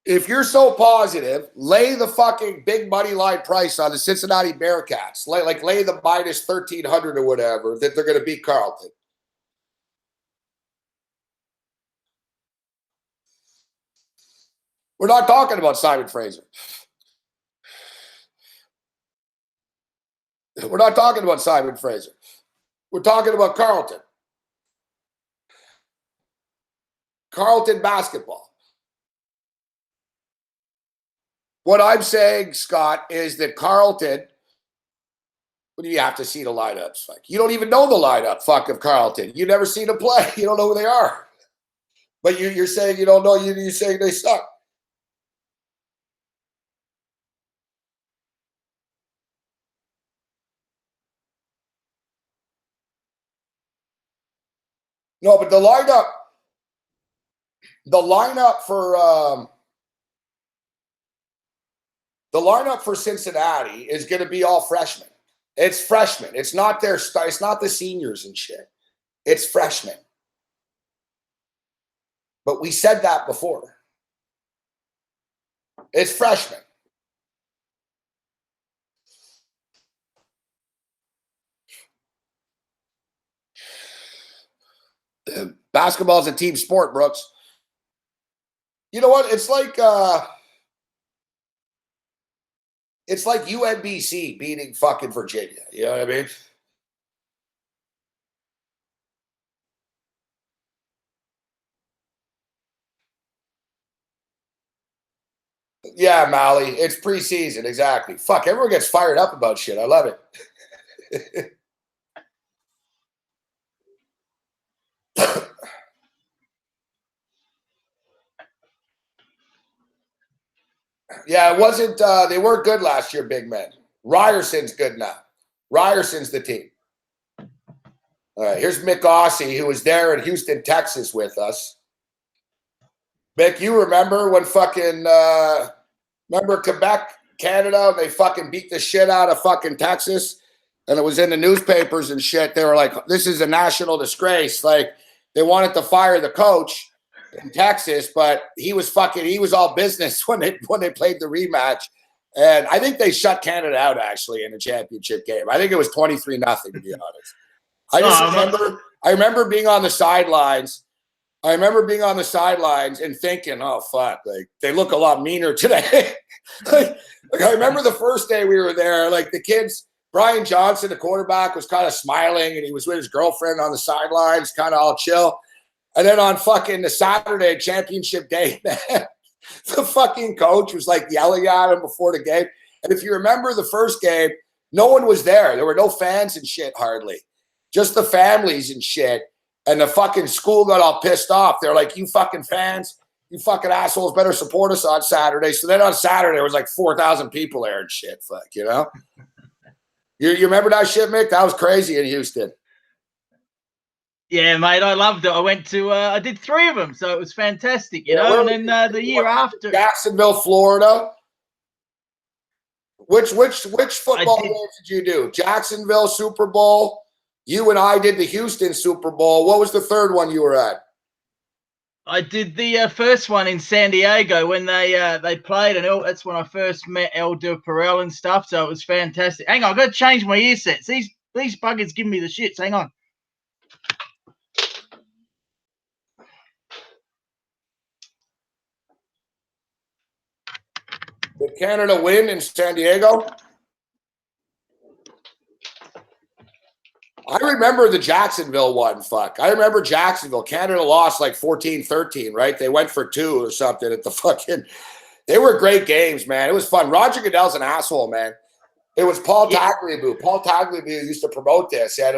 If you're so positive, lay the fucking big money line price on the Cincinnati Bearcats. Lay the minus 1,300 or whatever that they're going to beat Carlton. We're not talking about Simon Fraser. We're not talking about Simon Fraser. We're talking about Carlton. Carlton basketball. What I'm saying, Scott, is that Carlton, what do you have to see the lineups? Fuck. You don't even know the lineup, fuck, of Carlton. You never seen them play. You don't know who they are. But you're saying you don't know, you're saying they suck. No, but the lineup for Cincinnati is going to be all freshmen. It's freshmen. It's not it's not the seniors and shit. It's freshmen. But we said that before. It's freshmen. Basketball is a team sport, Brooks. You know what? It's like UNBC beating fucking Virginia. You know what I mean? Yeah, Mally. It's preseason, exactly. Fuck, everyone gets fired up about shit. I love it. Yeah, it wasn't. They weren't good last year, big men. Ryerson's good now. Ryerson's the team. All right, here's Mick Aussie, who was there in Houston, Texas with us. Mick, you remember when fucking, remember Quebec, Canada, they fucking beat the shit out of fucking Texas? And it was in the newspapers and shit. They were like, this is a national disgrace. Like, they wanted to fire the coach in Texas, but he was all business when they played the rematch. And I think they shut Canada out, actually, in the championship game. I think it was 23-0, to be honest. I remember being on the sidelines. I remember being on the sidelines and thinking, oh, fuck, like, they look a lot meaner today. like, I remember the first day we were there, like, the kids, Brian Johnson, the quarterback, was kind of smiling, and he was with his girlfriend on the sidelines, kind of all chill. And then on fucking the Saturday championship day, man, the fucking coach was, like, yelling at him before the game. And if you remember the first game, no one was there. There were no fans and shit, hardly. Just the families and shit. And the fucking school got all pissed off. They're like, you fucking fans, you fucking assholes better support us on Saturday. So then on Saturday, there was like 4,000 people there and shit. Fuck, you know? You remember that shit, Mick? That was crazy in Houston. Yeah, mate, I loved it. I did 3 of them, so it was fantastic, you know? And then the year after. Jacksonville, Florida. Which football games did you do? Jacksonville, Super Bowl. You and I did the Houston Super Bowl. What was the third one you were at? I did the first one in San Diego when they played, and that's when I first met Elder Perel and stuff. So it was fantastic. Hang on, I've got to change my ear sets. These buggers give me the shits. Hang on. Did Canada win in San Diego? I remember the Jacksonville one, fuck. I remember Jacksonville. Canada lost like 14-13, right? They went for 2 or something at the fucking – they were great games, man. It was fun. Roger Goodell's an asshole, man. It was Paul Tagliabue. Paul Tagliabue used to promote this, and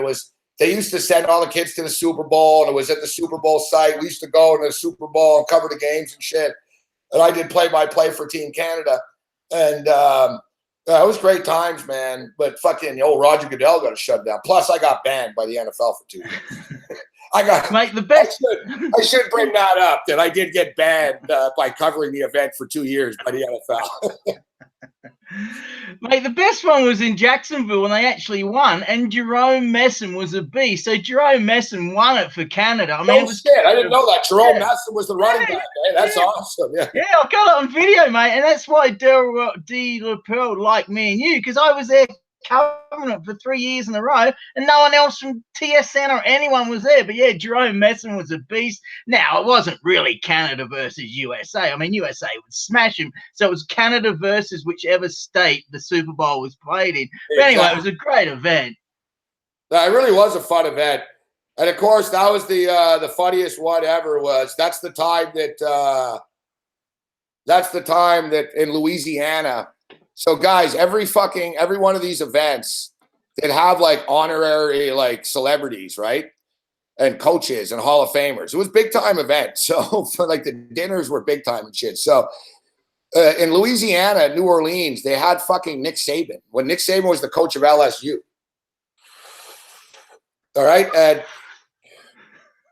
they used to send all the kids to the Super Bowl, and it was at the Super Bowl site. We used to go to the Super Bowl and cover the games and shit. and I did play-by-play for Team Canada. And it was great times, man. But fucking old Roger Goodell got shut down. Plus, I got banned by the NFL for 2 years. Mate, the best. I should bring that up, that I did get banned by covering the event for 2 years by the NFL. Mate, the best one was in Jacksonville when they actually won, and Jerome Messon was a beast. So Jerome Messon won it for Canada. I mean, it was shit. I didn't know that. Jerome Messon was the running back. Hey, that's awesome. Yeah. Yeah, I got it on video, mate, and that's why D. LaPerle liked me and you, because I was there covering it for 3 years in a row, and no one else from TSN or anyone was there. But yeah, Jerome Messon was a beast. Now, it wasn't really Canada versus USA. I mean, USA would smash him. So it was Canada versus whichever state the Super Bowl was played in. But anyway, it was a great event. It really was a fun event. And of course, that was the funniest one ever. That's the time that in Louisiana. So guys, every one of these events, they'd have like honorary like celebrities, right? And coaches and Hall of Famers. It was big time event. So for like the dinners were big time and shit. So in Louisiana, New Orleans, they had fucking Nick Saban when Nick Saban was the coach of LSU. All right. And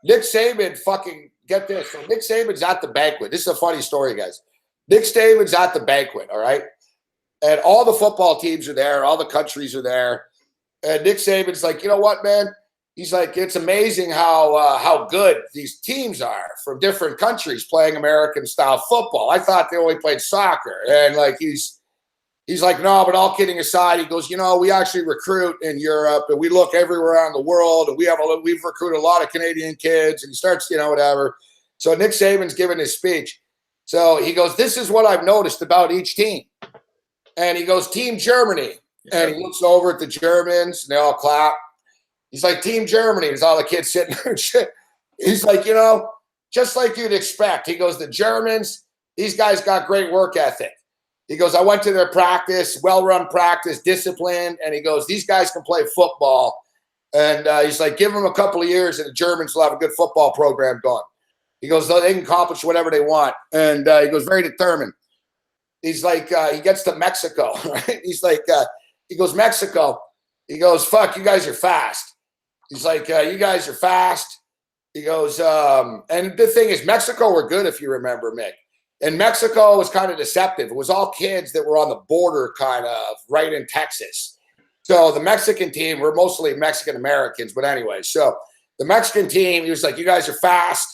Nick Saban fucking, get this. So Nick Saban's at the banquet. This is a funny story, guys. Nick Saban's at the banquet. All right. And all the football teams are there. All the countries are there. And Nick Saban's like, you know what, man? He's like, it's amazing how good these teams are from different countries playing American-style football. I thought they only played soccer. And, like, he's like, no, but all kidding aside, he goes, you know, we actually recruit in Europe, and we look everywhere around the world, and we've recruited a lot of Canadian kids. And he starts, you know, whatever. So Nick Saban's giving his speech. So he goes, this is what I've noticed about each team. And he goes, Team Germany. And he looks over at the Germans, and they all clap. He's like, Team Germany. There's all the kids sitting there and shit. He's like, you know, just like you'd expect. He goes, the Germans, these guys got great work ethic. He goes, I went to their practice, well-run practice, disciplined. And he goes, these guys can play football. And he's like, give them a couple of years, and the Germans will have a good football program going. He goes, they can accomplish whatever they want. And he goes, very determined. He's like, he gets to Mexico, right? He's like, he goes, Mexico. He goes, fuck, you guys are fast. He's like, you guys are fast. He goes, and the thing is, Mexico were good, if you remember, Mick. And Mexico was kind of deceptive. It was all kids that were on the border, kind of, right in Texas. So the Mexican team were mostly Mexican Americans. But anyway, so the Mexican team, he was like, you guys are fast.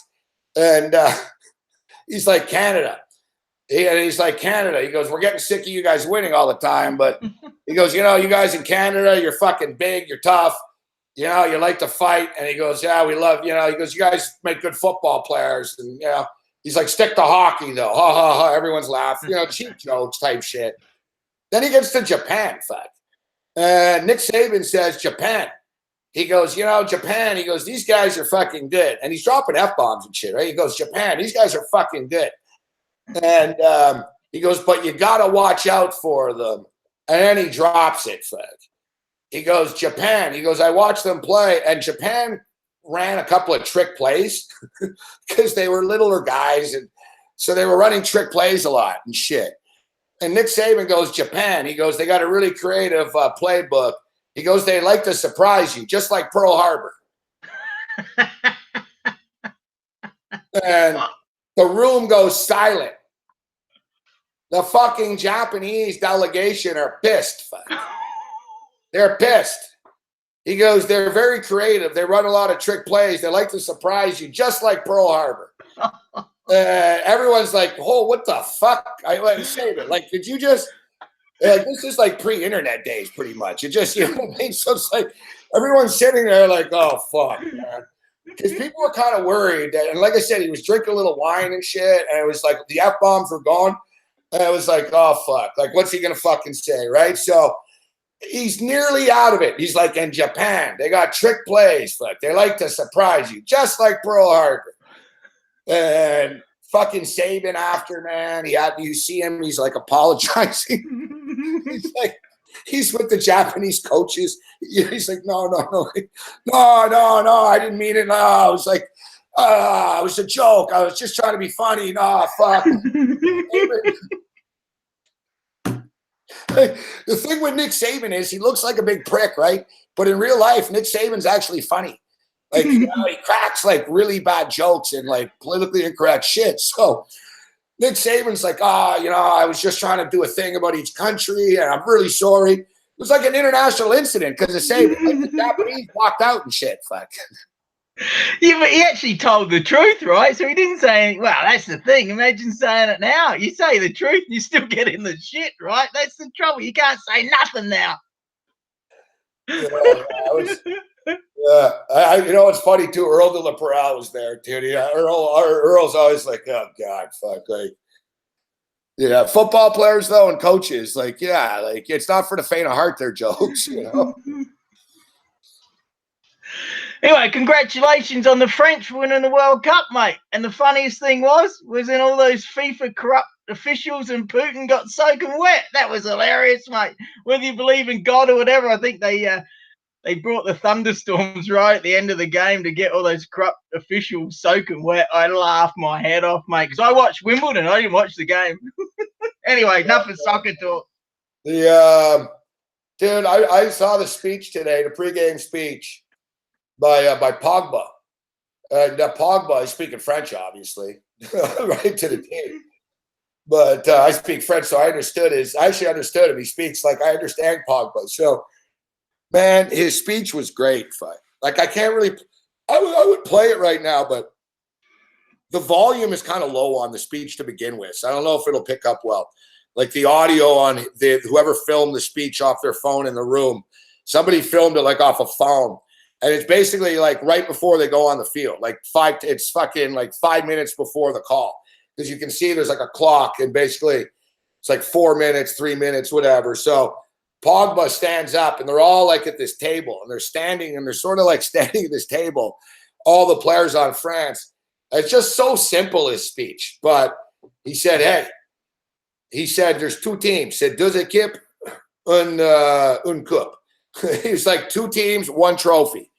And he's like, Canada. And he's like, Canada. He goes, we're getting sick of you guys winning all the time. But he goes, you know, you guys in Canada, you're fucking big, you're tough. You know, you like to fight. And he goes, yeah, we love, you know, he goes, you guys make good football players. And, you know, he's like, stick to hockey, though. Ha, ha, ha. Everyone's laughing. You know, cheap jokes type shit. Then he gets to Japan, fuck. Nick Saban says, Japan. He goes, you know, Japan. He goes, these guys are fucking good. And he's dropping F-bombs and shit, right? He goes, Japan, these guys are fucking good. And he goes, but you got to watch out for them. And then he drops it, fuck. He goes, Japan. He goes, I watched them play. And Japan ran a couple of trick plays because they were littler guys. And so they were running trick plays a lot and shit. And Nick Saban goes, Japan. He goes, they got a really creative playbook. He goes, they like to surprise you, just like Pearl Harbor. And the room goes silent. The fucking Japanese delegation are pissed. They're pissed. He goes, they're very creative. They run a lot of trick plays. They like to surprise you, just like Pearl Harbor. Everyone's like, oh, what the fuck? I let him say that. Like, did you just, like, this is like pre-internet days, pretty much. It just, you know what I mean? So it's like, everyone's sitting there like, oh, fuck, man. Because people were kind of worried. That, and like I said, he was drinking a little wine and shit. And it was like, the F-bombs were gone. And it was like, oh, fuck. Like, what's he going to fucking say, right? So he's nearly out of it. He's like, in Japan, they got trick plays. Fuck. They like to surprise you, just like Pearl Harbor. And fucking Saban after, man. You see him, he's like apologizing. He's like, he's with the Japanese coaches. He's like, no, I didn't mean it. No, I was like, it was a joke. I was just trying to be funny. Nah, fuck. The thing with Nick Saban is he looks like a big prick, right? But in real life, Nick Saban's actually funny. Like, he cracks like really bad jokes and like politically incorrect shit. So Nick Saban's like, I was just trying to do a thing about each country, and I'm really sorry. It was like an international incident because of Saban. Like, the Japanese walked out and shit. Fuck. Yeah, but he actually told the truth, right? So he didn't say anything. Well, that's the thing. Imagine saying it now. You say the truth, you still get in the shit, right? That's the trouble. You can't say nothing now. You know what's funny too? Earl de la Parrell was there, dude. Yeah, Earl's always like, oh God, fuck, like, football players though and coaches, like, like it's not for the faint of heart. Their jokes, Anyway, congratulations on the French winning the World Cup, mate. And the funniest thing was in all those FIFA corrupt officials and Putin got soaking wet. That was hilarious, mate. Whether you believe in God or whatever, I think they brought the thunderstorms right at the end of the game to get all those corrupt officials soaking wet. I laughed my head off, mate, because I watched Wimbledon. I didn't watch the game. Anyway, enough of soccer talk. Dude, I saw the speech today, the pregame speech by Pogba. Pogba is speaking French, obviously, right to the team. But I speak French, so I actually understood him. He speaks like I understand Pogba. So, man, his speech was great. Like, I can't really – I would play it right now, but the volume is kind of low on the speech to begin with. So I don't know if it'll pick up well. Like, the audio on whoever filmed the speech off their phone in the room, somebody filmed it like off a phone. And it's basically like right before they go on the field, it's fucking like 5 minutes before the call. Because you can see there's like a clock and basically it's like 4 minutes, 3 minutes, whatever. So Pogba stands up and they're all like at this table and they're standing and they're sort of like standing at this table, all the players on France. It's just so simple, his speech. But he said, there's two teams. He said, deux équipes, une coupe. He was like, two teams, one trophy.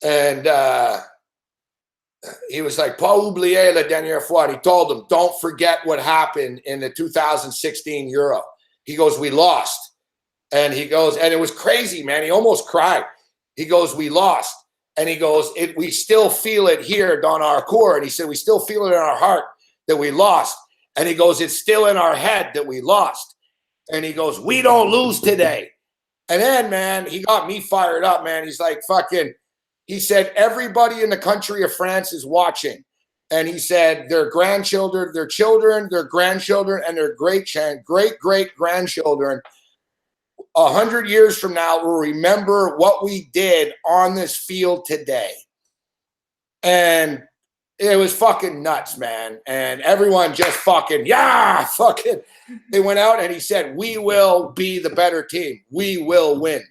And he was like, pas oublier la dernière fois. He told them, don't forget what happened in the 2016 Euro. He goes, we lost. And he goes, and it was crazy, man. He almost cried. He goes, we lost. And he goes, we still feel it here dans our core. And he said, we still feel it in our heart that we lost. And he goes, it's still in our head that we lost. And he goes, we don't lose today. And then, man, he got me fired up, man. He's like, he said, everybody in the country of France is watching. And he said, their grandchildren, their children, their grandchildren, and their great-great-grandchildren, 100 years from now, will remember what we did on this field today. And it was fucking nuts, man. And everyone just they went out and he said, we will be the better team. We will win.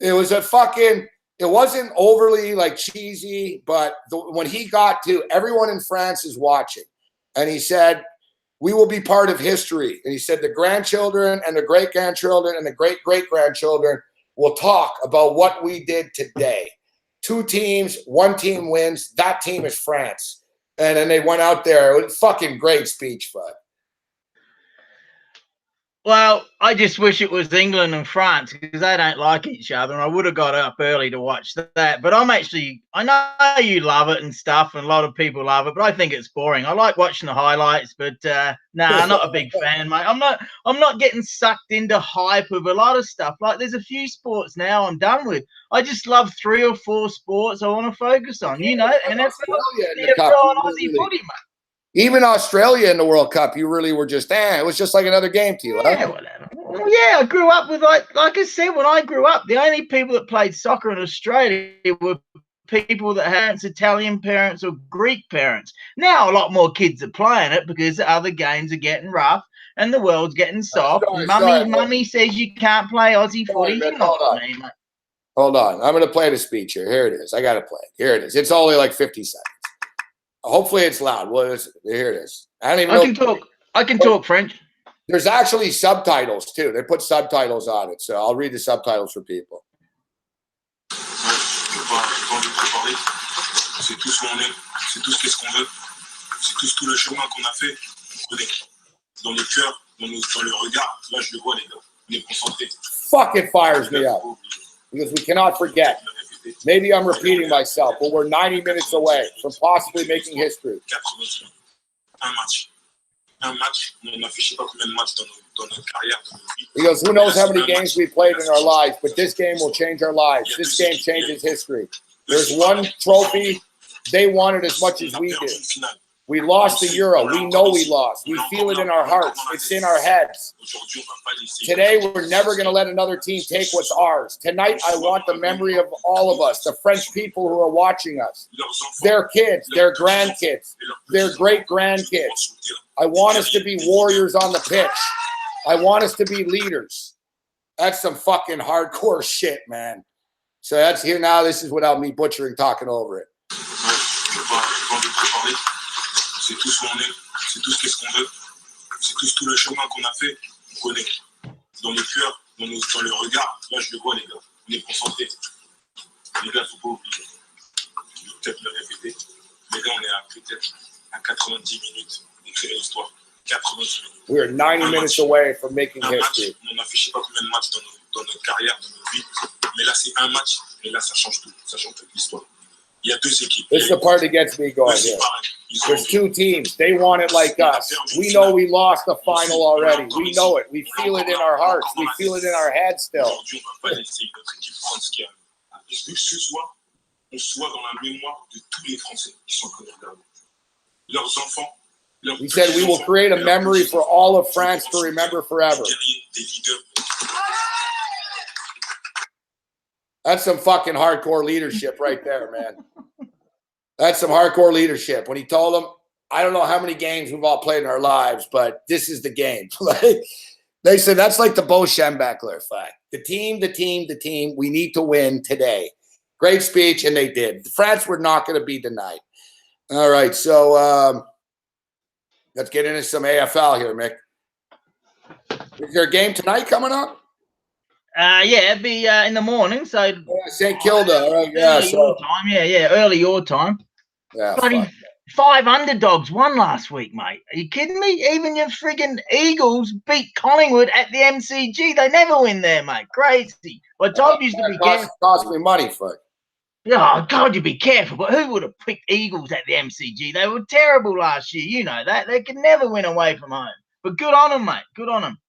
It was it wasn't overly like cheesy, but when he got to everyone in France is watching. And he said, we will be part of history. And he said, the grandchildren and the great-grandchildren and the great-great-grandchildren will talk about what we did today. Two teams, one team wins. That team is France. And then they went out there. It was a fucking great speech, bud. Well, I just wish it was England and France because they don't like each other, and I would have got up early to watch that. But I know you love it and stuff, and a lot of people love it, but I think it's boring. I like watching the highlights, but I'm not a big fan, mate. I'm not getting sucked into hype of a lot of stuff. Like, there's a few sports now I'm done with. I just love 3 or 4 sports I want to focus on, NFL, NFL, and Aussie footy, mate. Even Australia in the World Cup, you really were just, it was just like another game to you. Yeah, whatever. Well, yeah, I grew up with, like I said, when I grew up, the only people that played soccer in Australia were people that had Italian parents or Greek parents. Now a lot more kids are playing it because the other games are getting rough and the world's getting soft. Mummy says you can't play Aussie footy. You know what I mean, mate. Hold on. I'm going to play the speech here. Here it is. I got to play it. Here it is. It's only like 50 seconds. Hopefully it's loud. Here it is. I don't even know. I can talk French. There's actually subtitles too. They put subtitles on it, so I'll read the subtitles for people. C'est tout ce qu'on est, c'est tout ce qu'est-ce qu'on veut, c'est tout le chemin qu'on a fait, on connaît. Dans les cœurs, dans le regard, là je le vois les gars, on est concentrés. Fuck, it fires me up because we cannot forget. Maybe I'm repeating myself, but we're 90 minutes away from possibly making history. Un match, on a fait je sais pas combien de matchs dans notre carrière, dans notre vie. He goes, who knows how many games we played in our lives, but this game will change our lives. This game changes history. There's one trophy they wanted as much as we did. We lost the Euro. We know we lost. We feel it in our hearts. It's in our heads. Today, we're never going to let another team take what's ours. Tonight, I want the memory of all of us, the French people who are watching us, their kids, their grandkids, their great-grandkids. I want us to be warriors on the pitch. I want us to be leaders. That's some fucking hardcore shit, man. So that's here now. This is without me butchering, talking over it. C'est tout ce qu'on est, c'est tout ce qu'est-ce qu'on veut, c'est tout le chemin qu'on a fait, on connaît. Dans le cœur, dans le regard, là je le vois les gars, on est concentrés. Les gars, faut pas oublier. Je vais peut-être le répéter. Les gars, on est peut-être à 90 minutes d'écrire l'histoire. 90 minutes. We are 90 minutes away from making history. On a fait je sais pas combien de matchs dans notre carrière, dans notre vie. Mais là, c'est un match, et là, ça change tout. Ça change toute l'histoire. Il y a deux équipes. This is the part that gets me going here. There's two teams. They want it like us. We know we lost the final already. We know it. We feel it in our hearts. We feel it in our heads still. Aujourd'hui, on va pas laisser notre équipe prendre ce qu'il y a. Je veux que ce soir, on soit dans la mémoire de tous les Français qui sont en train de regarder. Leurs enfants. He said we will create a memory for all of France to remember forever. That's some fucking hardcore leadership right there, man. That's some hardcore leadership. When he told them, I don't know how many games we've all played in our lives, but this is the game. They said that's like the Bo Schembechler effect. The team. We need to win today. Great speech, and they did. France were not going to be denied. All right, so let's get into some AFL here, Mick. Is there a game tonight coming up? Yeah, it'd be in the morning. So St. Kilda. All right, yeah, early your time. Yeah, early your time. Yeah, bloody 5 underdogs won last week, mate. Are you kidding me? Even your friggin' Eagles beat Collingwood at the MCG. They never win there, mate. Crazy. I told you to be careful. Cost me money for it. Oh, God, you be careful. But who would have picked Eagles at the MCG? They were terrible last year. You know that. They could never win away from home. But good on them, mate. Good on them.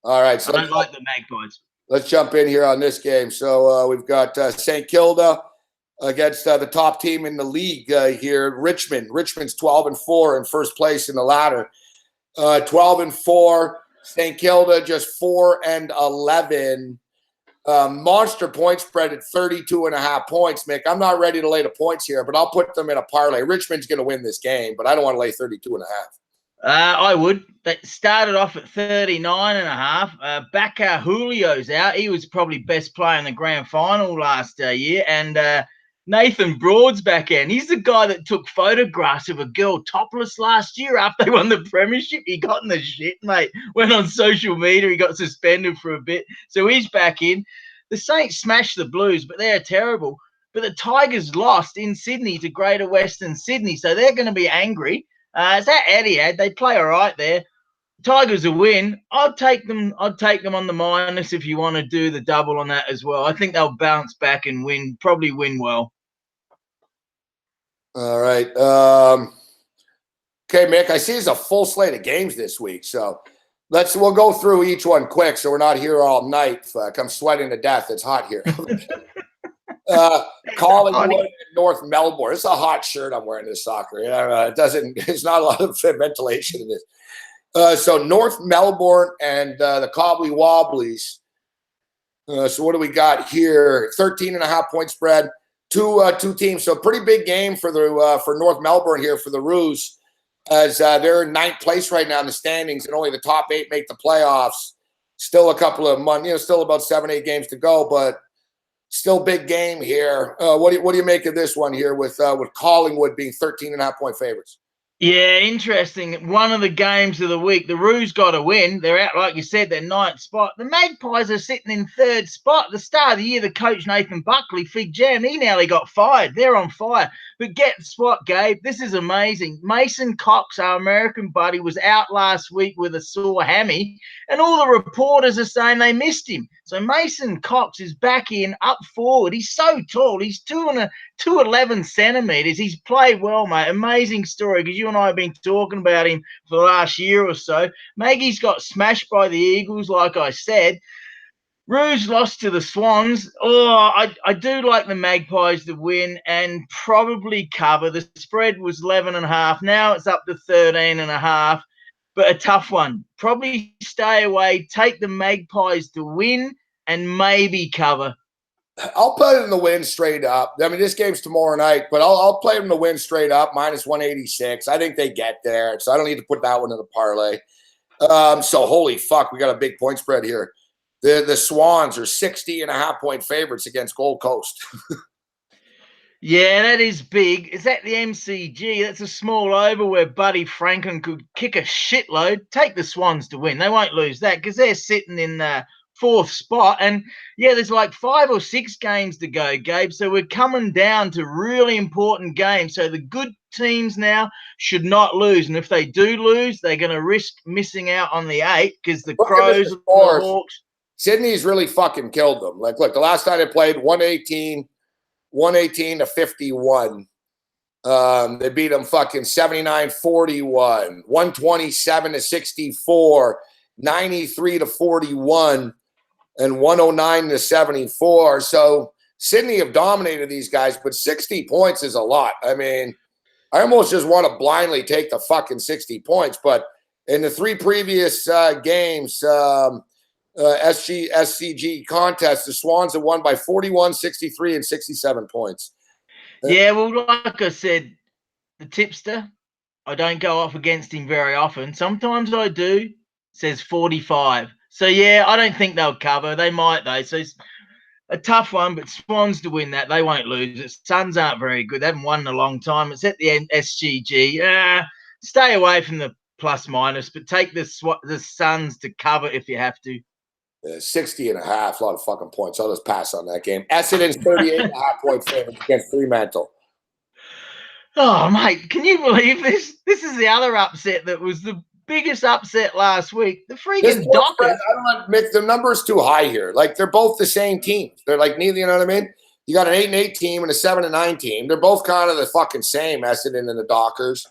All right. So I don't like the Magpies. Let's jump in here on this game. So we've got St. Kilda against the top team in the league here, Richmond. Richmond's 12-4 in first place in the ladder. 12-4. St. Kilda just 4-11. Monster point spread at 32.5 points, Mick. I'm not ready to lay the points here, but I'll put them in a parlay. Richmond's going to win this game, but I don't want to lay 32.5. I would. They started off at 39.5. Backer Julio's out. He was probably best player in the grand final last year. And Nathan Broad's back in. He's the guy that took photographs of a girl topless last year after they won the premiership. He got in the shit, mate. Went on social media. He got suspended for a bit. So he's back in. The Saints smashed the Blues, but they're terrible. But the Tigers lost in Sydney to Greater Western Sydney. So they're going to be angry. It's that Etihad. They play all right there. Tigers will win. I'll take them on the minus if you want to do the double on that as well. I think they'll bounce back and win. Probably win well. All right. Okay, Mick. I see there's a full slate of games this week, so we'll go through each one quick, so we're not here all night. Fuck, I'm sweating to death. It's hot here. Collingwood and North Melbourne. It's a hot shirt I'm wearing this soccer. There's not a lot of ventilation in this. So North Melbourne and the Cobbly Wobblies. So what do we got here? 13.5 point spread. Two teams. So pretty big game for North Melbourne here for the Roos, as they're in 9th place right now in the standings, and only the top 8 make the playoffs. Still a couple of months, still about 7-8 games to go, but still big game here. What do you make of this one here with Collingwood being 13.5 point favorites? Yeah, interesting. One of the games of the week, the Roos got to win. They're out, like you said, they're ninth spot. The Magpies are sitting in third spot. The start of the year, the coach, Nathan Buckley, Fig Jam, he nearly got fired. They're on fire. But guess what, Gabe? This is amazing. Mason Cox, our American buddy, was out last week with a sore hammy, and all the reporters are saying they missed him. So Mason Cox is back in, up forward. He's so tall. He's 211 centimeters. He's played well, mate. Amazing story, because you and I have been talking about him for the last year or so. Maggie's got smashed by the Eagles, like I said. Roos lost to the Swans. Oh, I do like the Magpies to win and probably cover. The spread was 11.5. Now it's up to 13.5. But a tough one. Probably stay away. Take the Magpies to win and maybe cover. I'll put it in the win straight up. I mean, this game's tomorrow night, but I'll play them to win straight up, minus 186. I think they get there, so I don't need to put that one in the parlay. So holy fuck, we got a big point spread here. The Swans are 60.5-point favorites against Gold Coast. Yeah, that is big. Is that the MCG? That's a small over where Buddy Franklin could kick a shitload. Take the Swans to win. They won't lose that because they're sitting in the fourth spot. And, yeah, there's like 5 or 6 games to go, Gabe. So we're coming down to really important games. So the good teams now should not lose. And if they do lose, they're going to risk missing out on the 8 because the Crows and the Hawks. Sydney's really fucking killed them. Like, look, the last time they played 118 to 51. They beat them fucking 79-41, 127 to 64, 93 to 41, and 109 to 74. So Sydney have dominated these guys, but 60 points is a lot. I mean, I almost just want to blindly take the fucking 60 points. But in the 3 previous games, SCG contest, the Swans have won by 41, 63, and 67 points. Yeah, well, like I said, the tipster, I don't go off against him very often. Sometimes I do. Says 45. So, yeah, I don't think they'll cover. They might, though. So it's a tough one, but Swans to win that. They won't lose it. Suns aren't very good. They haven't won in a long time. It's at the SGG. Stay away from the plus-minus, but take the Suns to cover if you have to. 60.5, a lot of fucking points. I'll just pass on that game. Essendon's 38.5-point favorite against Fremantle. Oh, mate, can you believe this? This is the other upset that was the biggest upset last week. The freaking Dockers. I don't know, Mick, the number's too high here. Like, they're both the same teams. They're like neither, you know what I mean? You got an 8-8 team and a 7-9 team. They're both kind of the fucking same, Essendon and the Dockers.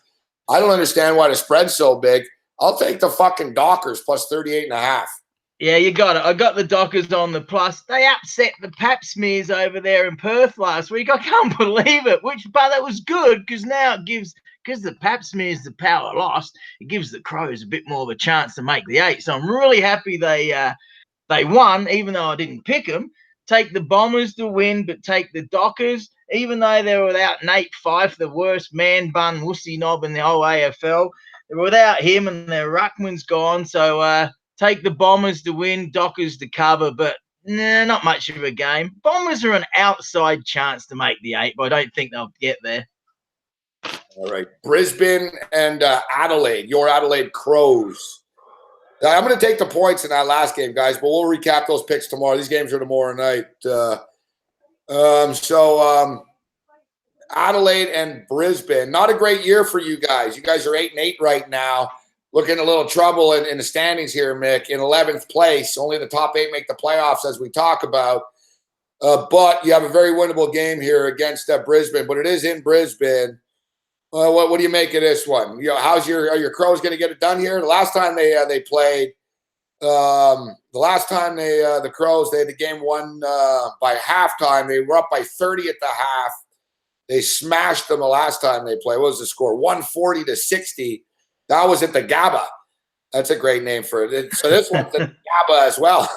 I don't understand why the spread's so big. I'll take the fucking Dockers plus 38.5. Yeah, you got it. I got the Dockers on the plus. They upset the Pap Smears over there in Perth last week. I can't believe it. But that was good because now it gives, because the Pap Smears the power lost, it gives the Crows a bit more of a chance to make the 8. So I'm really happy they won, even though I didn't pick them. Take the Bombers to win, but take the Dockers, even though they were without Nate Fife, the worst man bun wussy knob in the whole AFL. They were without him, and their ruckman's gone. So take the Bombers to win, Dockers to cover, but not much of a game. Bombers are an outside chance to make the 8, but I don't think they'll get there. All right. Brisbane and Adelaide, your Adelaide Crows. I'm going to take the points in that last game, guys, but we'll recap those picks tomorrow. These games are tomorrow night. Adelaide and Brisbane, not a great year for you guys. You guys are 8-8 right now. Looking a little trouble in the standings here, Mick. In 11th place, only the top 8 make the playoffs, as we talk about. But you have a very winnable game here against Brisbane. But it is in Brisbane. What do you make of this one? You know, are your Crows going to get it done here? The last time they played, the Crows, they had the game won by halftime. They were up by 30 at the half. They smashed them the last time they played. What was the score? 140 to 60. That was at the Gabba. That's a great name for it. So this one's at the Gabba as well.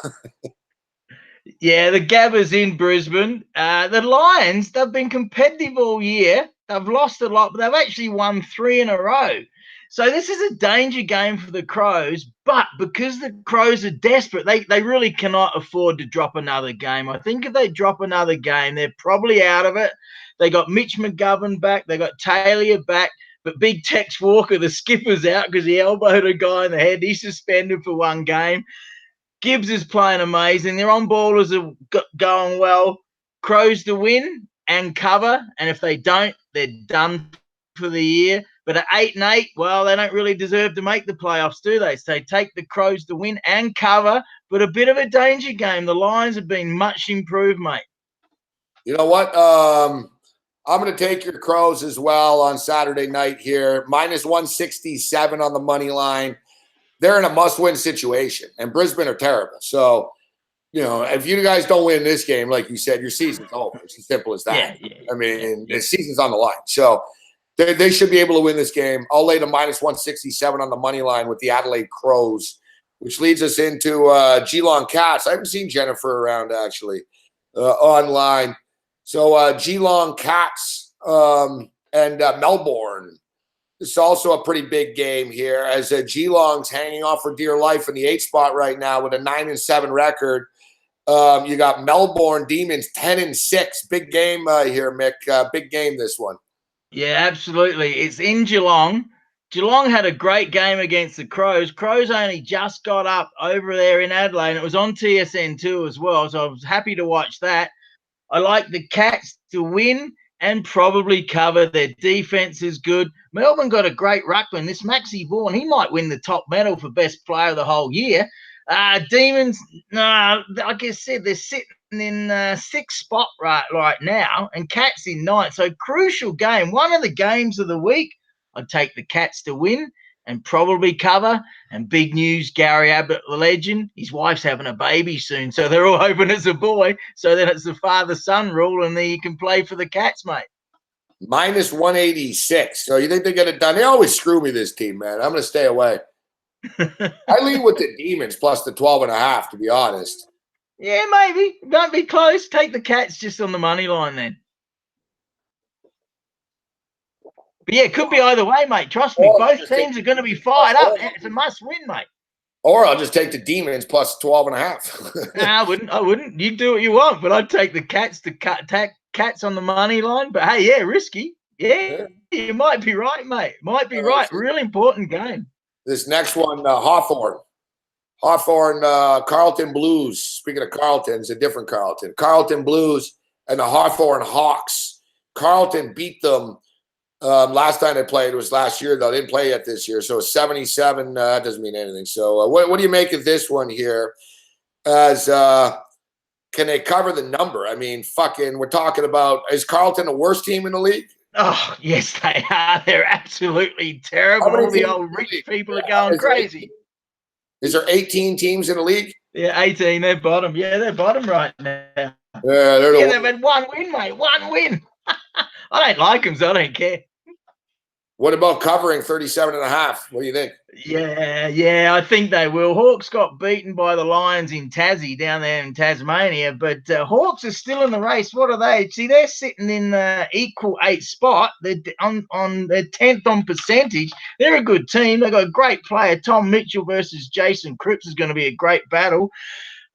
Yeah, the Gabba's in Brisbane. The Lions, they've been competitive all year. They've lost a lot, but they've actually won 3 in a row. So this is a danger game for the Crows, but because the Crows are desperate, they really cannot afford to drop another game. I think if they drop another game, they're probably out of it. They got Mitch McGovern back. They got Taylor back. But big Tex Walker, the skipper's out because he elbowed a guy in the head. He's suspended for one game. Gibbs is playing amazing. Their on-ballers are going well. Crows to win and cover. And if they don't, they're done for the year. But at 8-8, well, they don't really deserve to make the playoffs, do they? So take the Crows to win and cover, but a bit of a danger game. The Lions have been much improved, mate. You know what? I'm going to take your Crows as well on Saturday night here. Minus 167 on the money line. They're in a must-win situation, and Brisbane are terrible. So, you know, if you guys don't win this game, like you said, your season's over. It's as simple as that. Yeah. I mean, the season's on the line. So they should be able to win this game. I'll lay the minus 167 on the money line with the Adelaide Crows, which leads us into Geelong Cats. I haven't seen Jennifer around, actually, online. So Geelong Cats and Melbourne. It's also a pretty big game here as Geelong's hanging off for dear life in the 8th spot right now with a 9-7 record. You got Melbourne Demons 10-6. Big game here, Mick. Big game, this one. Yeah, absolutely. It's in Geelong. Geelong had a great game against the Crows. Crows only just got up over there in Adelaide, and it was on TSN2 as well, so I was happy to watch that. I like the Cats to win and probably cover. Their defense is good. Melbourne got a great ruckman. This Maxi Vaughan, he might win the top medal for best player of the whole year. Demons, like I said, they're sitting in 6th spot right now, and Cats in 9th. So crucial game. One of the games of the week. I'd take the Cats to win and probably cover. And big news, Gary Ablett, the legend, his wife's having a baby soon. So they're all hoping it's a boy. So then it's the father-son rule, and then you can play for the Cats, mate. Minus 186. So you think they get it done? They always screw me, this team, man. I'm going to stay away. I lean with the Demons plus the 12.5, to be honest. Yeah, maybe. Don't be close. Take the Cats just on the money line then. But yeah, it could be either way, mate. Trust me, both teams are going to be fired up. It's a must-win, mate. Or I'll just take the Demons plus 12.5. Nah, I wouldn't. You do what you want, but I'd take the Cats to Cats on the money line. But hey, yeah, risky. Yeah, you might be right, mate. Might be right. Really important game. This next one, Hawthorn, Carlton Blues. Speaking of Carlton, it's a different Carlton. Carlton Blues and the Hawthorn Hawks. Carlton beat them. Last time they played was last year, though. They didn't play yet this year. So 77, that doesn't mean anything. So what do you make of this one here? As can they cover the number? I mean, we're talking about, is Carlton the worst team in the league? Oh, yes, they are. They're absolutely terrible. All the old rich people are going crazy. Is there 18 teams in the league? Yeah, 18. They're bottom. Yeah, they're bottom right now. Yeah, they've had one win, mate. One win. I don't like them, so I don't care. What about covering 37.5? What do you think? Yeah, I think they will. Hawks got beaten by the Lions in Tassie down there in Tasmania, but Hawks are still in the race. What are they? See, they're sitting in equal 8th spot. They're on their 10th on percentage. They're a good team. They've got a great player. Tom Mitchell versus Jason Cripps is going to be a great battle.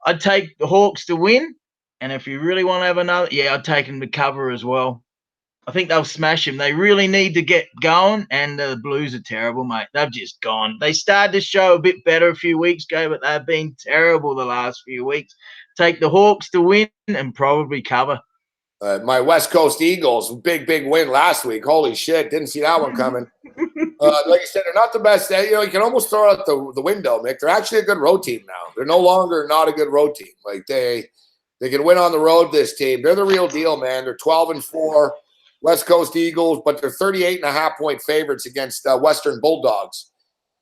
I'd take the Hawks to win, and if you really want to have another, I'd take them to cover as well. I think they'll smash them. They really need to get going, and the Blues are terrible, mate. They've just gone. They started to show a bit better a few weeks ago, but they've been terrible the last few weeks. Take the Hawks to win and probably cover. My West Coast Eagles, big win last week. Holy shit, didn't see that one coming. Like I said, they're not the best. You can almost throw out the window, Mick. They're actually a good road team now. They're no longer not a good road team. Like they can win on the road, this team. They're the real deal, man. They're 12-4. West Coast Eagles, but they're 38.5-point favorites against Western Bulldogs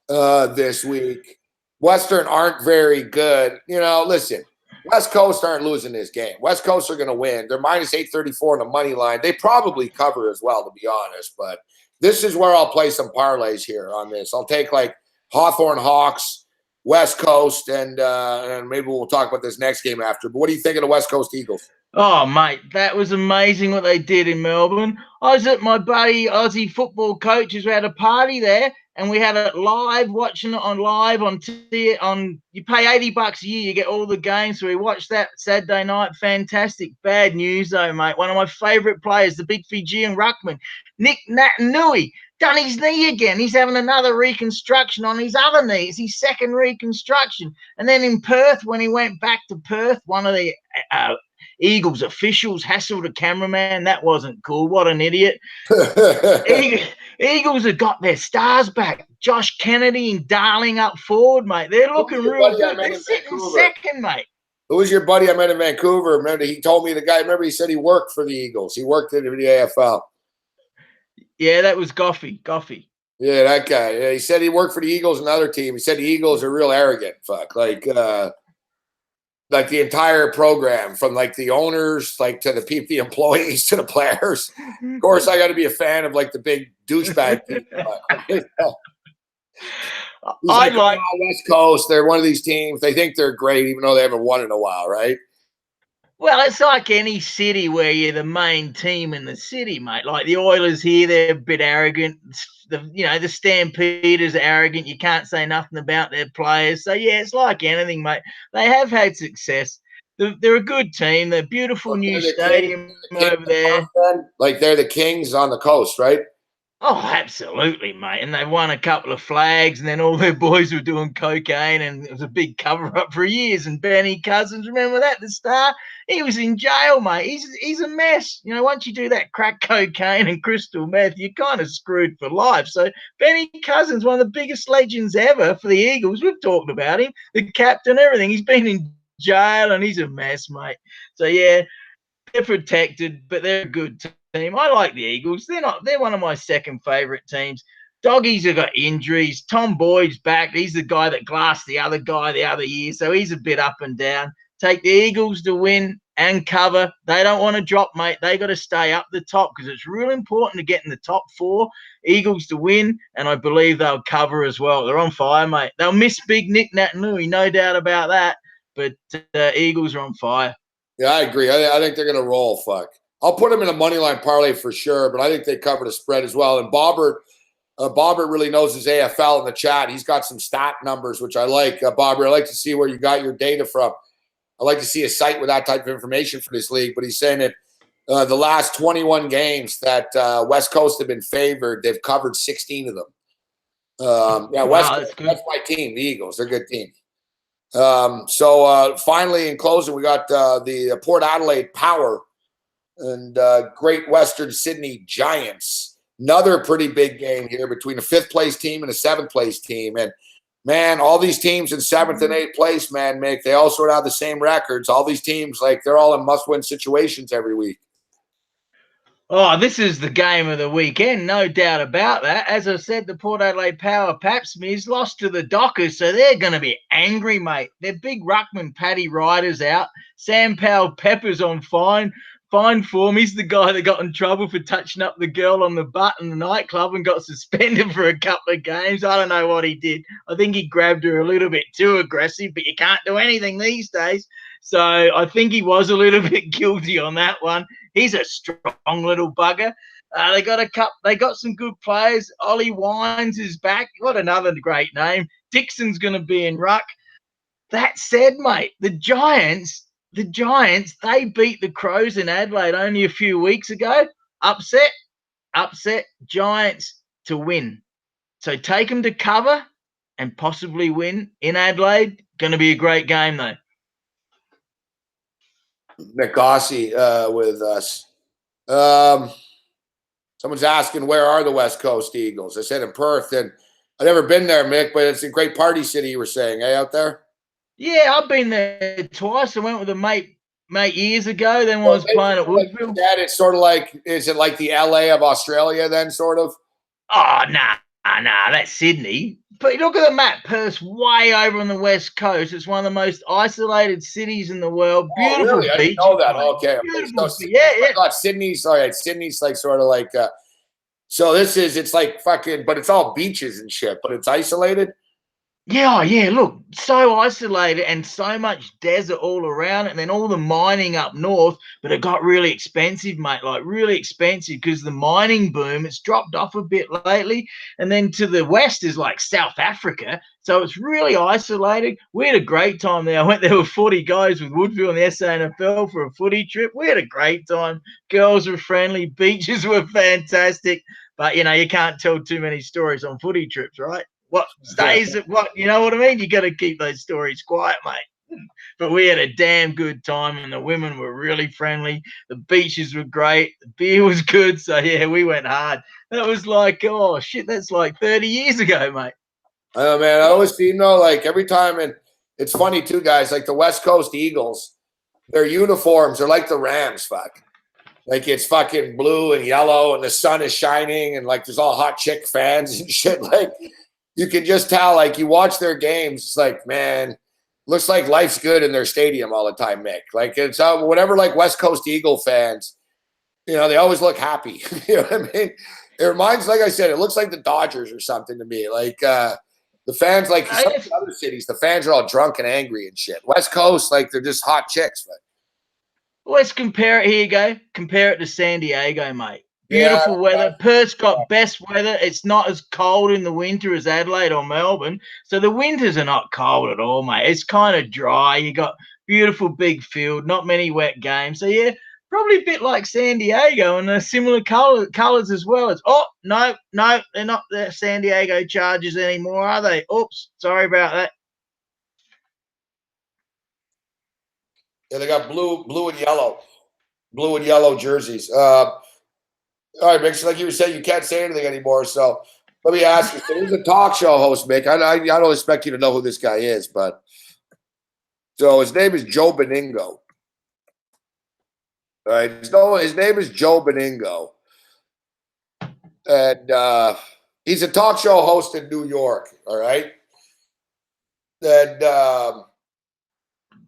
this week. Western aren't very good. Listen, West Coast aren't losing this game. West Coast are going to win. They're minus 834 on the money line. They probably cover as well, to be honest. But this is where I'll play some parlays here on this. I'll take like Hawthorn Hawks, West Coast, and maybe we'll talk about this next game after. But what do you think of the West Coast Eagles? Oh, mate, that was amazing what they did in Melbourne. I was at my buddy Aussie football coach's. We had a party there, and we had it live, watching it on live on TV. You pay $80 a year, you get all the games. So we watched that Saturday night. Fantastic. Bad news though, mate. One of my favourite players, the big Fijian ruckman, Nick Natanui, done his knee again. He's having another reconstruction on his other knee. It's his second reconstruction. And then in Perth, when he went back to Perth, one of the Eagles officials hassled a cameraman. That wasn't cool. What an idiot. Eagles have got their stars back. Josh Kennedy and Darling up forward, mate. They're looking real good. They're sitting second, mate. Who was your buddy I met in Vancouver? Remember, he told me he said he worked for the Eagles. He worked in the AFL. Yeah, that was Goffey. Yeah, that guy. Yeah, he said he worked for the Eagles, another team. He said the Eagles are real arrogant. Fuck. Like the entire program, from like the owners, like to the people, the employees, to the players. Of course, I got to be a fan of like the big douchebag people. I like West Coast. They're one of these teams. They think they're great, even though they haven't won in a while, right? Well, it's like any city where you're the main team in the city, mate. Like the Oilers here, they're a bit arrogant. The Stampeders are arrogant. You can't say nothing about their players. So, yeah, it's like anything, mate. They have had success. They're a good team. They're beautiful new stadium over there. Like they're the Kings on the coast, right? Oh, absolutely, mate. And they won a couple of flags, and then all their boys were doing cocaine, and it was a big cover-up for years. And Benny Cousins, remember that, the star? He was in jail, mate. He's a mess. You know, once you do that crack cocaine and crystal meth, you're kind of screwed for life. So Benny Cousins, one of the biggest legends ever for the Eagles. We've talked about him, the captain, everything. He's been in jail, and he's a mess, mate. So, yeah, they're protected, but they're a good team. I like the Eagles. They're one of my second favorite teams. Doggies have got injuries. Tom Boyd's back. He's the guy that glassed the other guy the other year, so he's a bit up and down. Take the Eagles to win and cover. They don't want to drop, mate. They got to stay up the top because it's real important to get in the top four. Eagles to win, and I believe they'll cover as well. They're on fire, mate. They'll miss big Nick Natanui, no doubt about that, but Eagles are on fire. Yeah, I agree. I think they're going to roll, fuck. I'll put them in a money line parlay for sure, but I think they cover the spread as well. And Bobbert really knows his AFL in the chat. He's got some stat numbers, which I like. Bobbert, I like to see where you got your data from. I like to see a site with that type of information for this league. But he's saying that the last 21 games that West Coast have been favored, they've covered 16 of them. West Coast, that's my team, the Eagles. They're a good team. So finally, in closing, we got the Port Adelaide Power and Great Western Sydney Giants. Another pretty big game here between a fifth place team and a seventh place team. And man, all these teams in seventh and eighth place, man, Mick, they all sort of have the same records. All these teams, like, they're all in must-win situations every week. Oh, this is the game of the weekend, no doubt about that. As I said, the Port Adelaide Power Papsmears lost to the Dockers, so they're going to be angry, mate. Their big ruckman, Paddy Ryder's out. Sam Powell-Pepper's on fine form. He's the guy that got in trouble for touching up the girl on the butt in the nightclub and got suspended for a couple of games. I don't know what he did. I think he grabbed her a little bit too aggressive, but you can't do anything these days. So I think he was a little bit guilty on that one. He's a strong little bugger. They got some good players. Ollie Wines is back. What another great name. Dixon's going to be in ruck. That said, mate, the Giants, they beat the Crows in Adelaide only a few weeks ago. Upset, Giants to win. So take them to cover and possibly win in Adelaide. Going to be a great game, though. Mick Gossie with us. Someone's asking, where are the West Coast Eagles? I said in Perth, and I've never been there, Mick, but it's a great party city, you were saying, out there? Yeah, I've been there twice. I went with a mate years ago. Then I was playing at Woodville. That it's sort of like, is it like the LA of Australia then, sort of? Oh, nah, that's Sydney. But look at the map. Perth's way over on the west coast. It's one of the most isolated cities in the world. Beautiful really? beach. I didn't know that. Okay. Yeah. I thought Sydney's, all right, Sydney's like sort of like, so it's like fucking, but it's all beaches and shit, but it's isolated? Yeah, yeah, look, so isolated and so much desert all around it, and then all the mining up north, but it got really expensive, mate, like really expensive because the mining boom, it's dropped off a bit lately. And then to the west is like South Africa. So it's really isolated. We had a great time there. I went there with 40 guys with Woodville and the SANFL for a footy trip. We had a great time. Girls were friendly, beaches were fantastic. But, you can't tell too many stories on footy trips, right? What stays at what, you know what I mean? You got to keep those stories quiet, mate. But we had a damn good time, and the women were really friendly. The beaches were great. The beer was good. So, yeah, we went hard. That was like, oh, shit, that's like 30 years ago, mate. Oh, man, I always seem, like every time, and it's funny too, guys, like the West Coast Eagles, their uniforms are like the Rams, fuck. Like it's fucking blue and yellow, and the sun is shining, and like there's all hot chick fans and shit. Like, you can just tell, like, you watch their games, it's like, man, looks like life's good in their stadium all the time, Mick. Like, it's whatever, like, West Coast Eagle fans, they always look happy. You know what I mean? It reminds, like I said, it looks like the Dodgers or something to me. Like, the fans, like some of the other cities, the fans are all drunk and angry and shit. West Coast, like, they're just hot chicks. But let's compare it. Here you go. Compare it to San Diego, mate. Beautiful weather. Perth's got best weather. It's not as cold in the winter as Adelaide or Melbourne. So the winters are not cold at all, mate. It's kind of dry. You got beautiful big field, not many wet games. So, yeah, probably a bit like San Diego, and similar colors as well. It's, no, they're not the San Diego Chargers anymore, are they? Oops, sorry about that. Yeah, they got blue and yellow jerseys. All right, Mick, so like you were saying, you can't say anything anymore. So let me ask you. So he's a talk show host, Mick. I don't expect you to know who this guy is, but so his name is Joe Beningo. All right, his name is Joe Beningo, and he's a talk show host in New York. All right, and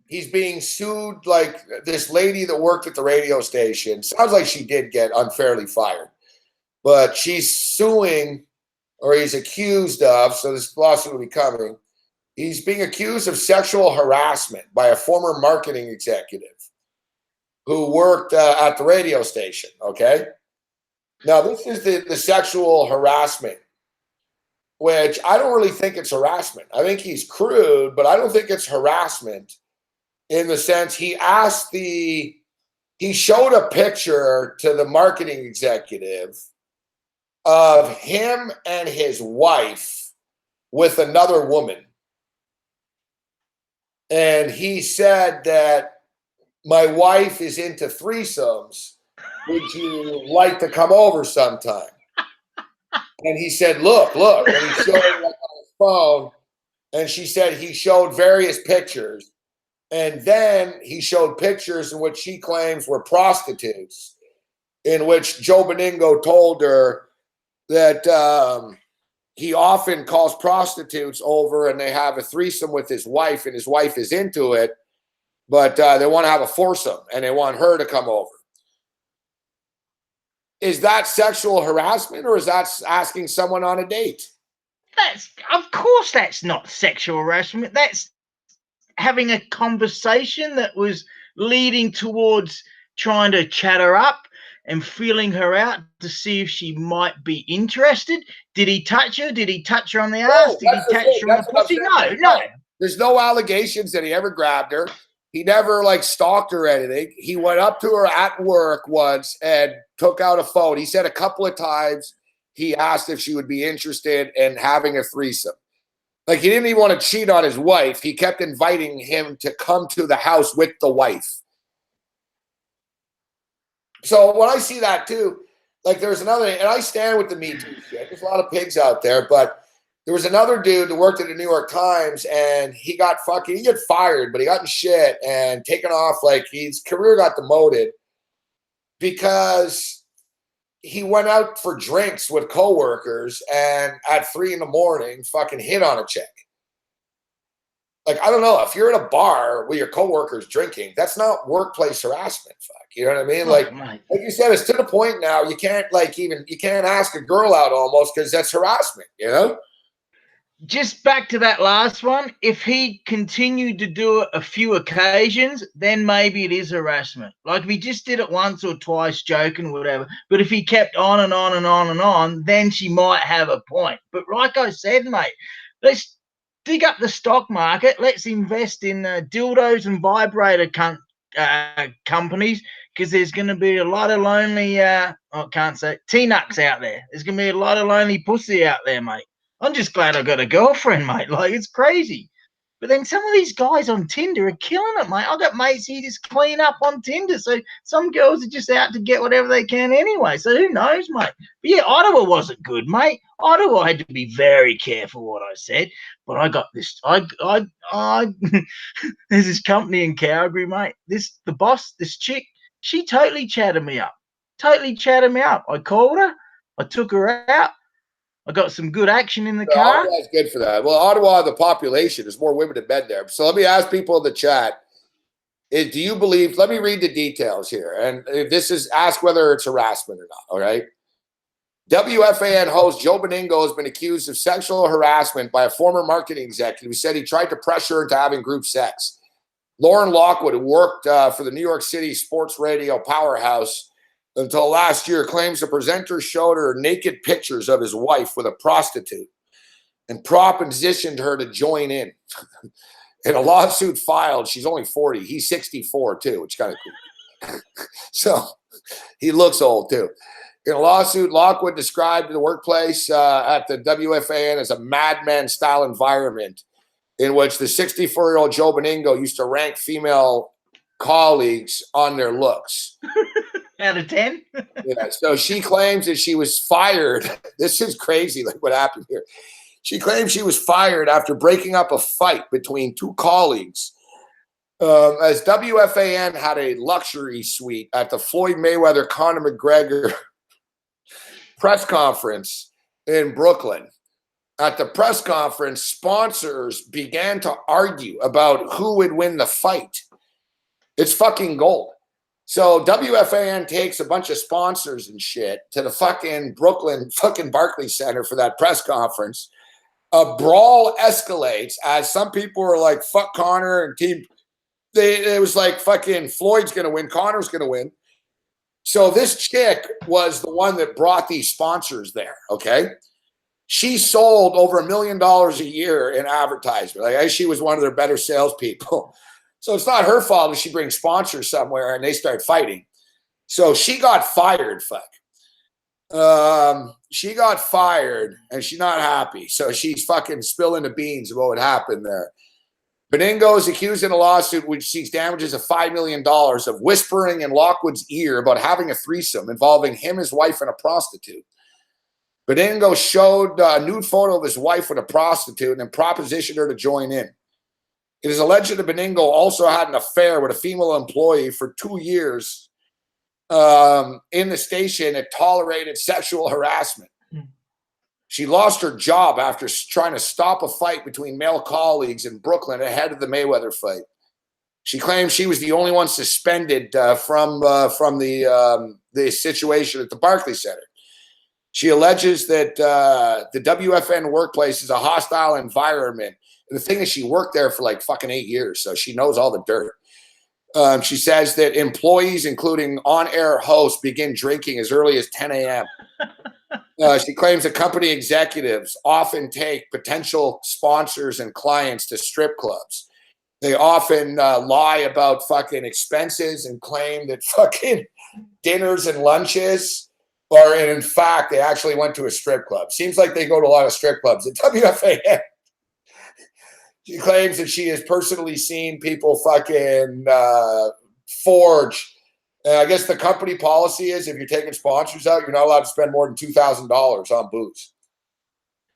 he's being sued, like this lady that worked at the radio station. Sounds like she did get unfairly fired, but she's suing, or he's accused of, so this lawsuit will be coming. He's being accused of sexual harassment by a former marketing executive who worked at the radio station, okay? Now, this is the sexual harassment, which I don't really think it's harassment. I think he's crude, but I don't think it's harassment. In the sense he showed a picture to the marketing executive of him and his wife with another woman. And he said that my wife is into threesomes. Would you like to come over sometime? And he said, look. And he showed it like on his phone. And she said he showed various pictures. And then he showed pictures in which she claims were prostitutes, in which Joe Beningo told her that he often calls prostitutes over and they have a threesome with his wife, and his wife is into it, but they want to have a foursome and they want her to come over. Is that sexual harassment, or is that asking someone on a date? Of course that's not sexual harassment. That's having a conversation that was leading towards trying to chat her up and feeling her out to see if she might be interested. Did he touch her? Did he touch her on the ass? Did he touch her on the pussy? No. There's no allegations that he ever grabbed her. He never stalked her or anything. He went up to her at work once and took out a phone. He said a couple of times he asked if she would be interested in having a threesome. Like, he didn't even want to cheat on his wife. He kept inviting him to come to the house with the wife. So when I see that too, there's another, and I stand with the Me Too shit. There's a lot of pigs out there, but there was another dude that worked at the New York Times, and he got fired, but he got in shit and taken off. His career got demoted because he went out for drinks with coworkers and at 3 a.m. fucking hit on a chick. I don't know, if you're in a bar with your coworkers drinking, that's not workplace harassment. Fuck, you know what I mean? Like you said, it's to the point now you can't you can't ask a girl out almost, because that's harassment, you know? just back to that last one, if he continued to do it a few occasions, then maybe it is harassment. Like if he just did it once or twice, joking or whatever. But if he kept on and on and on and on, then she might have a point. But like I said, mate, let's dig up the stock market. Let's invest in dildos and vibrator companies, because there's going to be a lot of lonely, I can't say, T-nucks out there. There's going to be a lot of lonely pussy out there, mate. I'm just glad I got a girlfriend, mate. Like, it's crazy. But then some of these guys on Tinder are killing it, mate. I've got mates here just clean up on Tinder. So some girls are just out to get whatever they can anyway. So who knows, mate? But yeah, Ottawa wasn't good, mate. Ottawa had to be very careful what I said. But I got this. There's this company in Calgary, mate. The boss, this chick, she totally chatted me up. I called her. I took her out. I got some good action in the car. Ottawa's good for that. Well, Ottawa, the population, there's more women than men there. So let me ask people in the chat, do you believe, let me read the details here. And this is, ask whether it's harassment or not, all right? WFAN host Joe Beningo has been accused of sexual harassment by a former marketing executive who said he tried to pressure her into having group sex. Lauren Lockwood, who worked for the New York City sports radio powerhouse until last year, claims the presenter showed her naked pictures of his wife with a prostitute and propositioned her to join in. In a lawsuit filed, she's only 40. He's 64 too, which is kind of cool. So he looks old too. In a lawsuit, Lockwood described the workplace at the WFAN as a Mad Men style environment in which the 64-year-old Joe Beningo used to rank female colleagues on their looks. Out of 10? Yeah, so she claims that she was fired. This is crazy, like what happened here. She claims she was fired after breaking up a fight between two colleagues. As WFAN had a luxury suite at the Floyd Mayweather Conor McGregor press conference in Brooklyn. At the press conference, sponsors began to argue about who would win the fight. It's fucking gold. So WFAN takes a bunch of sponsors and shit to the fucking Brooklyn fucking Barclays Center for that press conference. A brawl escalates as some people are like, fuck Conor and team. It was like fucking Floyd's going to win. Conor's going to win. So this chick was the one that brought these sponsors there. Okay. She sold over $1 million a year in advertisement. Like she was one of their better salespeople. So it's not her fault if she brings sponsors somewhere and they start fighting. So she got fired, she got fired and she's not happy. So she's fucking spilling the beans about what happened there. Beningo is accused in a lawsuit which seeks damages of $5 million of whispering in Lockwood's ear about having a threesome involving him, his wife, and a prostitute. Beningo showed a nude photo of his wife with a prostitute and then propositioned her to join in. It is alleged that Beningo also had an affair with a female employee for 2 years in the station that tolerated sexual harassment. She lost her job after trying to stop a fight between male colleagues in Brooklyn ahead of the Mayweather fight. She claims she was the only one suspended from the situation at the Barclays Center. She alleges that the WFN workplace is a hostile environment. And the thing is, she worked there for like fucking 8 years, so she knows all the dirt. She says that employees, including on-air hosts, begin drinking as early as 10 a.m. She claims that company executives often take potential sponsors and clients to strip clubs. They often lie about fucking expenses and claim that fucking dinners and lunches are, and in fact, they actually went to a strip club. Seems like they go to a lot of strip clubs at WFAN. She claims that she has personally seen people fucking forge. I guess the company policy is if you're taking sponsors out, you're not allowed to spend more than $2,000 on booze.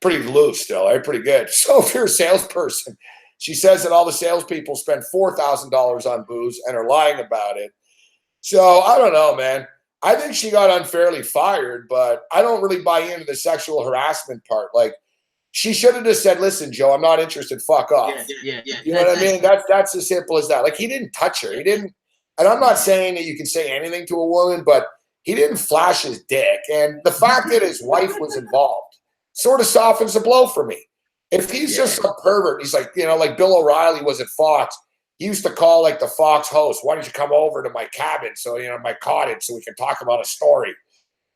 Pretty loose still, right? Pretty good. So if you're a salesperson, she says that all the salespeople spend $4,000 on booze and are lying about it. So I don't know, man. I think she got unfairly fired, but I don't really buy into the sexual harassment part. Like, she should have just said, listen, Joe, I'm not interested. Fuck off. Yeah. You know what I mean? That's as simple as that. Like, he didn't touch her. He didn't. And I'm not saying that you can say anything to a woman, but he didn't flash his dick. And the fact that his wife was involved sort of softens the blow for me. If he's just some pervert, he's like, like Bill O'Reilly was at Fox. He used to call like the Fox host, why don't you come over to my cabin, so, my cottage, so we can talk about a story.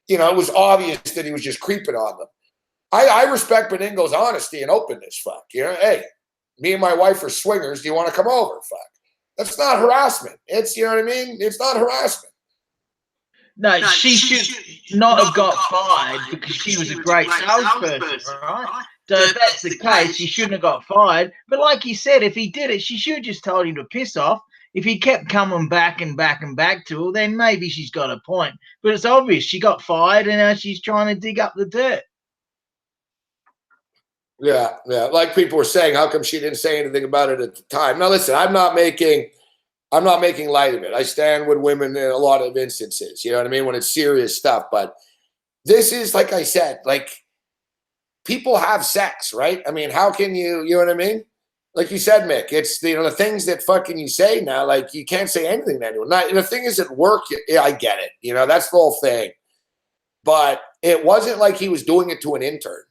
It was obvious that he was just creeping on them. I respect Benigno's honesty and openness, fuck. Hey, me and my wife are swingers. Do you want to come over? Fuck. That's not harassment. It's, you know what I mean? It's not harassment. No, she should not have got fired because she was a great salesperson, right? So if that's the case, she shouldn't have got fired. But like you said, if he did it, she should have just told him to piss off. If he kept coming back and back and back to her, then maybe she's got a point. But it's obvious she got fired and now she's trying to dig up the dirt. Yeah. Like people were saying, how come she didn't say anything about it at the time? Now, listen, I'm not making light of it. I stand with women in a lot of instances, you know what I mean, when it's serious stuff. But this is, like I said, like, people have sex, right? I mean, how can you know what I mean? Like you said, Mick, it's the things that fucking you say now, like you can't say anything to anyone. The thing is at work, I get it. That's the whole thing. But it wasn't like he was doing it to an intern.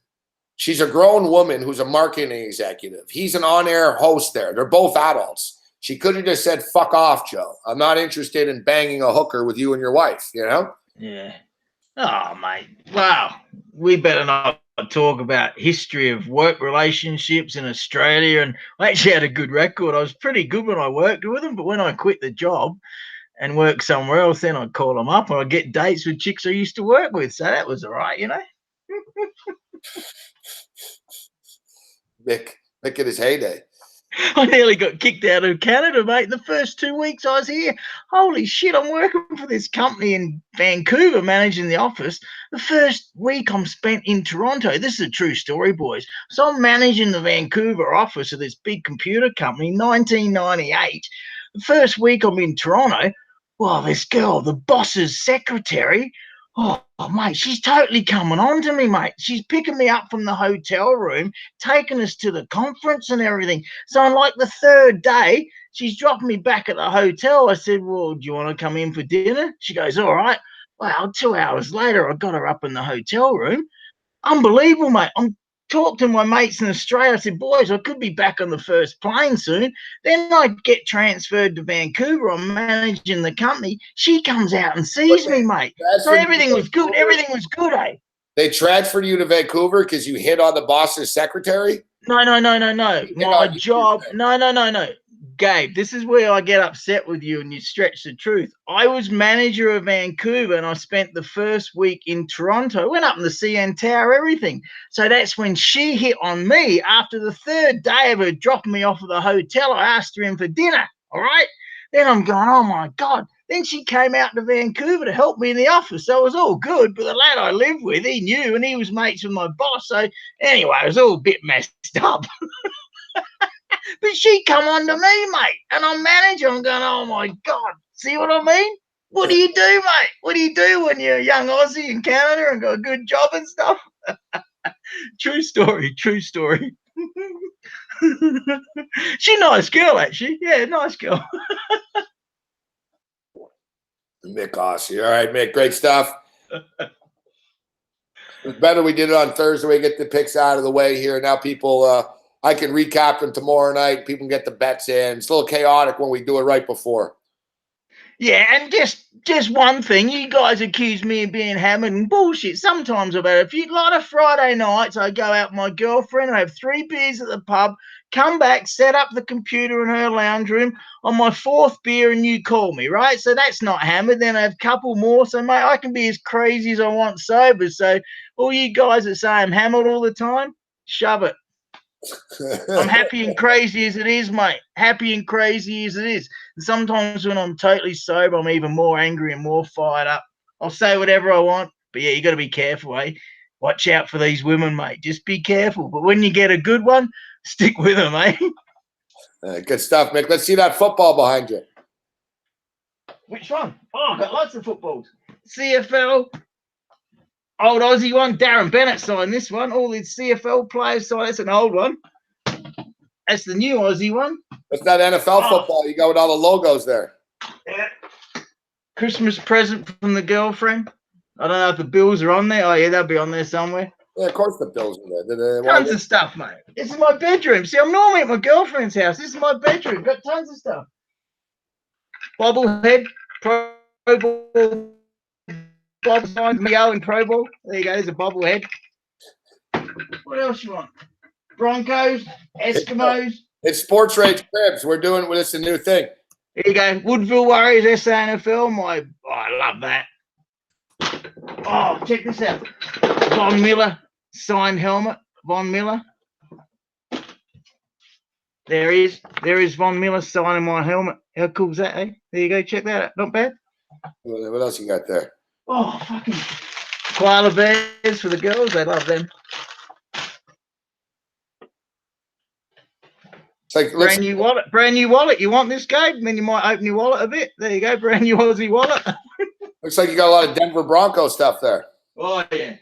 She's a grown woman who's a marketing executive. He's an on-air host there. They're both adults. She could have just said, fuck off, Joe. I'm not interested in banging a hooker with you and your wife, Yeah. Oh, mate. Wow. We better not talk about history of work relationships in Australia. And I actually had a good record. I was pretty good when I worked with them, but when I quit the job and worked somewhere else, then I'd call them up and I'd get dates with chicks I used to work with. So that was all right, Mick at his heyday. I nearly got kicked out of Canada, mate. The first 2 weeks I was here, holy shit, I'm working for this company in Vancouver, managing the office. The first week I'm spent in Toronto. This is a true story, boys. So I'm managing the Vancouver office of this big computer company, 1998. The first week I'm in Toronto, well, this girl, the boss's secretary, oh, mate, she's totally coming on to me, mate. She's picking me up from the hotel room, taking us to the conference and everything. So on like the third day, she's dropping me back at the hotel. I said, well, do you want to come in for dinner? She goes, all right. Well, 2 hours later, I got her up in the hotel room. Unbelievable, mate. I'm talking to my mates in Australia. I said, boys, I could be back on the first plane soon. Then I get transferred to Vancouver. I'm managing the company. She comes out and sees me, mate. So everything was good. Everything was good, eh? They transferred you to Vancouver because you hit on the boss's secretary? No. My job. No. Gabe, this is where I get upset with you and you stretch the truth. I was manager of Vancouver and I spent the first week in Toronto. Went up in the CN Tower, everything. So that's when she hit on me. After the third day of her dropping me off at the hotel, I asked her in for dinner. All right. Then I'm going, oh my God. Then she came out to Vancouver to help me in the office. So it was all good. But the lad I lived with, he knew and he was mates with my boss. So anyway, it was all a bit messed up. But she come on to me, mate. And I'm manager. I'm going, oh my God. See what I mean? What do you do, mate? What do you do when you're a young Aussie in Canada and got a good job and stuff? True story. She's a nice girl, actually. Yeah, nice girl. Mick Aussie. All right, Mick, great stuff. It's better we did it on Thursday. We get the picks out of the way here. Now people, I can recap them tomorrow night. People can get the bets in. It's a little chaotic when we do it right before. Yeah, and just one thing. You guys accuse me of being hammered and bullshit. Sometimes I've had a lot of Friday nights. I go out with my girlfriend. I have 3 beers at the pub. Come back, set up the computer in her lounge room. On my 4th beer, and you call me, right? So that's not hammered. Then I have a couple more. So, mate, I can be as crazy as I want sober. So all you guys that say I'm hammered all the time, shove it. I'm happy and crazy as it is, mate. Happy and crazy as it is. And sometimes when I'm totally sober, I'm even more angry and more fired up. I'll say whatever I want. But, yeah, you got to be careful, eh? Watch out for these women, mate. Just be careful. But when you get a good one, stick with them, eh? Good stuff, Mick. Let's see that football behind you. Which one? Oh, I've got lots of footballs. CFL. Old Aussie one. Darren Bennett signed this one. All these CFL players signed. That's an old one. That's the new Aussie one. That's not NFL football. You got with all the logos there. Yeah. Christmas present from the girlfriend. I don't know if the Bills are on there. Oh, yeah, they'll be on there somewhere. Yeah, of course the Bills are there. Tons of stuff, mate. This is my bedroom. See, I'm normally at my girlfriend's house. This is my bedroom. Got tons of stuff. Bobblehead, Pro Bowl, Bob signs Miguel in Pro Bowl. There you go. There's a bobblehead. What else you want? Broncos, Eskimos. It's Sports Rage Cribs. We're doing this a new thing. There you go. Woodville Warriors, SANFL. I love that. Oh, check this out. Von Miller signed helmet. Von Miller. There he is. There is Von Miller signing my helmet. How cool is that, eh? There you go. Check that out. Not bad. What else you got there? Oh, fucking koala bears for the girls. They love them. It's like Brand new wallet. Brand new wallet. You want this, Gabe? Then you might open your wallet a bit. There you go. Brand new Aussie wallet. looks like you got a lot of Denver Broncos stuff there. Oh, yeah.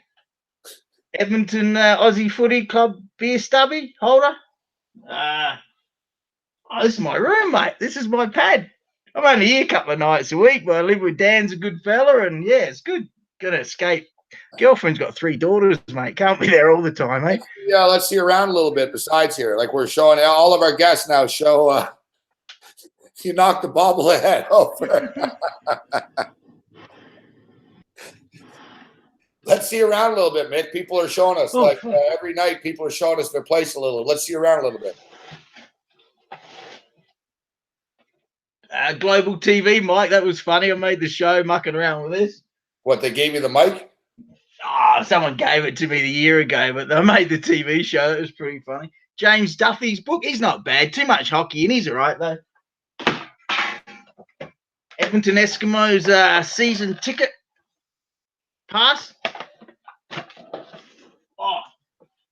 Edmonton Aussie Footy Club beer stubby holder. This is my room, mate. This is my pad. I'm only here a couple of nights a week, but I live with Dan's a good fella, and yeah, it's good. Gonna escape. Girlfriend's got 3 daughters, mate. Can't be there all the time, eh? Yeah, let's see around a little bit besides here. Like we're showing all of our guests now show you knocked the bobblehead over. Let's see around a little bit, Mick. People are showing us every night. People are showing us their place a little. Let's see around a little bit. Global TV, Mike. That was funny. I made the show mucking around with this. What, they gave you the mic? Oh, someone gave it to me a year ago, but they made the TV show. It was pretty funny. James Duffy's book. He's not bad. Too much hockey, and he's all right, though. Edmonton Eskimos season ticket pass. Oh,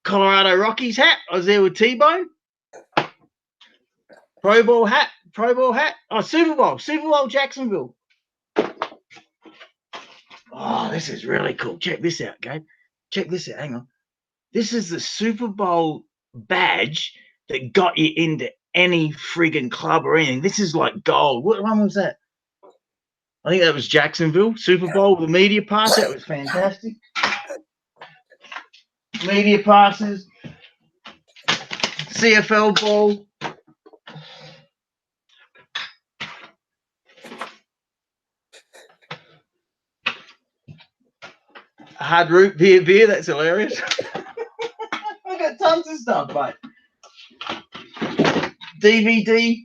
Colorado Rockies hat. I was there with T-Bone. Pro Bowl hat. Oh, Super Bowl Jacksonville. Oh, this is really cool. Check this out, Gabe. Check this out. Hang on. This is the Super Bowl badge that got you into any friggin' club or anything. This is like gold. What one was that? I think that was Jacksonville. Super Bowl, the media pass. That was fantastic. Media passes. CFL Bowl. Hard root beer. That's hilarious. I got tons of stuff, mate. DVD,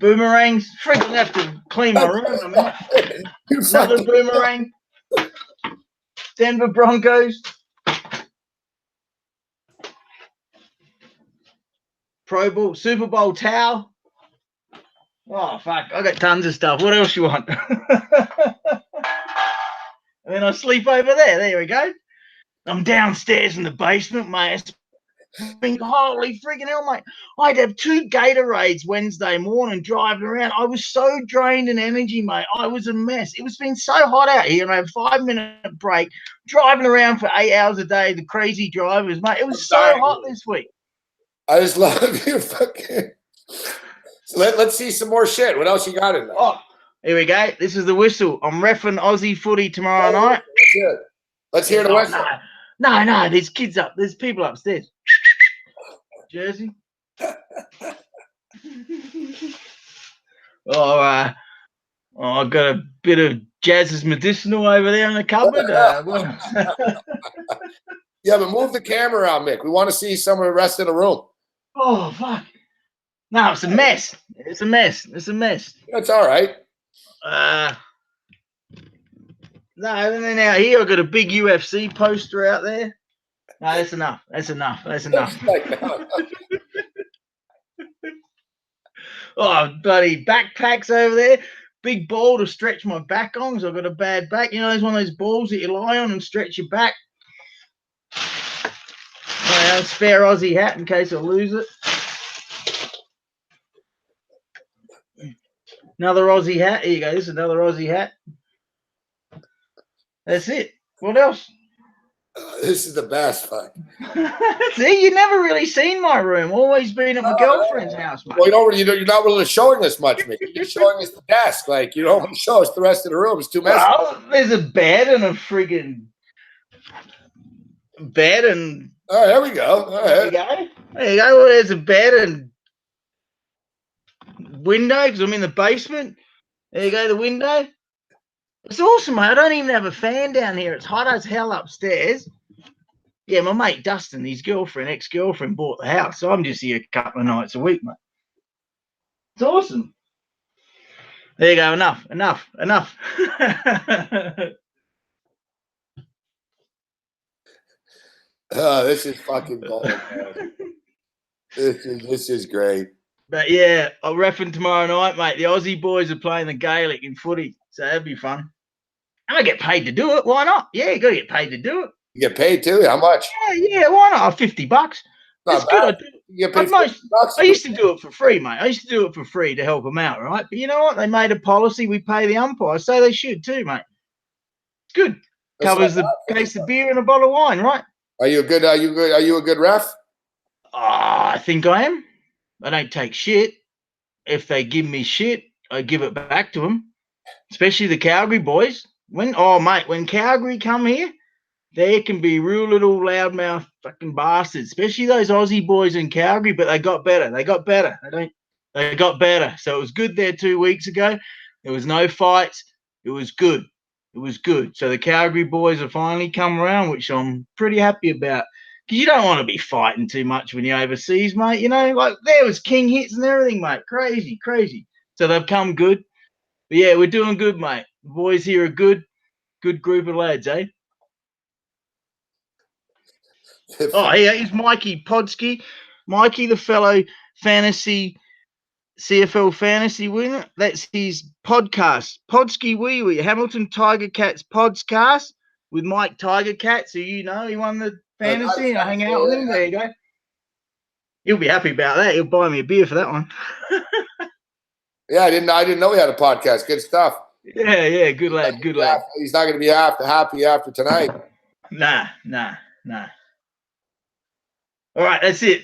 boomerangs. Freaking have to clean my room in a minute. Another boomerang. Denver Broncos. Pro Bowl, Super Bowl towel. Oh, fuck. I got tons of stuff. What else you want? And then I sleep over there. There we go. I'm downstairs in the basement, mate. Holy freaking hell, mate. I'd have 2 Gatorades Wednesday morning driving around. I was so drained in energy, mate. I was a mess. It was been so hot out here, and I had a 5-minute break driving around for 8 hours a day. The crazy drivers, mate. It was so hot this week. I just love you. Fucking. So let's see some more shit. What else you got in there? Oh, here we go. This is the whistle. I'm reffing Aussie footy tomorrow night. That's it. Let's hear the whistle. No. There's kids up. There's people upstairs. Jersey. I got a bit of Jazz's medicinal over there in the cupboard. Yeah, but move the camera around, Mick. We want to see some of the rest of the room. Oh, fuck. No, it's a mess. It's a mess. That's all right. No, and then out here, I've got a big UFC poster out there. No, that's enough. Oh, bloody backpacks over there. Big ball to stretch my back on because I've got a bad back. You know, there's one of those balls that you lie on and stretch your back. Spare Aussie hat in case I lose it. Another Aussie hat. Here you go. This is another Aussie hat. That's it. What else? This is the best, fuck. See, you never really seen my room. Always been at my girlfriend's house, mate. Well, you're not really showing us much, Mick. You're showing us the desk. Like, you don't show us the rest of the room. It's too messy. Well, there's a bed and a friggin' bed and All right, there we go. All there you right. go. There you go. Well, there's a bed and window because I'm in the basement. There you go, the window. It's awesome, mate. I don't even have a fan down here. It's hot as hell upstairs. Yeah, my mate Dustin, his ex-girlfriend, bought the house, so I'm just here a couple of nights a week, mate. It's awesome. There you go. Enough. Oh, this is fucking gold, man. This is great. But yeah, I'll reckon tomorrow night, mate. The Aussie boys are playing the Gaelic in footy, so that'd be fun. And I get paid to do it. Why not? Yeah, you got to get paid to do it. You get paid too? How much? Yeah. Why not? $50. That's good. I do. You get paid $50? I used to do it for free, mate. I used to do it for free to help them out, right? But you know what? They made a policy. We pay the umpires, so they should too, mate. It's good. Covers the case of beer and a bottle of wine, right? Are you a good ref? I think I am. I don't take shit. If they give me shit, I give it back to them. Especially the Calgary boys. When Calgary come here, they can be real little loudmouth fucking bastards. Especially those Aussie boys in Calgary, but they got better. They got better. So it was good there 2 weeks ago. There was no fights. It was good. So the Calgary boys have finally come around, which I'm pretty happy about. Because you don't want to be fighting too much when you're overseas, mate. You know, like there was king hits and everything, mate. Crazy. So they've come good. But yeah, we're doing good, mate. The boys here are good group of lads, eh? Oh, yeah, here's Mikey Podsky. Mikey, the fellow CFL fantasy winner. That's his podcast. Podsky Wee Wee, Hamilton Tiger Cats podcast with Mike Tiger Cats, who you know, he won the fantasy. I hang out with him. There you go. He'll be happy about that. He'll buy me a beer for that one. Yeah, I didn't know he had a podcast. Good stuff. Yeah, good lad. He's not going to be happy after tonight. Nah. All right, that's it.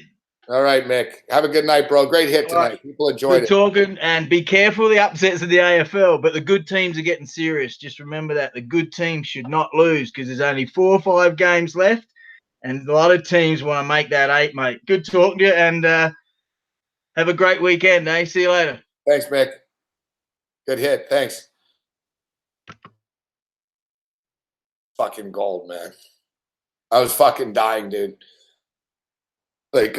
All right, Mick. Have a good night, bro. Great hit tonight. Right. People enjoyed it. Talking, and be careful of the upsets of the AFL, but the good teams are getting serious. Just remember that the good teams should not lose because there's only 4 or 5 games left, and a lot of teams want to make that 8, mate. Good talking to you, and have a great weekend, eh? See you later. Thanks, Mick. Good hit. Thanks. Fucking gold, man. I was fucking dying, dude. Like,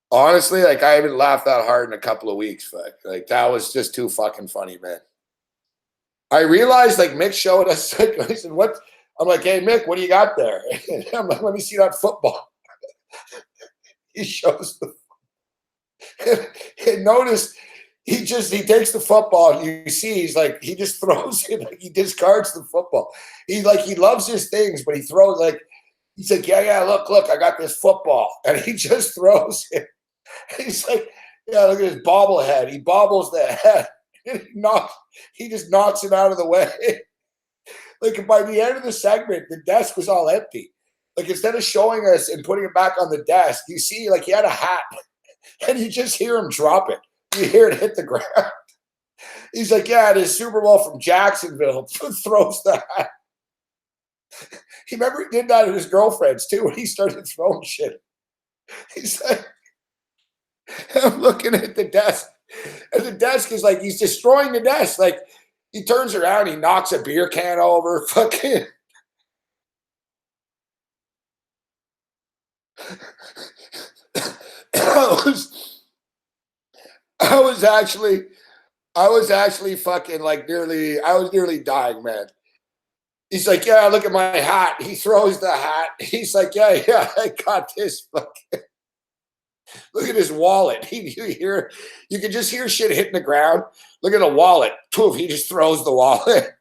honestly, like I haven't laughed that hard in a couple of weeks. Like that was just too fucking funny, man. I realized, like, Mick showed us. Like, I said, "What?" I'm like, "Hey, Mick, what do you got there?" I'm like, "Let me see that football." He shows the. And notice he takes the football. And you see, he just throws it. Like he discards the football. He loves his things, but he throws like. He's like, yeah, look, I got this football. And he just throws it. He's like, yeah, look at his bobblehead. He bobbles the head. He just knocks it out of the way. Like by the end of the segment, the desk was all empty. Like instead of showing us and putting it back on the desk, you see like he had a hat and you just hear him drop it. You hear it hit the ground. He's like, yeah, this Super Bowl from Jacksonville. Throws the hat. He remember he did that to his girlfriends too when he started throwing shit. He's like, I'm looking at the desk, and the desk is like he's destroying the desk. Like he turns around, he knocks a beer can over. Fucking. I was actually fucking like I was nearly dying, man. He's like, yeah, look at my hat. He throws the hat. He's like, yeah, I got this. Fucking. Look at his wallet. You can just hear shit hitting the ground. Look at the wallet. Poof, he just throws the wallet.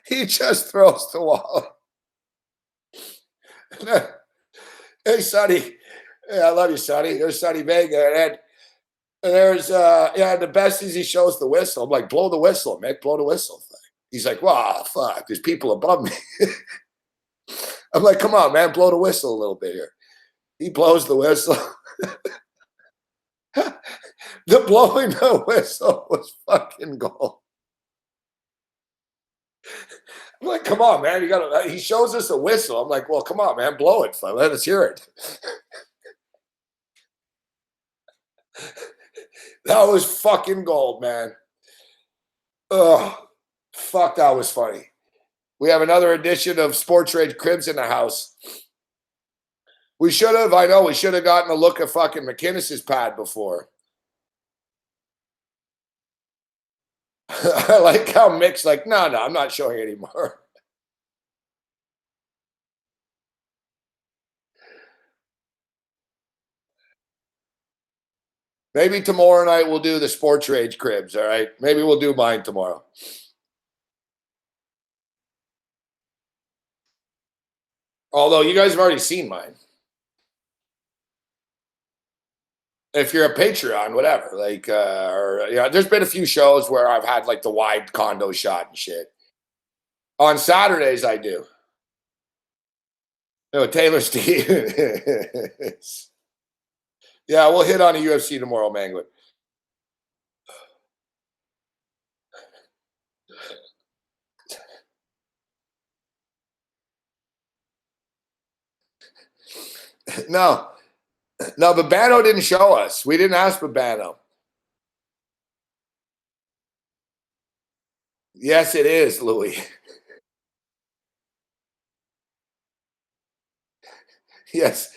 He just throws the wallet. Hey, Sonny. Yeah, I love you, Sonny. There's Sonny Vega. And there's, the best is he shows the whistle. I'm like, blow the whistle, Mick. Blow the whistle. He's like, wow, fuck, there's people above me. I'm like, come on, man, blow the whistle a little bit here. He blows the whistle. The blowing the whistle was fucking gold. I'm like, come on, man. He shows us a whistle. I'm like, well, come on, man. Blow it. Let us hear it. That was fucking gold, man. Ugh. Fuck, that was funny. We have another edition of Sports Rage Cribs in the house. We should have gotten a look at fucking McInnes's pad before. I like how Mick's like, no, I'm not showing anymore. Maybe tomorrow night we'll do the Sports Rage Cribs, all right? Maybe we'll do mine tomorrow. Although you guys have already seen mine. If you're a Patreon, whatever, like, there's been a few shows where I've had like the wide condo shot and shit. On Saturdays, I do. No, Taylor Stevens. Yeah, we'll hit on a UFC tomorrow, Mangler. No, Babano didn't show us. We didn't ask Babano. Yes, it is, Louis. Yes.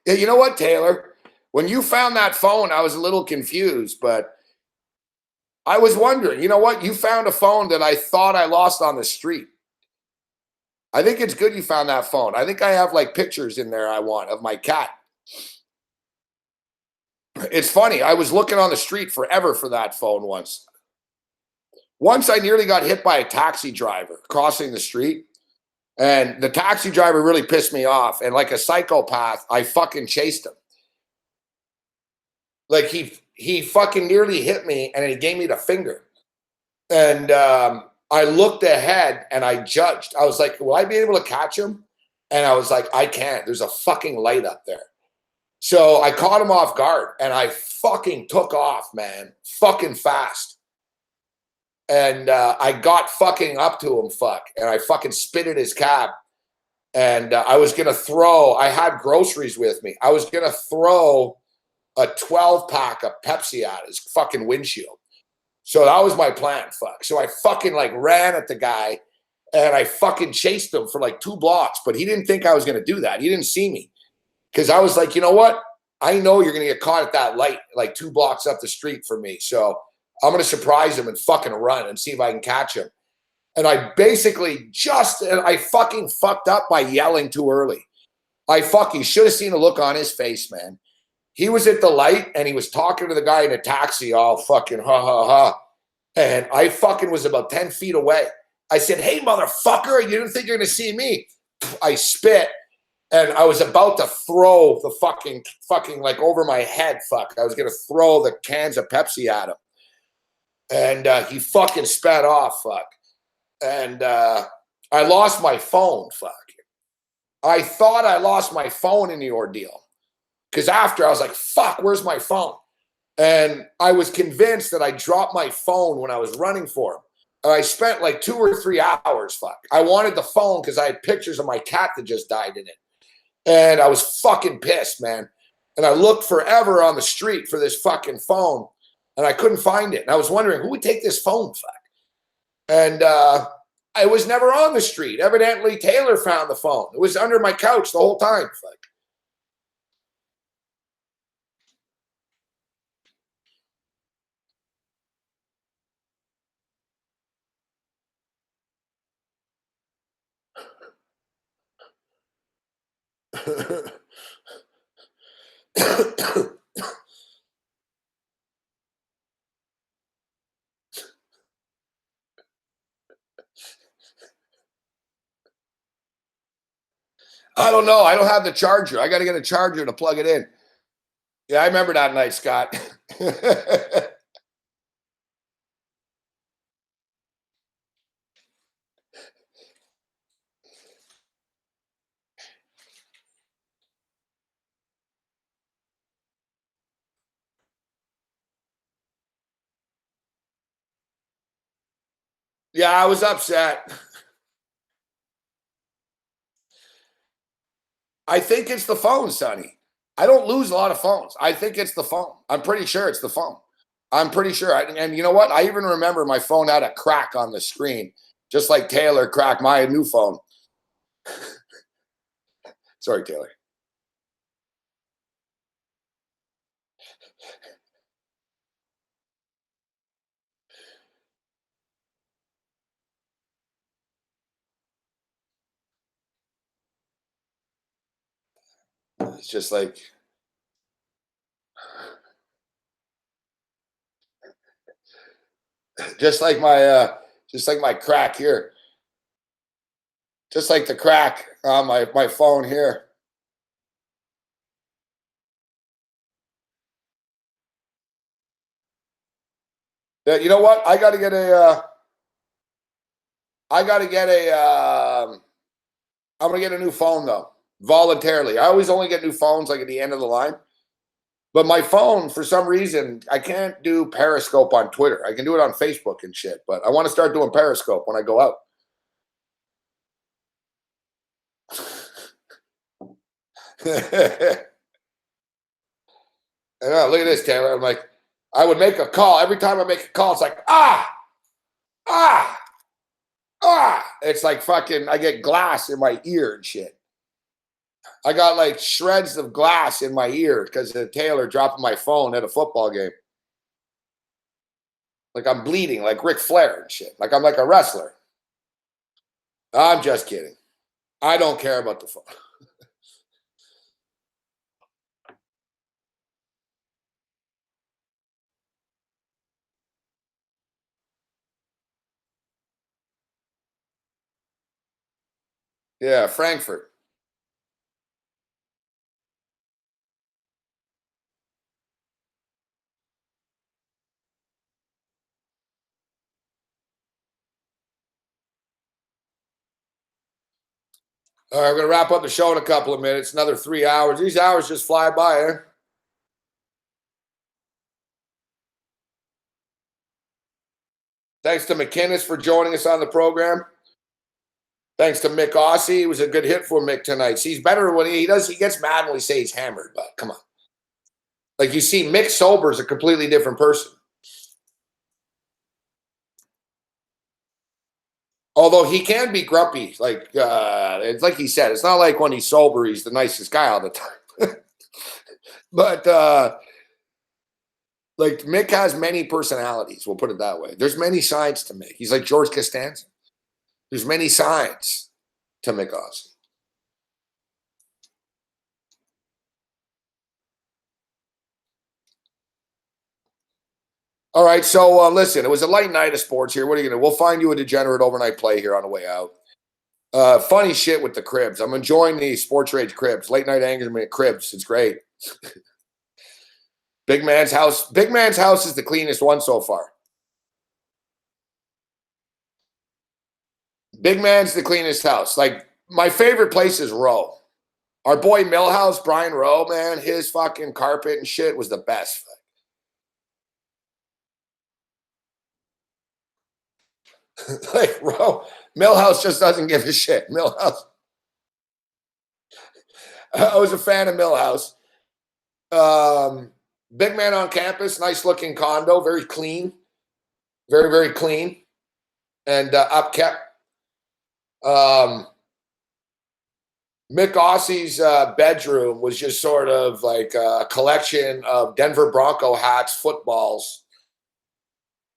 Yeah, you know what, Taylor? When you found that phone, I was a little confused, but I was wondering, you know what? You found a phone that I thought I lost on the street. I think it's good you found that phone. I think I have like pictures in there I want of my cat. It's funny. I was looking on the street forever for that phone once. Once I nearly got hit by a taxi driver crossing the street. And the taxi driver really pissed me off. And like a psychopath, I fucking chased him. Like he fucking nearly hit me and he gave me the finger. And I looked ahead and I judged. I was like, will I be able to catch him? And I was like, I can't. There's a fucking light up there. So I caught him off guard and I fucking took off, man. Fucking fast. And I got fucking up to him, and I fucking spit at his cab. And I was going to throw, I had groceries with me. I was going to throw a 12-pack of Pepsi at his fucking windshield. So that was my plan, So I fucking like ran at the guy and I fucking chased him for like 2 blocks. But he didn't think I was going to do that. He didn't see me. Because I was like, you know what? I know you're going to get caught at that light like 2 blocks up the street from me. So I'm going to surprise him and fucking run and see if I can catch him. And I basically I fucking fucked up by yelling too early. You should have seen the look on his face, man. He was at the light and he was talking to the guy in a taxi all fucking ha ha ha. And I fucking was about 10 feet away. I said, hey, motherfucker, you didn't think you're going to see me. I spit. And I was about to throw the fucking like over my head, I was going to throw the cans of Pepsi at him. And he fucking spat off, And I lost my phone, I thought I lost my phone in the ordeal. Because after I was like, fuck, where's my phone? And I was convinced that I dropped my phone when I was running for him. And I spent like 2 or 3 hours, I wanted the phone because I had pictures of my cat that just died in it. And I was fucking pissed, man. And I looked forever on the street for this fucking phone. And I couldn't find it. And I was wondering, who would take this phone, And I was never on the street. Evidently, Taylor found the phone. It was under my couch the whole time, I don't know. I don't have the charger. I got to get a charger to plug it in. Yeah, I remember that night, Scott. Yeah, I was upset. I think it's the phone, Sonny. I don't lose a lot of phones. I think it's the phone. I'm pretty sure it's the phone. I'm pretty sure. And you know what? I even remember my phone had a crack on the screen, just like Taylor cracked my new phone. Sorry, Taylor. It's just like just like my crack here. Just like the crack on my phone here. Yeah, you know what? I got to get a I'm gonna get a new phone though, voluntarily. I always only get new phones like at the end of the line. But my phone, for some reason, I can't do Periscope on Twitter. I can do it on Facebook and shit, but I want to start doing Periscope when I go out. I know, look at this, Taylor. I'm like, I would make a call. Every time I make a call, it's like, ah. It's like fucking, I get glass in my ear and shit. I got like shreds of glass in my ear because of Taylor dropping my phone at a football game. Like I'm bleeding, like Ric Flair and shit. Like I'm like a wrestler. I'm just kidding. I don't care about the phone. Yeah, Frankfurt. All right, we're going to wrap up the show in a couple of minutes. Another 3 hours. These hours just fly by, eh? Thanks to McInnes for joining us on the program. Thanks to Mick Aussie. It was a good hit for Mick tonight. See, he's better when he gets mad when we say he's hammered, but come on. Like you see, Mick sober is a completely different person. Although he can be grumpy, like it's like he said, it's not like when he's sober, he's the nicest guy all the time. But like Mick has many personalities, we'll put it that way. There's many sides to Mick. He's like George Costanza. There's many sides to Mick Aussie. All right, so listen, it was a light night of sports here. What are you going to do? We'll find you a degenerate overnight play here on the way out. Funny shit with the cribs. I'm enjoying the Sports Rage cribs. Late night anger cribs. It's great. Big Man's house. Big Man's house is the cleanest one so far. Big Man's the cleanest house. Like, my favorite place is Rowe. Our boy Millhouse, Brian Rowe, man, his fucking carpet and shit was the best. Like, Rowe, Millhouse just doesn't give a shit. Millhouse. I was a fan of Millhouse. Big Man on campus, nice looking condo, very clean. Very, very clean and upkept. Mick Aussie's bedroom was just sort of like a collection of Denver Bronco hats, footballs,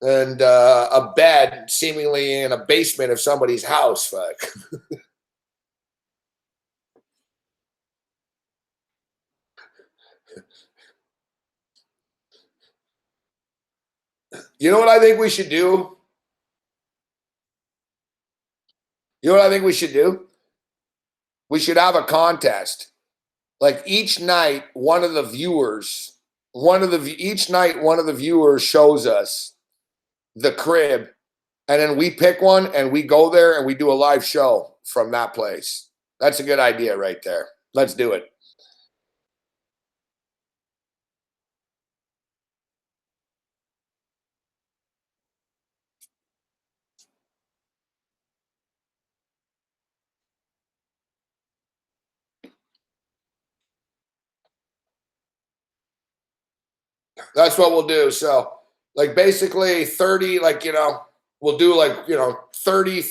and a bed seemingly in a basement of somebody's house. Fuck. You know what I think we should do? You know what I think we should do? We should have a contest. Like each night, one of the viewers shows us the crib, and then we pick one and we go there and we do a live show from that place. That's a good idea right there. Let's do it. That's what we'll do. So, like, basically 30, like, you know, we'll do like, you know, 30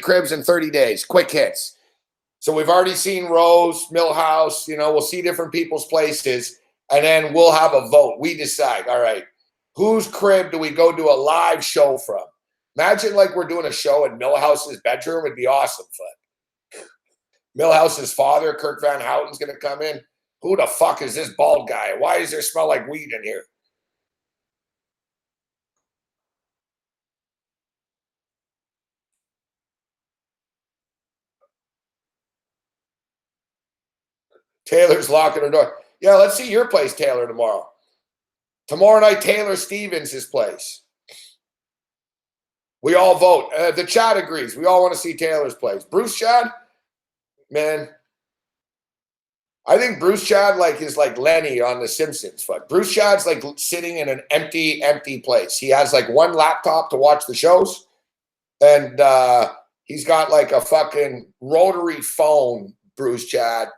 cribs in 30 days, quick hits. So we've already seen Rose, Millhouse, you know, we'll see different people's places, and then we'll have a vote. We decide, all right, whose crib do we go do a live show from? Imagine like we're doing a show in Millhouse's bedroom. It'd be awesome fun. Millhouse's father, Kirk Van Houten's going to come in. Who the fuck is this bald guy? Why does there smell like weed in here? Taylor's locking her door. Yeah, let's see your place, Taylor, tomorrow. Tomorrow night, Taylor Stevens' place. We all vote. The chat agrees. We all want to see Taylor's place. Bruce Chad, man. I think Bruce Chad like is like Lenny on The Simpsons. Fuck. Bruce Chad's like sitting in an empty place. He has like one laptop to watch the shows, and he's got like a fucking rotary phone, Bruce Chad,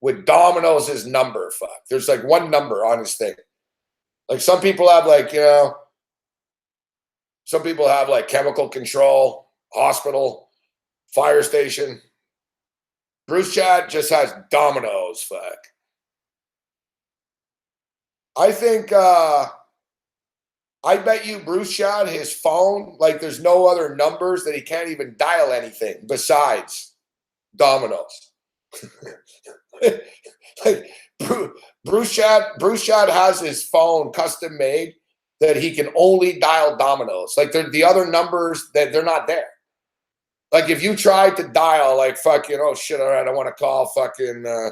with Domino's number. Fuck. There's like one number on his thing. Like some people have like, you know, some people have like chemical control, hospital, fire station. Bruce Chad just has Domino's. Fuck. I think, I bet you Bruce Chad, his phone, like there's no other numbers that he can't even dial anything besides Domino's. Like Bruce Chad has his phone custom made that he can only dial Domino's. Like the other numbers that they're not there. Like if you tried to dial like fucking, oh shit, all right, I want to call fucking, I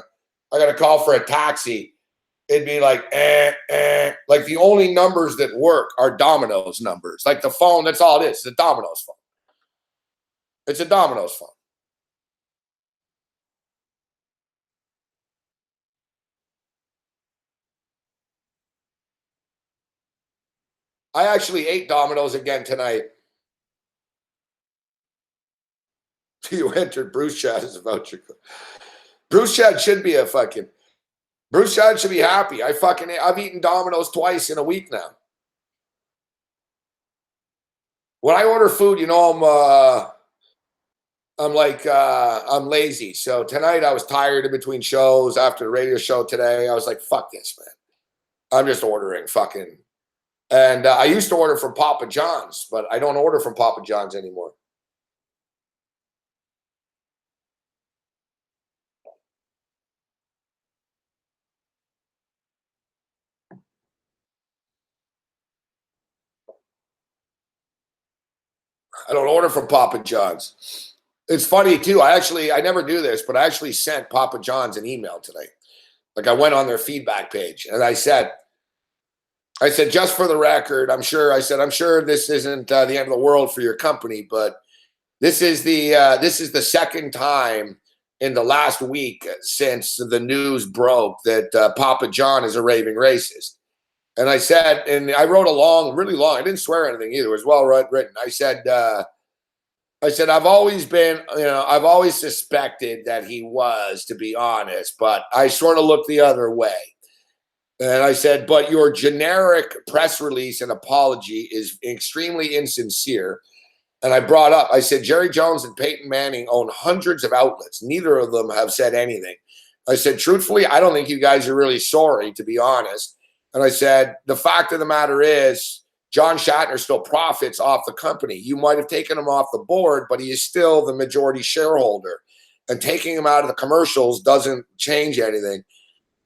got to call for a taxi. It'd be like, like the only numbers that work are Domino's numbers. Like the phone, that's all it is. It's a Domino's phone. It's a Domino's phone. I actually ate Domino's again tonight. You entered Bruce Chad as a voucher. Bruce Chad should be a fucking. Bruce Chad should be happy. I've eaten Domino's twice in a week now. When I order food, you know, I'm lazy. So tonight I was tired in between shows after the radio show today. I was like, fuck this, man. I'm just ordering fucking. And I used to order from Papa John's, but I don't order from Papa John's anymore. I don't order from Papa John's. It's funny too. I never do this, but I actually sent Papa John's an email today. Like I went on their feedback page and I said, just for the record, I'm sure this isn't the end of the world for your company, but this is the second time in the last week since the news broke that Papa John is a raving racist. And I said, and I wrote really long. I didn't swear anything either. It was well written. I said, I've always suspected that he was, to be honest, but I sort of looked the other way. And I said, but your generic press release and apology is extremely insincere. And I said, Jerry Jones and Peyton Manning own hundreds of outlets. Neither of them have said anything. I said, truthfully, I don't think you guys are really sorry, to be honest. And I said, the fact of the matter is, John Shatner still profits off the company. You might have taken him off the board, but he is still the majority shareholder. And taking him out of the commercials doesn't change anything.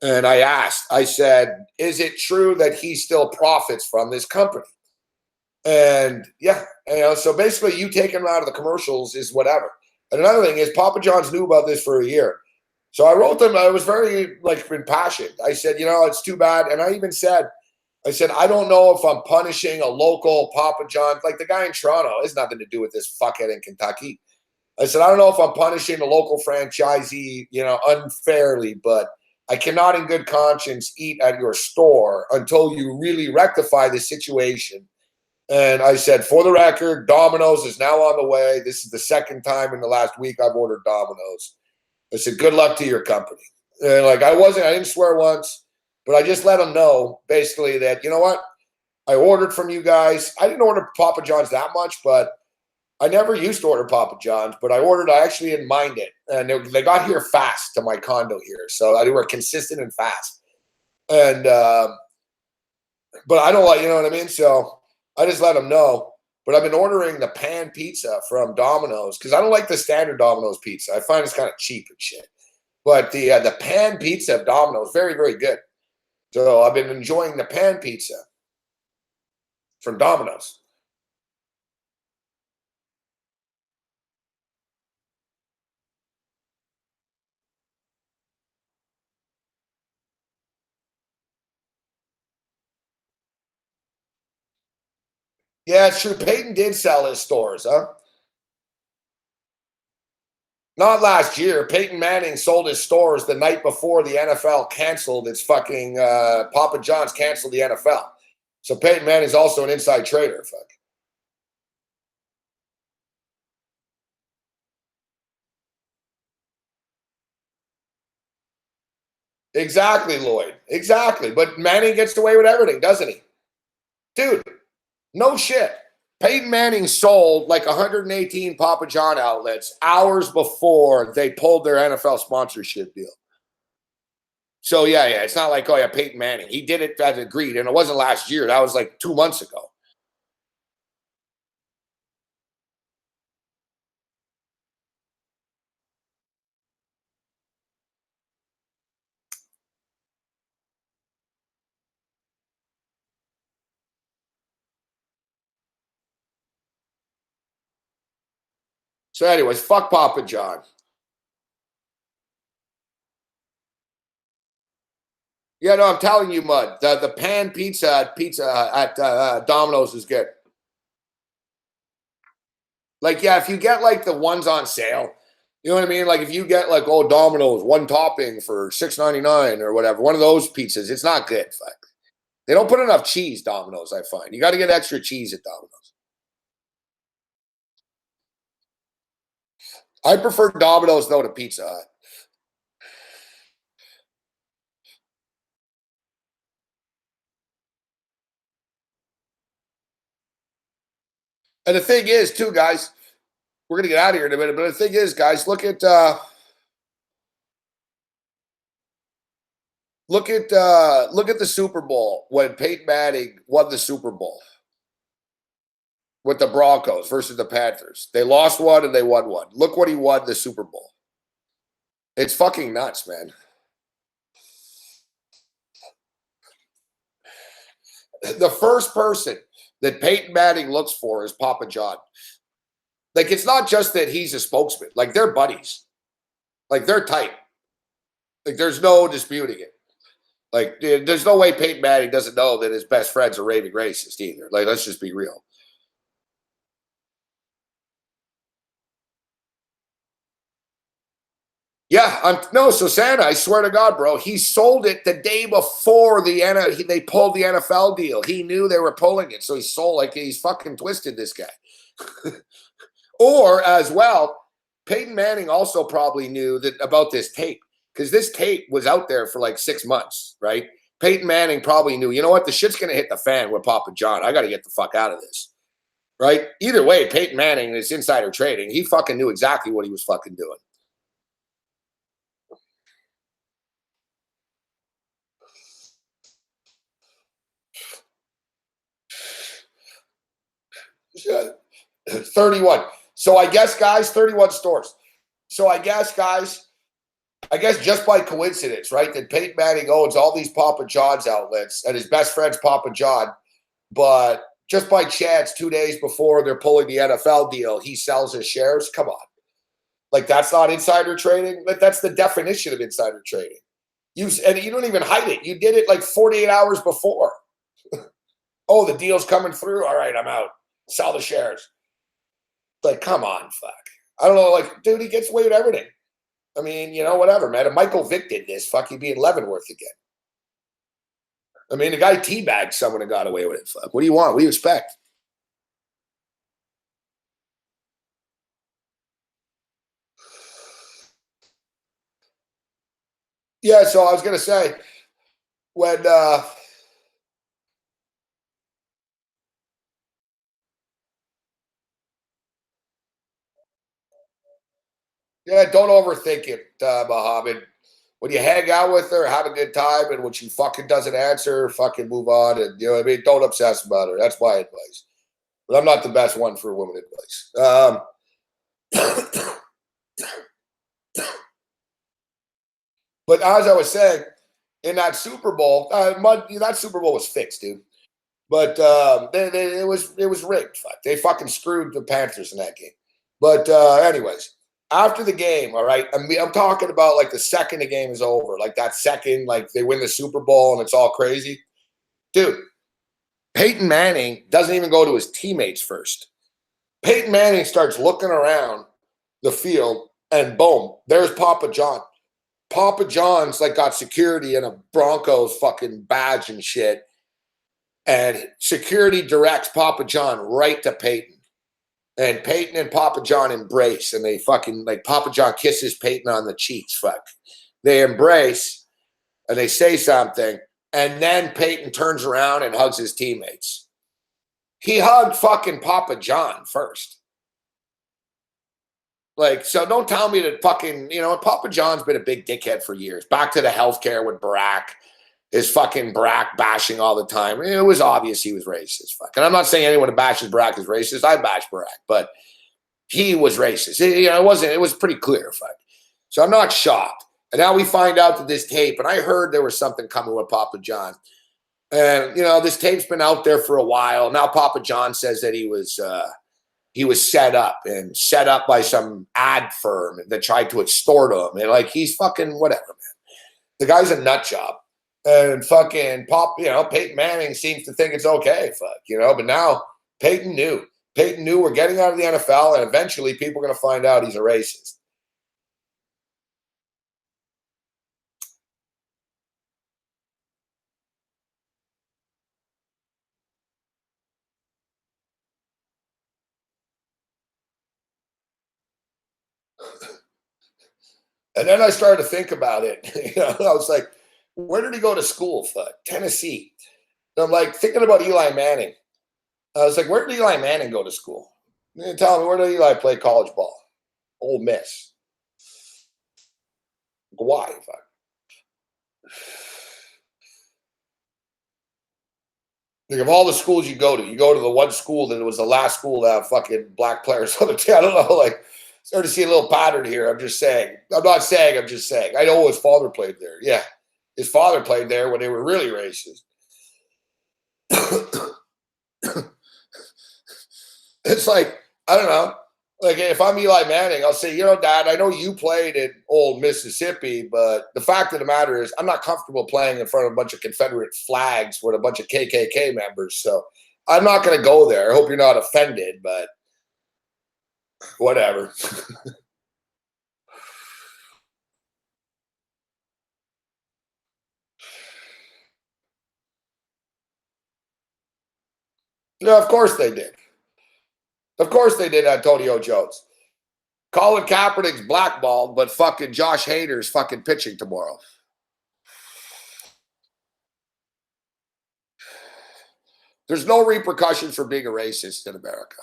And I said, is it true that he still profits from this company? And yeah, so basically you taking him out of the commercials is whatever. And another thing is Papa John's knew about this for a year. So I wrote them, I was very impassioned. I said, it's too bad. And I even said, I don't know if I'm punishing a local Papa John's, like the guy in Toronto. It has nothing to do with this fuckhead in Kentucky. I said, I don't know if I'm punishing a local franchisee, unfairly, but I cannot in good conscience eat at your store until you really rectify the situation. And I said, for the record, Domino's is now on the way. This is the second time in the last week I've ordered Domino's. I said, good luck to your company. And I didn't swear once, But I just let them know basically that, you know what? I ordered from you guys. I didn't order Papa John's that much, but I never used to order Papa John's, but I actually didn't mind it. And they got here fast to my condo here. So they were consistent and fast. And, but I don't like, you know what I mean? So I just let them know. But I've been ordering the pan pizza from Domino's because I don't like the standard Domino's pizza. I find it's kind of cheap and shit. But the pan pizza of Domino's, very, very good. So I've been enjoying the pan pizza from Domino's. Yeah, it's true. Peyton did sell his stores, huh? Not last year. Peyton Manning sold his stores the night before the NFL canceled its fucking Papa John's canceled the NFL. So Peyton Manning's also an inside trader. Fuck. Exactly, Lloyd. Exactly. But Manning gets away with everything, doesn't he? Dude, no shit. Peyton Manning sold like 118 Papa John outlets hours before they pulled their NFL sponsorship deal. So, yeah, it's not like, oh, yeah, Peyton Manning. He did it as agreed, and it wasn't last year. That was like 2 months ago. So, anyways, fuck Papa John. Yeah, no, I'm telling you, Mud. The pan pizza at Domino's is good. Like, yeah, if you get like the ones on sale, you know what I mean? Like if you get like, oh, Domino's, one topping for $6.99 or whatever, one of those pizzas, it's not good. Fuck. They don't put enough cheese, Domino's, I find. You got to get extra cheese at Domino's. I prefer Domino's, though, to Pizza Hut. And the thing is, too, guys, we're going to get out of here in a minute, but the thing is, guys, look at the Super Bowl when Peyton Manning won the Super Bowl with the Broncos versus the Panthers. They lost one and they won one. Look what he won the Super Bowl. It's fucking nuts, man. The first person that Peyton Manning looks for is Papa John. Like, it's not just that he's a spokesman. Like, they're buddies. Like, they're tight. Like, there's no disputing it. Like, there's no way Peyton Manning doesn't know that his best friend's a raving racist either. Like, let's just be real. Yeah, so Santa, I swear to God, bro, he sold it the day before they pulled the NFL deal. He knew they were pulling it, so he sold. Like, he's fucking twisted, this guy. Or as well, Peyton Manning also probably knew that about this tape because this tape was out there for like 6 months, right? Peyton Manning probably knew, you know what, the shit's gonna hit the fan with Papa John. I got to get the fuck out of this, right? Either way, Peyton Manning is insider trading. He fucking knew exactly what he was fucking doing. Yeah. 31. So I guess, guys, 31 stores. So I guess, guys, just by coincidence, right, that Peyton Manning owns all these Papa John's outlets and his best friend's Papa John, but just by chance, 2 days before they're pulling the NFL deal, he sells his shares. Come on. Like, that's not insider trading. That's the definition of insider trading. And you don't even hide it. You did it like 48 hours before. Oh, the deal's coming through. All right, I'm out. Sell the shares. Like, come on, fuck. I don't know. Like, dude, he gets away with everything. I mean, you know, whatever, man. If Michael Vick did this, fuck, he'd be in Leavenworth again. I mean, the guy teabagged someone and got away with it. Fuck. What do you want? What do you expect? Yeah, so I was going to say, when yeah, don't overthink it, Muhammad. When you hang out with her, have a good time, and when she fucking doesn't answer, fucking move on, and you know what I mean. Don't obsess about her. That's my advice. But I'm not the best one for women advice. But as I was saying, in that Super Bowl, that Super Bowl was fixed, dude. But it was rigged. Fuck. They fucking screwed the Panthers in that game. But anyways, after the game, all right, I'm talking about like the second the game is over, like that second, like they win the Super Bowl and it's all crazy. Dude, Peyton Manning doesn't even go to his teammates first. Peyton Manning starts looking around the field and boom, there's Papa John. Papa John's like got security and a Broncos fucking badge and shit. And security directs Papa John right to Peyton. And Peyton and Papa John embrace. And they fucking, like, Papa John kisses Peyton on the cheeks. Fuck. They embrace and they say something. And then Peyton turns around and hugs his teammates. He hugged fucking Papa John first. Like, so don't tell me that fucking, you know, Papa John's been a big dickhead for years. Back to the healthcare with Barack. His fucking Barack bashing all the time. It was obvious he was racist. Fuck. And I'm not saying anyone who bashes Barack is racist. I bash Barack, but he was racist. It was pretty clear. Fuck. So I'm not shocked. And now we find out that this tape, and I heard there was something coming with Papa John. And, you know, this tape's been out there for a while. Now Papa John says that he was set up by some ad firm that tried to extort him. And like, he's fucking whatever, man. The guy's a nut job. And fucking Peyton Manning seems to think it's okay, but now Peyton knew. Peyton knew we're getting out of the NFL, and eventually people are going to find out he's a racist. And then I started to think about it. I was like, where did he go to school? Fuck, Tennessee. And I'm like thinking about Eli Manning. I was like, where did Eli Manning go to school? You tell me, where did Eli play college ball? Ole Miss. Why? Fuck. Like, of all the schools you go to the one school that was the last school to have fucking black players on the team. I don't know, like, starting to see a little pattern here. I'm just saying. I'm not saying, I'm just saying. I know his father played there. Yeah. His father played there when they were really racist. It's like, I don't know. Like, if I'm Eli Manning, I'll say, Dad, I know you played at old Mississippi, but the fact of the matter is I'm not comfortable playing in front of a bunch of Confederate flags with a bunch of KKK members. So I'm not going to go there. I hope you're not offended, but whatever. No, of course they did. Of course they did, Antonio Jones. Colin Kaepernick's blackballed, but fucking Josh Hader's fucking pitching tomorrow. There's no repercussions for being a racist in America.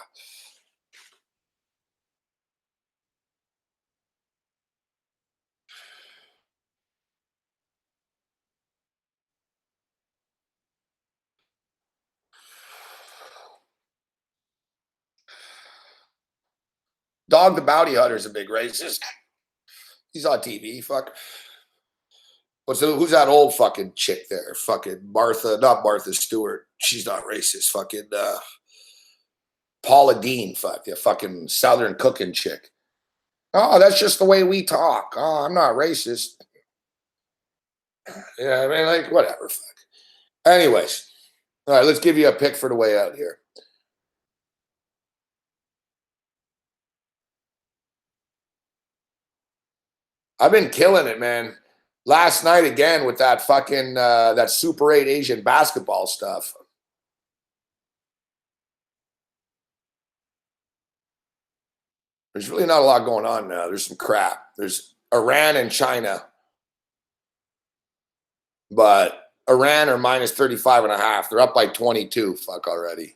Dog the Bounty Hunter is a big racist. He's on TV. Fuck. Who's that old fucking chick there? Fucking not Martha Stewart. She's not racist. Fucking Paula Dean. Fuck. The fucking Southern cooking chick. Oh, that's just the way we talk. Oh, I'm not racist. Yeah, I mean, like, whatever. Fuck. Anyways. All right, let's give you a pick for the way out here. I've been killing it, man. Last night again with that fucking that Super 8 Asian basketball stuff. There's really not a lot going on now. There's some crap. There's Iran and China. But Iran are minus 35.5. They're up by 22. Fuck already.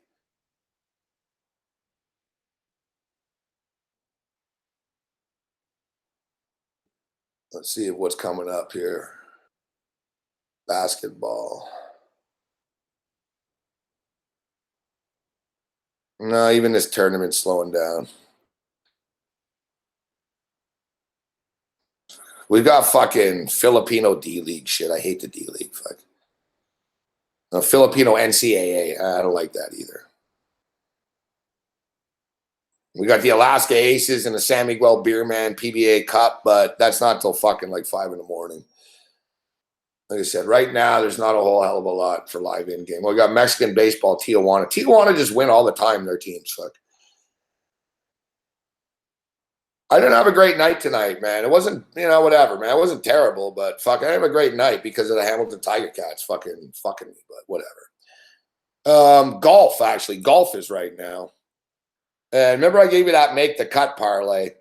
Let's see what's coming up here. Basketball. No, even this tournament's slowing down. We've got fucking Filipino D-League shit. I hate the D-League. Fuck. No, Filipino NCAA. I don't like that either. We got the Alaska Aces and the San Miguel Beerman PBA Cup, but that's not till fucking like 5 in the morning. Like I said, right now, there's not a whole hell of a lot for live in-game. We got Mexican baseball, Tijuana. Tijuana just win all the time, their teams. Fuck. I didn't have a great night tonight, man. It wasn't, whatever, man. It wasn't terrible, but fuck, I didn't have a great night because of the Hamilton Tiger Cats fucking me, but whatever. Golf, actually. Golf is right now. And remember I gave you that make the cut parlay.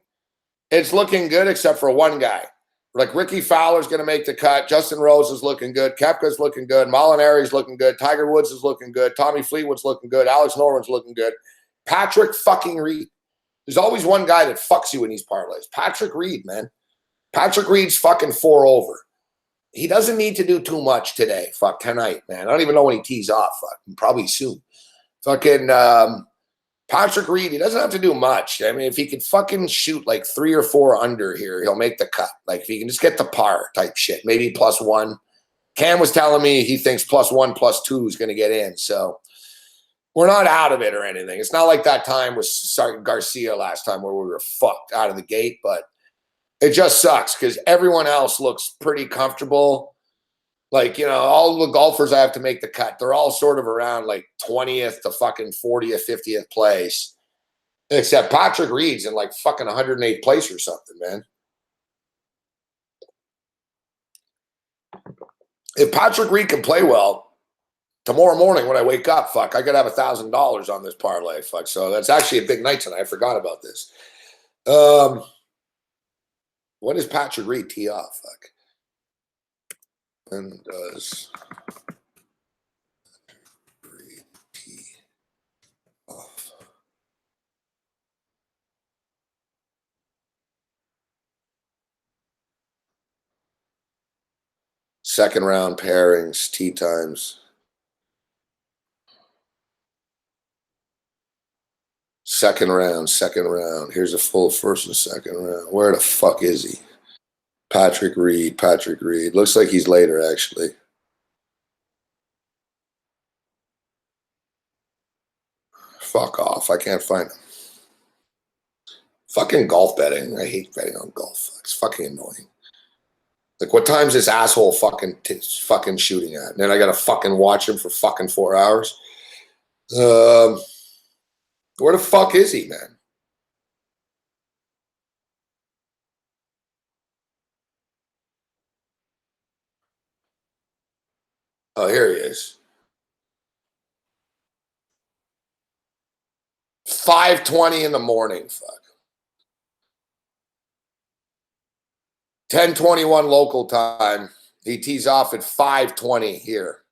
It's looking good except for one guy. Like Ricky Fowler's going to make the cut. Justin Rose is looking good. Koepka's looking good. Molinari's looking good. Tiger Woods is looking good. Tommy Fleetwood's looking good. Alex Norman's looking good. Patrick fucking Reed. There's always one guy that fucks you in these parlays. Patrick Reed, man. Patrick Reed's fucking 4 over. He doesn't need to do too much today. Fuck, tonight, man. I don't even know when he tees off. Fuck, probably soon. Fucking Patrick Reed, he doesn't have to do much. I mean, if he could fucking shoot like 3 or 4 under here, he'll make the cut. Like, if he can just get the par type shit, maybe +1. Cam was telling me he thinks +1, +2 is going to get in. So we're not out of it or anything. It's not like that time with Garcia last time where we were fucked out of the gate, but it just sucks because everyone else looks pretty comfortable. Like, all the golfers I have to make the cut, they're all sort of around like 20th to fucking 40th, 50th place. Except Patrick Reed's in like fucking 108th place or something, man. If Patrick Reed can play well, tomorrow morning when I wake up, fuck, I could have $1,000 on this parlay, fuck. So that's actually a big night tonight. I forgot about this. What does Patrick Reed tee off, fuck? And does Reed tee off? Second round pairings, tee times. Second round. Here's a full first and second round. Where the fuck is he? Patrick Reed. Looks like he's later, actually. Fuck off. I can't find him. Fucking golf betting. I hate betting on golf. It's fucking annoying. Like, what time's this asshole fucking shooting at? And then I gotta fucking watch him for fucking 4 hours. Where the fuck is he, man? Oh, here he is. 5:20 in the morning, fuck. 10:21 local time. He tees off at 5:20 here.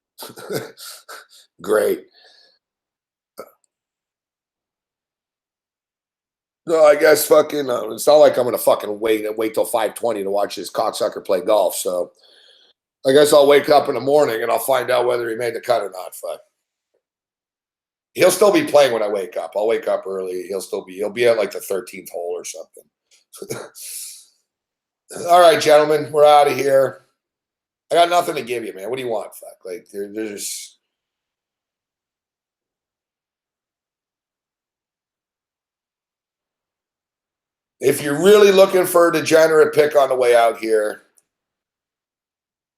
Great. No, I guess fucking, it's not like I'm going to fucking wait till 5:20 to watch this cocksucker play golf. So I guess I'll wake up in the morning and I'll find out whether he made the cut or not. Fuck. He'll still be playing when I wake up. I'll wake up early. He'll be at like the 13th hole or something. All right, gentlemen, we're out of here. I got nothing to give you, man. What do you want? Fuck. Like, there's. If you're really looking for a degenerate pick on the way out here,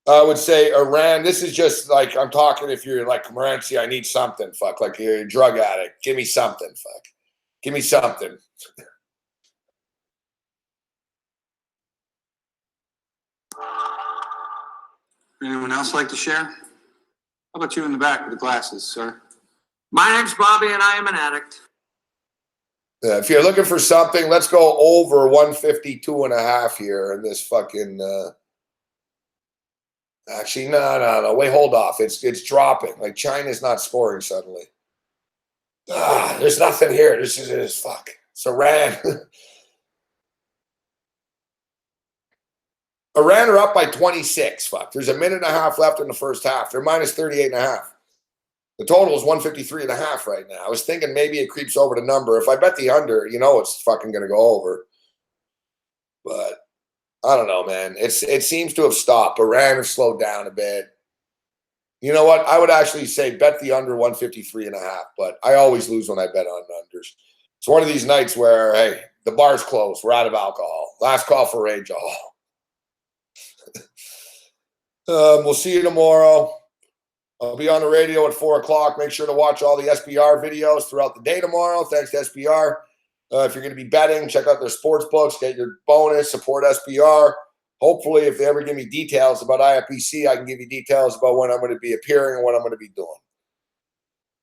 I would say Iran. This is just like, I'm talking if you're like Morency, I need something, fuck. Like you're a drug addict. Give me something, fuck. Give me something. Anyone else like to share? How about you in the back with the glasses, sir? My name's Bobby and I am an addict. If you're looking for something, let's go over 152.5 here in this fucking Actually, no. Wait, hold off. It's dropping. Like China's not scoring suddenly. There's nothing here. This is fuck. It's Iran. Iran are up by 26. Fuck. There's a minute and a half left in the first half. They're minus 38.5. The total is 153.5 right now. I was thinking maybe it creeps over the number. If I bet the under, you know it's fucking going to go over. But I don't know, man. It seems to have stopped. Iran has slowed down a bit. You know what? I would actually say bet the under 153.5, but I always lose when I bet on unders. It's one of these nights where, hey, the bar's closed. We're out of alcohol. Last call for rage, all. We'll see you tomorrow. I'll be on the radio at 4 o'clock. Make sure to watch all the SBR videos throughout the day tomorrow. Thanks to SBR. If you're going to be betting, check out their sports books. Get your bonus. Support SBR. Hopefully, if they ever give me details about IFBC, I can give you details about when I'm going to be appearing and what I'm going to be doing.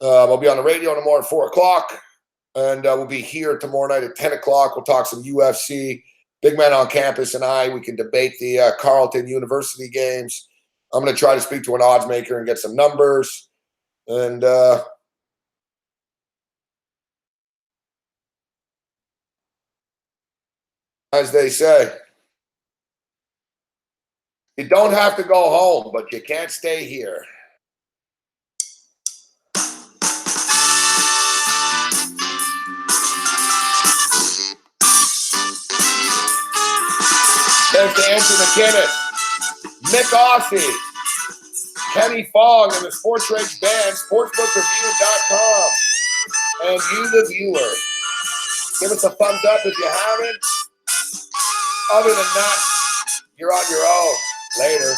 I'll be on the radio tomorrow at 4 o'clock. And we'll be here tomorrow night at 10 o'clock. We'll talk some UFC. Big Man on Campus and we can debate the Carleton University games. I'm going to try to speak to an odds maker and get some numbers. And as they say, you don't have to go home, but you can't stay here. Thanks to Andrew McKinnis, Mick Aussie, Kenny Fong, and the Sports Rage Band, sportsbookreview.com, and you, the viewer. Give us a thumbs up if you haven't. Other than that, you're on your own. Later.